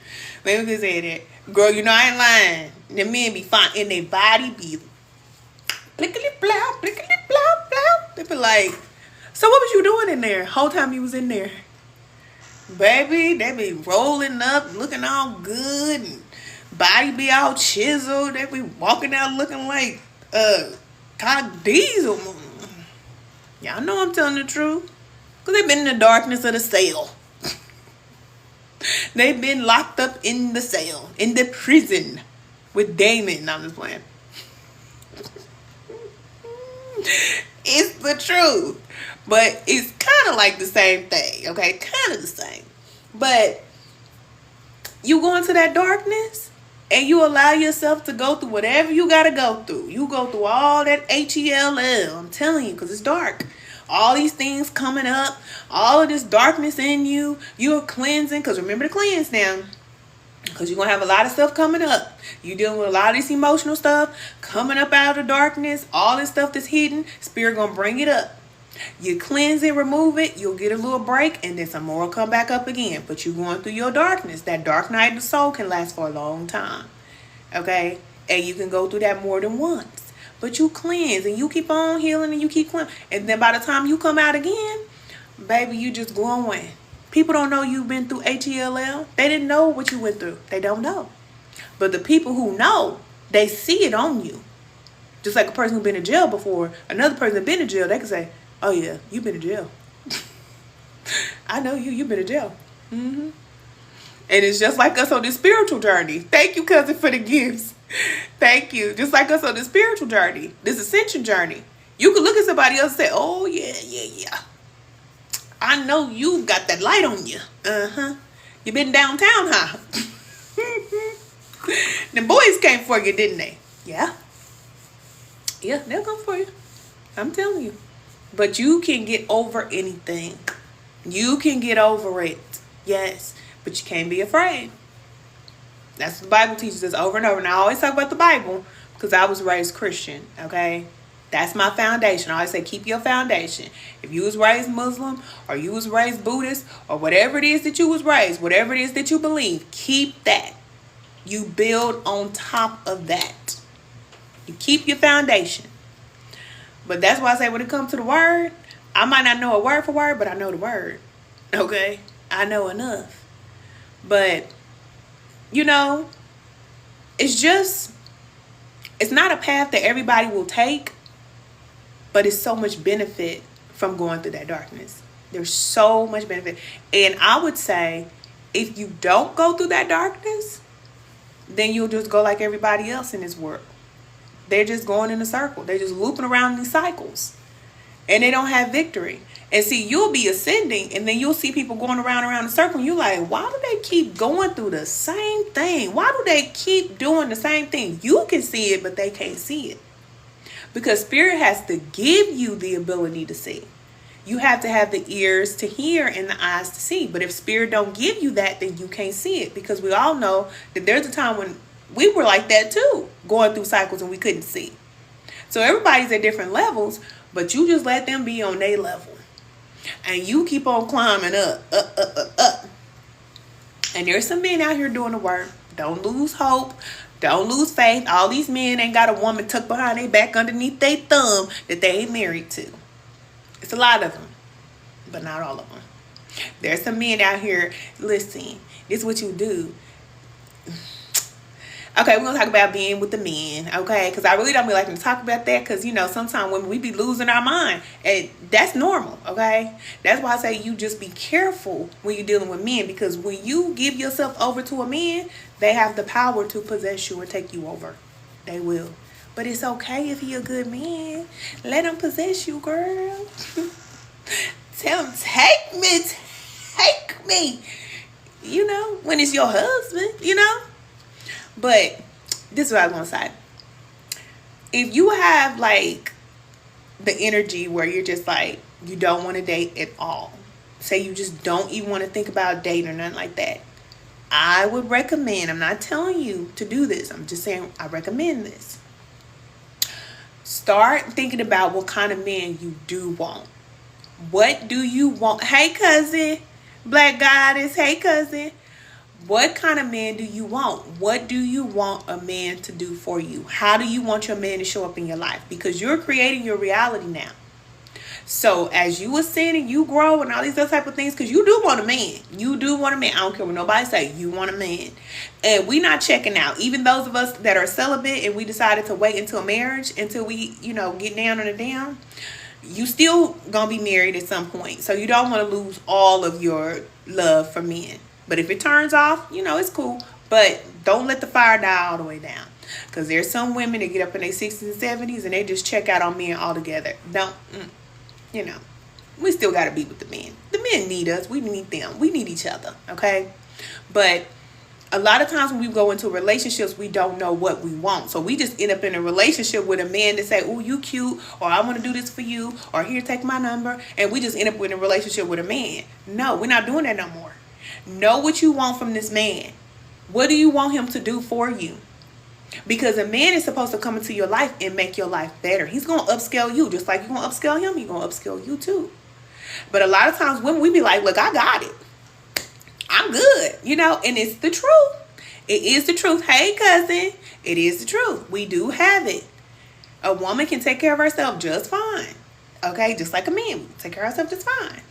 Let me quit saying that. Girl, you know I ain't lying. The men be fine and their body be blickety-blow, blickety-blow. They be like, so what was you doing in there? Whole time you was in there. Baby, they be rolling up, looking all good, and body be all chiseled. They be walking out looking like kind of diesel. Y'all know I'm telling the truth. Because they've been in the darkness of the cell. They've been locked up in the cell, in the prison with Damon. No, I'm just playing. It's the truth. But it's kind of like the same thing, okay? Kind of the same. But you go into that darkness and you allow yourself to go through whatever you got to go through. You go through all that HELL. I'm telling you, because it's dark. All these things coming up. All of this darkness in you. You're cleansing. Because remember to cleanse now. Because you're going to have a lot of stuff coming up. You're dealing with a lot of this emotional stuff coming up out of the darkness. All this stuff that's hidden, Spirit going to bring it up. You cleanse it, remove it, you'll get a little break, and then some more will come back up again. But you're going through your darkness. That dark night of the soul can last for a long time. Okay? And you can go through that more than once. But you cleanse, and you keep on healing, and you keep cleansing. And then by the time you come out again, baby, you just glowing. People don't know you've been through HELL. They didn't know what you went through. They don't know. But the people who know, they see it on you. Just like a person who's been in jail before, another person that's been in jail, they can say, oh yeah, you've been in jail. I know you've been in jail. And it's just like us on this spiritual journey. Thank you, cousin, for the gifts. Thank you. Just like us on this spiritual journey, this ascension journey. You can look at somebody else and say, oh yeah. I know you got that light on you. You been downtown, huh? The boys came for you, didn't they? Yeah. Yeah, they'll come for you. I'm telling you. But you can get over anything. You can get over it. Yes. But you can't be afraid. That's what the Bible teaches us over and over. And I always talk about the Bible because I was raised Christian. Okay? That's my foundation. I always say keep your foundation. If you was raised Muslim or you was raised Buddhist or whatever it is that you was raised, whatever it is that you believe, keep that. You build on top of that. You keep your foundation. But that's why I say when it comes to the word, I might not know a word for word, but I know the word. Okay? I know enough. But, you know, it's not a path that everybody will take. But it's so much benefit from going through that darkness. There's so much benefit. And I would say, if you don't go through that darkness, then you'll just go like everybody else in this world. They're just going in a circle. They're just looping around these cycles. And they don't have victory. And see, you'll be ascending, and then you'll see people going around the circle. And you're like, why do they keep going through the same thing? Why do they keep doing the same thing? You can see it, but they can't see it. Because Spirit has to give you the ability to see. You have to have the ears to hear and the eyes to see. But if Spirit don't give you that, then you can't see it. Because we all know that there's a time when we were like that too. Going through cycles and we couldn't see. So everybody's at different levels. But you just let them be on their level. And you keep on climbing up. And there's some men out here doing the work. Don't lose hope. Don't lose faith. All these men ain't got a woman tucked behind their back underneath their thumb that they ain't married to. It's a lot of them, but not all of them. There's some men out here, listen, this is what you do. Okay, we're going to talk about being with the men, okay? Because I really don't be liking to talk about that because, you know, sometimes when we be losing our mind, and that's normal, okay? That's why I say you just be careful when you're dealing with men because when you give yourself over to a man, they have the power to possess you or take you over. They will. But it's okay if he a good man. Let him possess you, girl. Tell him, take me. You know, when it's your husband, you know? But this is what I was going to say. If you have like the energy where you're just like, you don't want to date at all. Say you just don't even want to think about dating or nothing like that. I would recommend, I'm not telling you to do this. I'm just saying I recommend this. Start thinking about what kind of man you do want. What do you want? Hey, cousin. Black goddess. Hey, cousin. What kind of man do you want? What do you want a man to do for you? How do you want your man to show up in your life? Because you're creating your reality now. So as you ascend and you grow and all these other type of things, because you do want a man. You do want a man. I don't care what nobody say. You want a man. And we not checking out. Even those of us that are celibate and we decided to wait until marriage, until we, you know, get down on the down, you still going to be married at some point. So you don't want to lose all of your love for men. But if it turns off, you know, it's cool. But don't let the fire die all the way down. Because there's some women that get up in their 60s and 70s and they just check out on men altogether. Don't, you know, we still got to be with the men. The men need us. We need them. We need each other, okay? But a lot of times when we go into relationships, we don't know what we want. So we just end up in a relationship with a man that say, oh, you cute, or I want to do this for you, or here, take my number. And we just end up in a relationship with a man. No, we're not doing that no more. Know what you want from this man. What do you want him to do for you? Because a man is supposed to come into your life and make your life better. He's going to upscale you. Just like you're going to upscale him, he's going to upscale you too. But a lot of times women, we be like, look, I got it. I'm good. You know, and it's the truth. It is the truth. Hey, cousin. It is the truth. We do have it. A woman can take care of herself just fine. Okay? Just like a man. We can take care of herself just fine.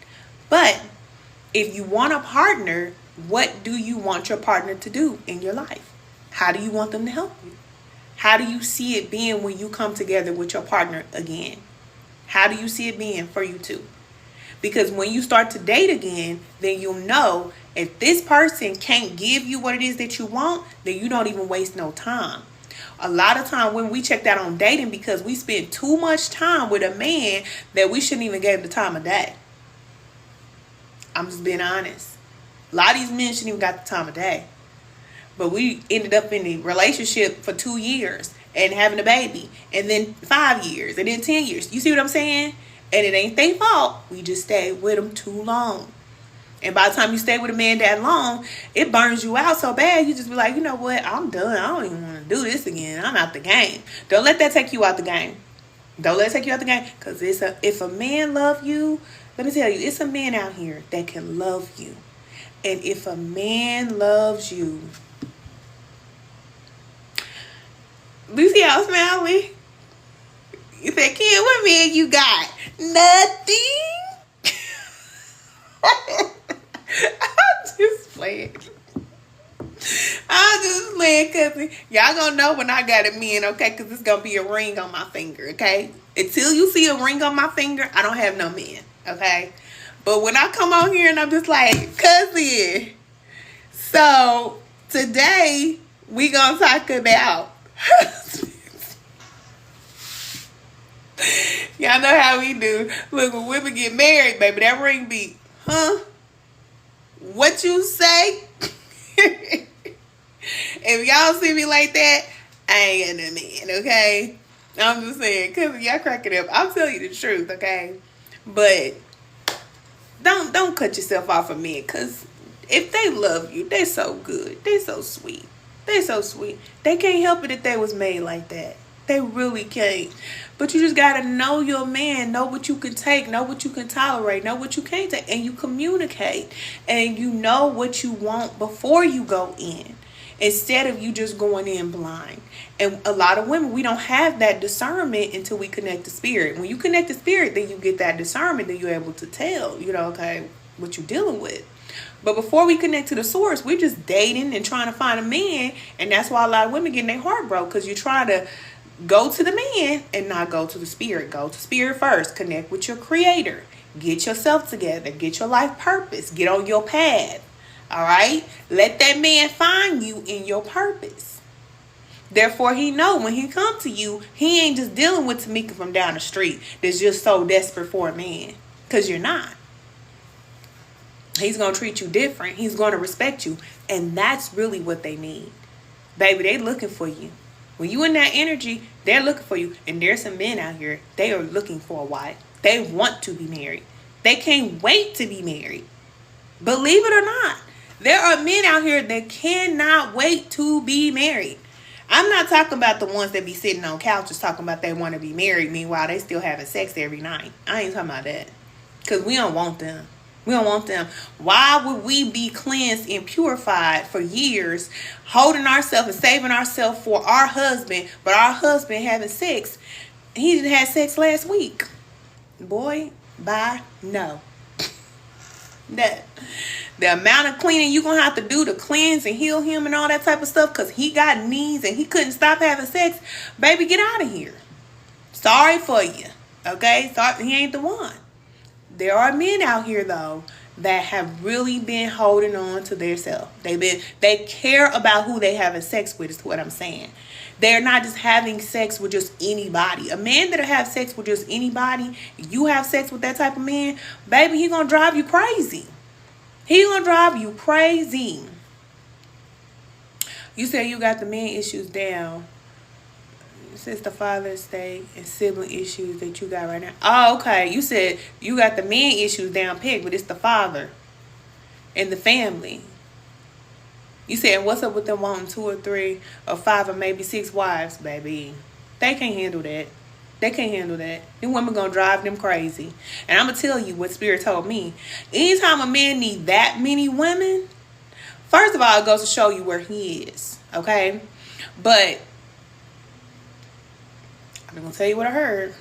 But if you want a partner, what do you want your partner to do in your life? How do you want them to help you? How do you see it being when you come together with your partner again? How do you see it being for you two? Because when you start to date again, then you'll know if this person can't give you what it is that you want, then you don't even waste no time. A lot of time when we check that on dating because we spend too much time with a man that we shouldn't even give the time of day. I'm just being honest. A lot of these men shouldn't even got the time of day. But we ended up in a relationship for 2 years and having a baby. And then 5 years. And then 10 years. You see what I'm saying? And it ain't their fault. We just stayed with them too long. And by the time you stay with a man that long, it burns you out so bad. You just be like, you know what? I'm done. I don't even want to do this again. I'm out the game. Don't let that take you out the game. Don't let it take you out the game. Because if a man love you, let me tell you, it's a man out here that can love you. And if a man loves you, you see how smiling? You said, kid, what man you got? Nothing. I'm just playing. I'm just playing, cousin. Y'all gonna know when I got a man, okay? Because it's gonna be a ring on my finger, okay? Until you see a ring on my finger, I don't have no man, okay? But when I come on here and I'm just like, cousin. So today we gonna talk about y'all know how we do. Look, when women get married, baby, that ring be, huh? What you say? If y'all see me like that, I ain't got no man, okay? I'm just saying, cause y'all cracking up. I'm telling you the truth, okay? But don't cut yourself off of men, cause if they love you, they so good. They so sweet. They so sweet. They can't help it if they was made like that. They really can't. But you just got to know your man. Know what you can take. Know what you can tolerate. Know what you can't take. And you communicate. And you know what you want before you go in. Instead of you just going in blind. And a lot of women, we don't have that discernment until we connect the spirit. When you connect the spirit, then you get that discernment. Then you're able to tell, okay, what you're dealing with. But before we connect to the source, we're just dating and trying to find a man. And that's why a lot of women getting their heart broke. Because you try to go to the man and not go to the spirit. Go to spirit first. Connect with your creator. Get yourself together. Get your life purpose. Get on your path. All right? Let that man find you in your purpose. Therefore, he know when he come to you, he ain't just dealing with Tamika from down the street that's just so desperate for a man. Because you're not. He's going to treat you different. He's going to respect you. And that's really what they need. Baby, they looking for you. When you in that energy, they're looking for you. And there's some men out here, they are looking for a wife. They want to be married. They can't wait to be married. Believe it or not, there are men out here that cannot wait to be married. I'm not talking about the ones that be sitting on couches talking about they want to be married. Meanwhile, they still having sex every night. I ain't talking about that. Because we don't want them. We don't want them. Why would we be cleansed and purified for years, holding ourselves and saving ourselves for our husband, but our husband having sex? He didn't have sex last week. Boy, bye, no. That the amount of cleaning you're going to have to do to cleanse and heal him and all that type of stuff because he got knees and he couldn't stop having sex. Baby, get out of here. Sorry for you. Okay? Sorry, he ain't the one. There are men out here, though, that have really been holding on to themselves. They care about who they having sex with, is what I'm saying. They're not just having sex with just anybody. A man that'll have sex with just anybody, you have sex with that type of man, baby, he gonna drive you crazy. He gonna drive you crazy. You say you got the man issues down. Since the Father's Day and sibling issues that you got right now. Oh, okay. You said you got the man issues down pick, but it's the father and the family. You said, what's up with them wanting 2 or 3 or 5 or maybe 6 wives, baby? They can't handle that. They can't handle that. Them women gonna drive them crazy. And I'm gonna tell you what Spirit told me. Anytime a man need that many women, first of all, it goes to show you where he is. Okay? But I'm gonna tell you what I heard.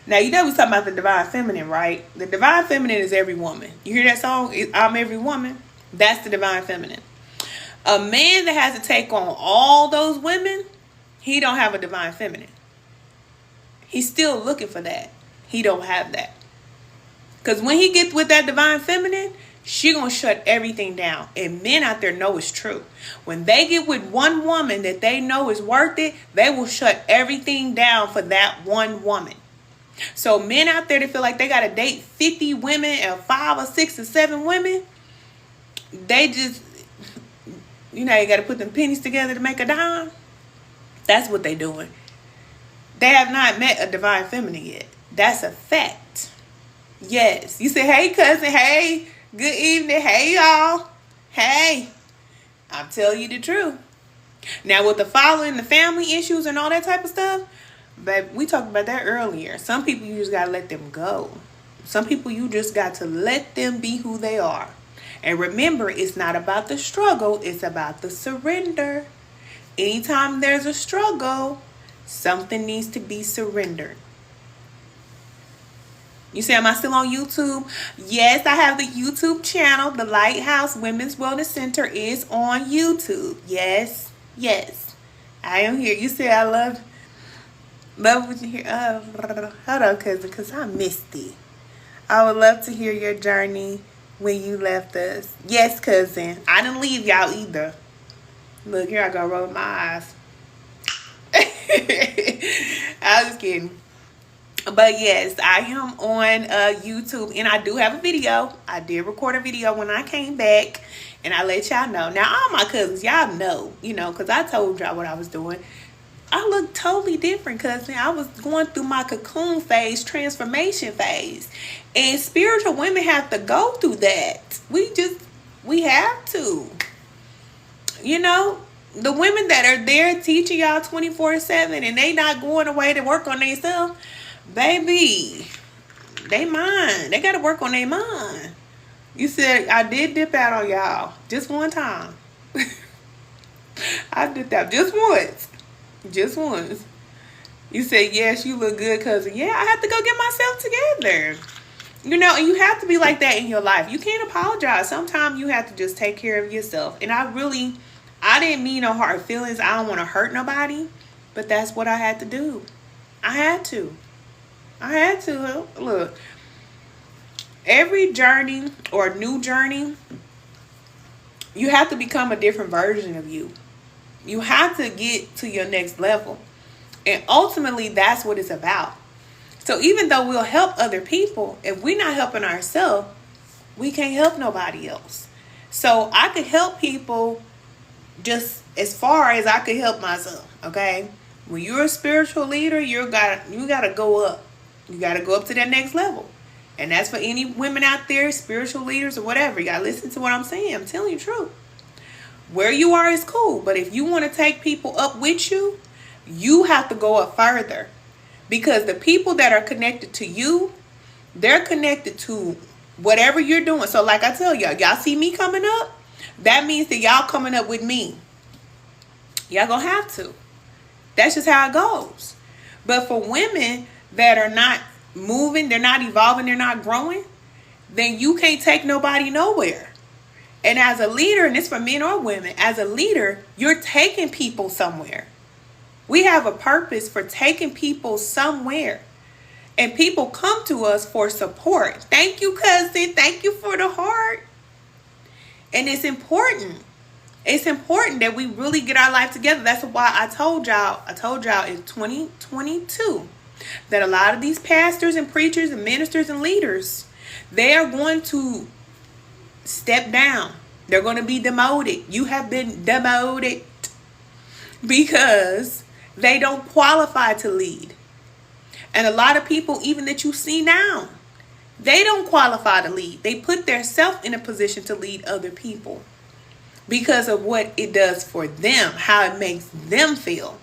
Now, you know we talking about the divine feminine, right? The divine feminine is every woman. You hear that song? I'm every woman. That's the divine feminine. A man that has to take on all those women, he don't have a divine feminine. He's still looking for that. He don't have that. Because when he gets with that divine feminine, she gonna shut everything down. And men out there know it's true. When they get with one woman that they know is worth it, they will shut everything down for that one woman. So men out there that feel like they got to date 50 women and 5 or 6 or 7 women, they just, you know, you got to put them pennies together to make a dime. That's what they doing. They have not met a divine feminine yet. That's a fact. Yes. You say, hey, cousin. Hey, good evening. Hey, y'all. Hey, I'm telling you the truth. Now, with the following, the family issues and all that type of stuff, but we talked about that earlier. Some people, you just got to let them go. Some people, you just got to let them be who they are. And remember, it's not about the struggle. It's about the surrender. Anytime there's a struggle, something needs to be surrendered. You say, am I still on YouTube? Yes, I have the YouTube channel. The Lighthouse Women's Wellness Center is on YouTube. Yes, yes. I am here. You say I love what you hear. Hold on, cousin, because I missed it. I would love to hear your journey when you left us. Yes, cousin. I didn't leave y'all either. Look, here I go rolling my eyes. I was just kidding. But yes, I am on YouTube, and I do have a video. I did record a video when I came back, and I let y'all know. Now, all my cousins, y'all know, you know, because I told y'all what I was doing. I look totally different, cousin. I was going through my cocoon phase, transformation phase. And spiritual women have to go through that. We have to. You know, the women that are there teaching y'all 24/7 and they not going away to work on themselves, baby, they mind. They got to work on their mind. You said, I did dip out on y'all just one time. I did that just once. Just once. You say, yes, you look good, cousin. Yeah, I have to go get myself together. You know, and you have to be like that in your life. You can't apologize. Sometimes you have to just take care of yourself. And I didn't mean no hard feelings. I don't want to hurt nobody. But that's what I had to do. I had to. Look, every journey or new journey, you have to become a different version of you. You have to get to your next level. And ultimately, that's what it's about. So even though we'll help other people, if we're not helping ourselves, we can't help nobody else. So I could help people just as far as I could help myself, okay? When you're a spiritual leader, you gotta go up. You gotta go up to that next level. And that's for any women out there, spiritual leaders or whatever. You gotta listen to what I'm saying. I'm telling you the truth. Where you are is cool, but if you want to take people up with you, you have to go up further. Because the people that are connected to you, they're connected to whatever you're doing. So like I tell y'all see me coming up, that means that y'all coming up with me. Y'all gonna have to. That's just how it goes. But for women that are not moving, they're not evolving, they're not growing, then you can't take nobody nowhere. And as a leader, and it's for men or women, as a leader, you're taking people somewhere. We have a purpose for taking people somewhere. And people come to us for support. Thank you, cousin. Thank you for the heart. And it's important. It's important that we really get our life together. That's why I told y'all in 2022 that a lot of these pastors and preachers and ministers and leaders, they are going to step down. They're going to be demoted. You have been demoted because they don't qualify to lead. And a lot of people, even that you see now, they don't qualify to lead. They put themselves in a position to lead other people. because of what it does for them, how it makes them feel.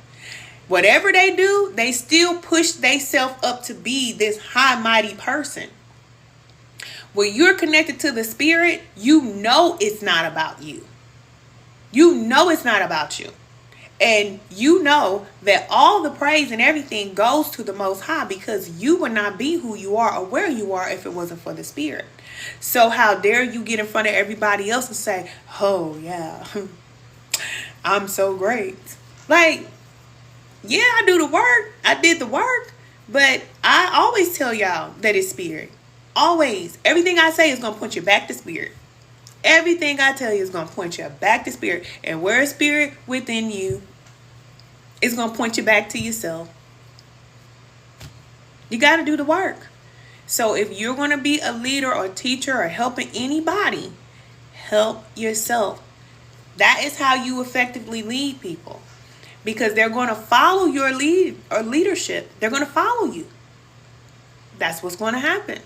Whatever they do, they still push themselves up to be this high mighty person. When you're connected to the spirit, you know it's not about you. You know it's not about you. And you know that all the praise and everything goes to the Most High, because you would not be who you are or where you are if it wasn't for the spirit. So how dare you get in front of everybody else and say, oh yeah, I'm so great. Like, yeah, I do the work. I did the work. But I always tell y'all that it's spirit. Always. Everything I say is going to point you back to spirit. Everything I tell you is going to point you back to spirit. And where is spirit within you, it's going to point you back to yourself. You got to do the work. So if you're going to be a leader or teacher or helping anybody, help yourself. That is how you effectively lead people. Because they're going to follow your lead or leadership. They're going to follow you. That's what's going to happen.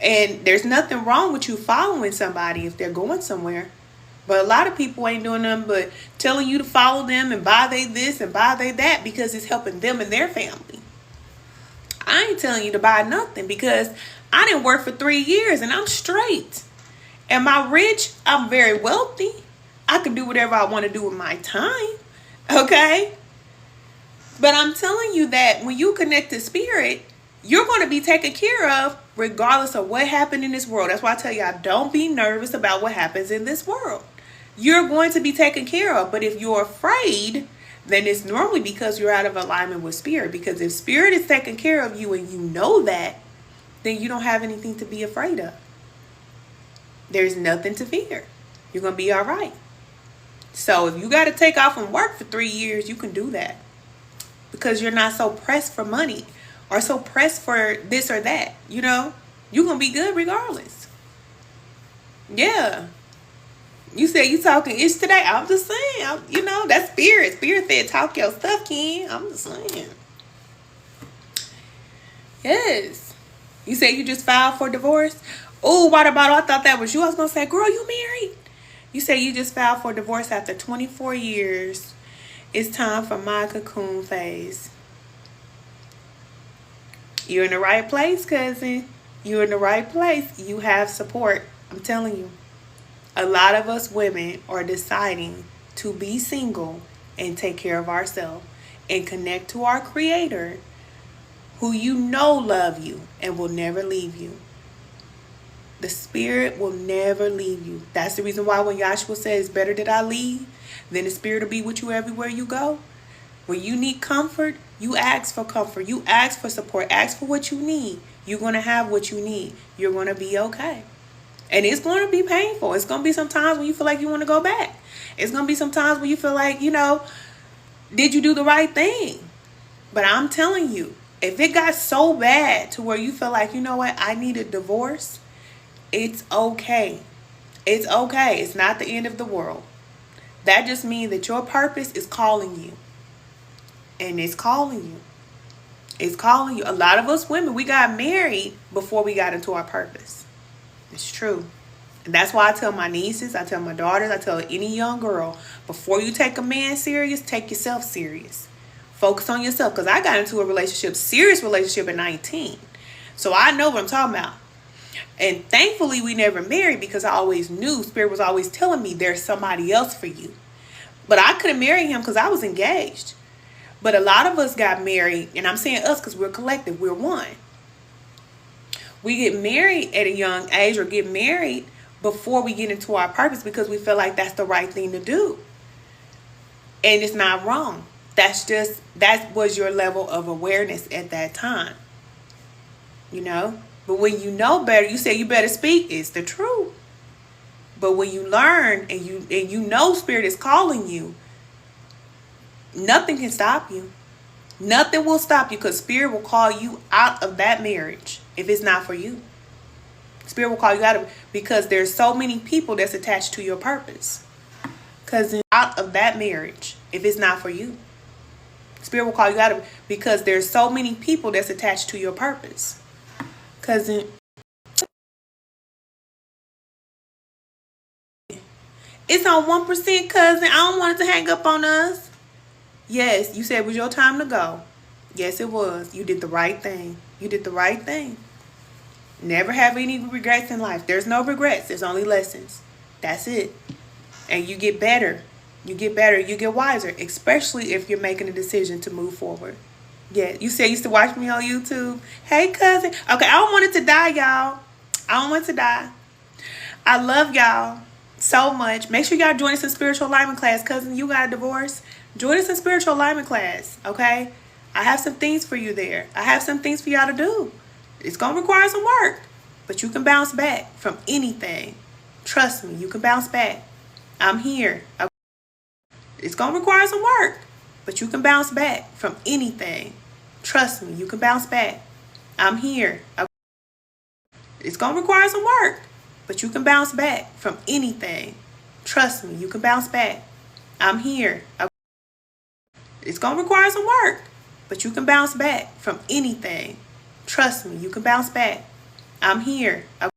And there's nothing wrong with you following somebody if they're going somewhere. But a lot of people ain't doing nothing but telling you to follow them and buy they this and buy they that because it's helping them and their family. I ain't telling you to buy nothing because I didn't work for 3 years and I'm straight. Am I rich? I'm very wealthy. I can do whatever I want to do with my time. Okay? But I'm telling you that when you connect to spirit, you're going to be taken care of regardless of what happened in this world. That's why I tell y'all, don't be nervous about what happens in this world. You're going to be taken care of. But if you're afraid, then it's normally because you're out of alignment with spirit. Because if spirit is taking care of you and you know that, then you don't have anything to be afraid of. There's nothing to fear. You're going to be all right. So if you got to take off from work for 3 years, you can do that. Because you're not so pressed for money or so pressed for this or that. You know, you're going to be good regardless. Yeah. You said you talking ish today. I'm just saying, you know, that's spirit. Spirit said talk your stuff, Ken. I'm just saying. Yes. You said you just filed for divorce. Oh, water bottle. I thought that was you. I was going to say, girl, you married? You say you just filed for divorce after 24 years. It's time for my cocoon phase. You're in the right place, cousin. You're in the right place. You have support. I'm telling you. A lot of us women are deciding to be single and take care of ourselves and connect to our Creator, who you know love you and will never leave you. The spirit will never leave you. That's the reason why when Yahshua says, it's better that I leave, then the spirit will be with you everywhere you go. When you need comfort, you ask for comfort. You ask for support. Ask for what you need. You're going to have what you need. You're going to be okay. And it's going to be painful. It's going to be some times when you feel like you want to go back. It's going to be some times when you feel like, you know, did you do the right thing? But I'm telling you, if it got so bad to where you feel like, you know what, I need a divorce, it's okay. It's okay. It's not the end of the world. That just means that your purpose is calling you. And it's calling you. It's calling you. A lot of us women, we got married before we got into our purpose. It's true. And that's why I tell my nieces, I tell my daughters, I tell any young girl, before you take a man serious, take yourself serious. Focus on yourself. Because I got into a relationship, serious relationship at 19. So I know what I'm talking about. And thankfully we never married because I always knew, Spirit was always telling me there's somebody else for you. But I couldn't marry him because I was engaged. But a lot of us got married, and I'm saying us because we're collective, we're one. We get married at a young age or get married before we get into our purpose because we feel like that's the right thing to do. And it's not wrong. That was your level of awareness at that time. You know? But when you know better, you say you better speak. It's the truth. But when you learn and you know Spirit is calling you, nothing can stop you. Nothing will stop you because Spirit will call you out of that marriage if it's not for you. Spirit will call you out of because there's so many people that's attached to your purpose. Because out of that marriage if it's not for you. Spirit will call you out of because there's so many people that's attached to your purpose. Because It's on 1%, cousin. I don't want it to hang up on us. Yes, you said it was your time to go. Yes, it was. You did the right thing. You did the right thing. Never have any regrets in life. There's no regrets. There's only lessons. That's it. And you get better. You get better. You get wiser, especially if you're making a decision to move forward. Yeah, you said you used to watch me on YouTube. Hey, cousin. Okay, I don't want it to die, y'all. I don't want it to die. I love y'all so much. Make sure y'all join us in spiritual alignment class. Cousin, you got a divorce? Join us in spiritual alignment class, okay? I have some things for you there. I have some things for y'all to do. It's going to require some work, but you can bounce back from anything. Trust me, you can bounce back. I'm here. Okay? It's going to require some work, but you can bounce back from anything. Trust me, you can bounce back. I'm here. Okay? It's going to require some work, but you can bounce back from anything. Trust me, you can bounce back. I'm here. Okay? It's going to require some work, but you can bounce back from anything. Trust me, you can bounce back. I'm here. Okay?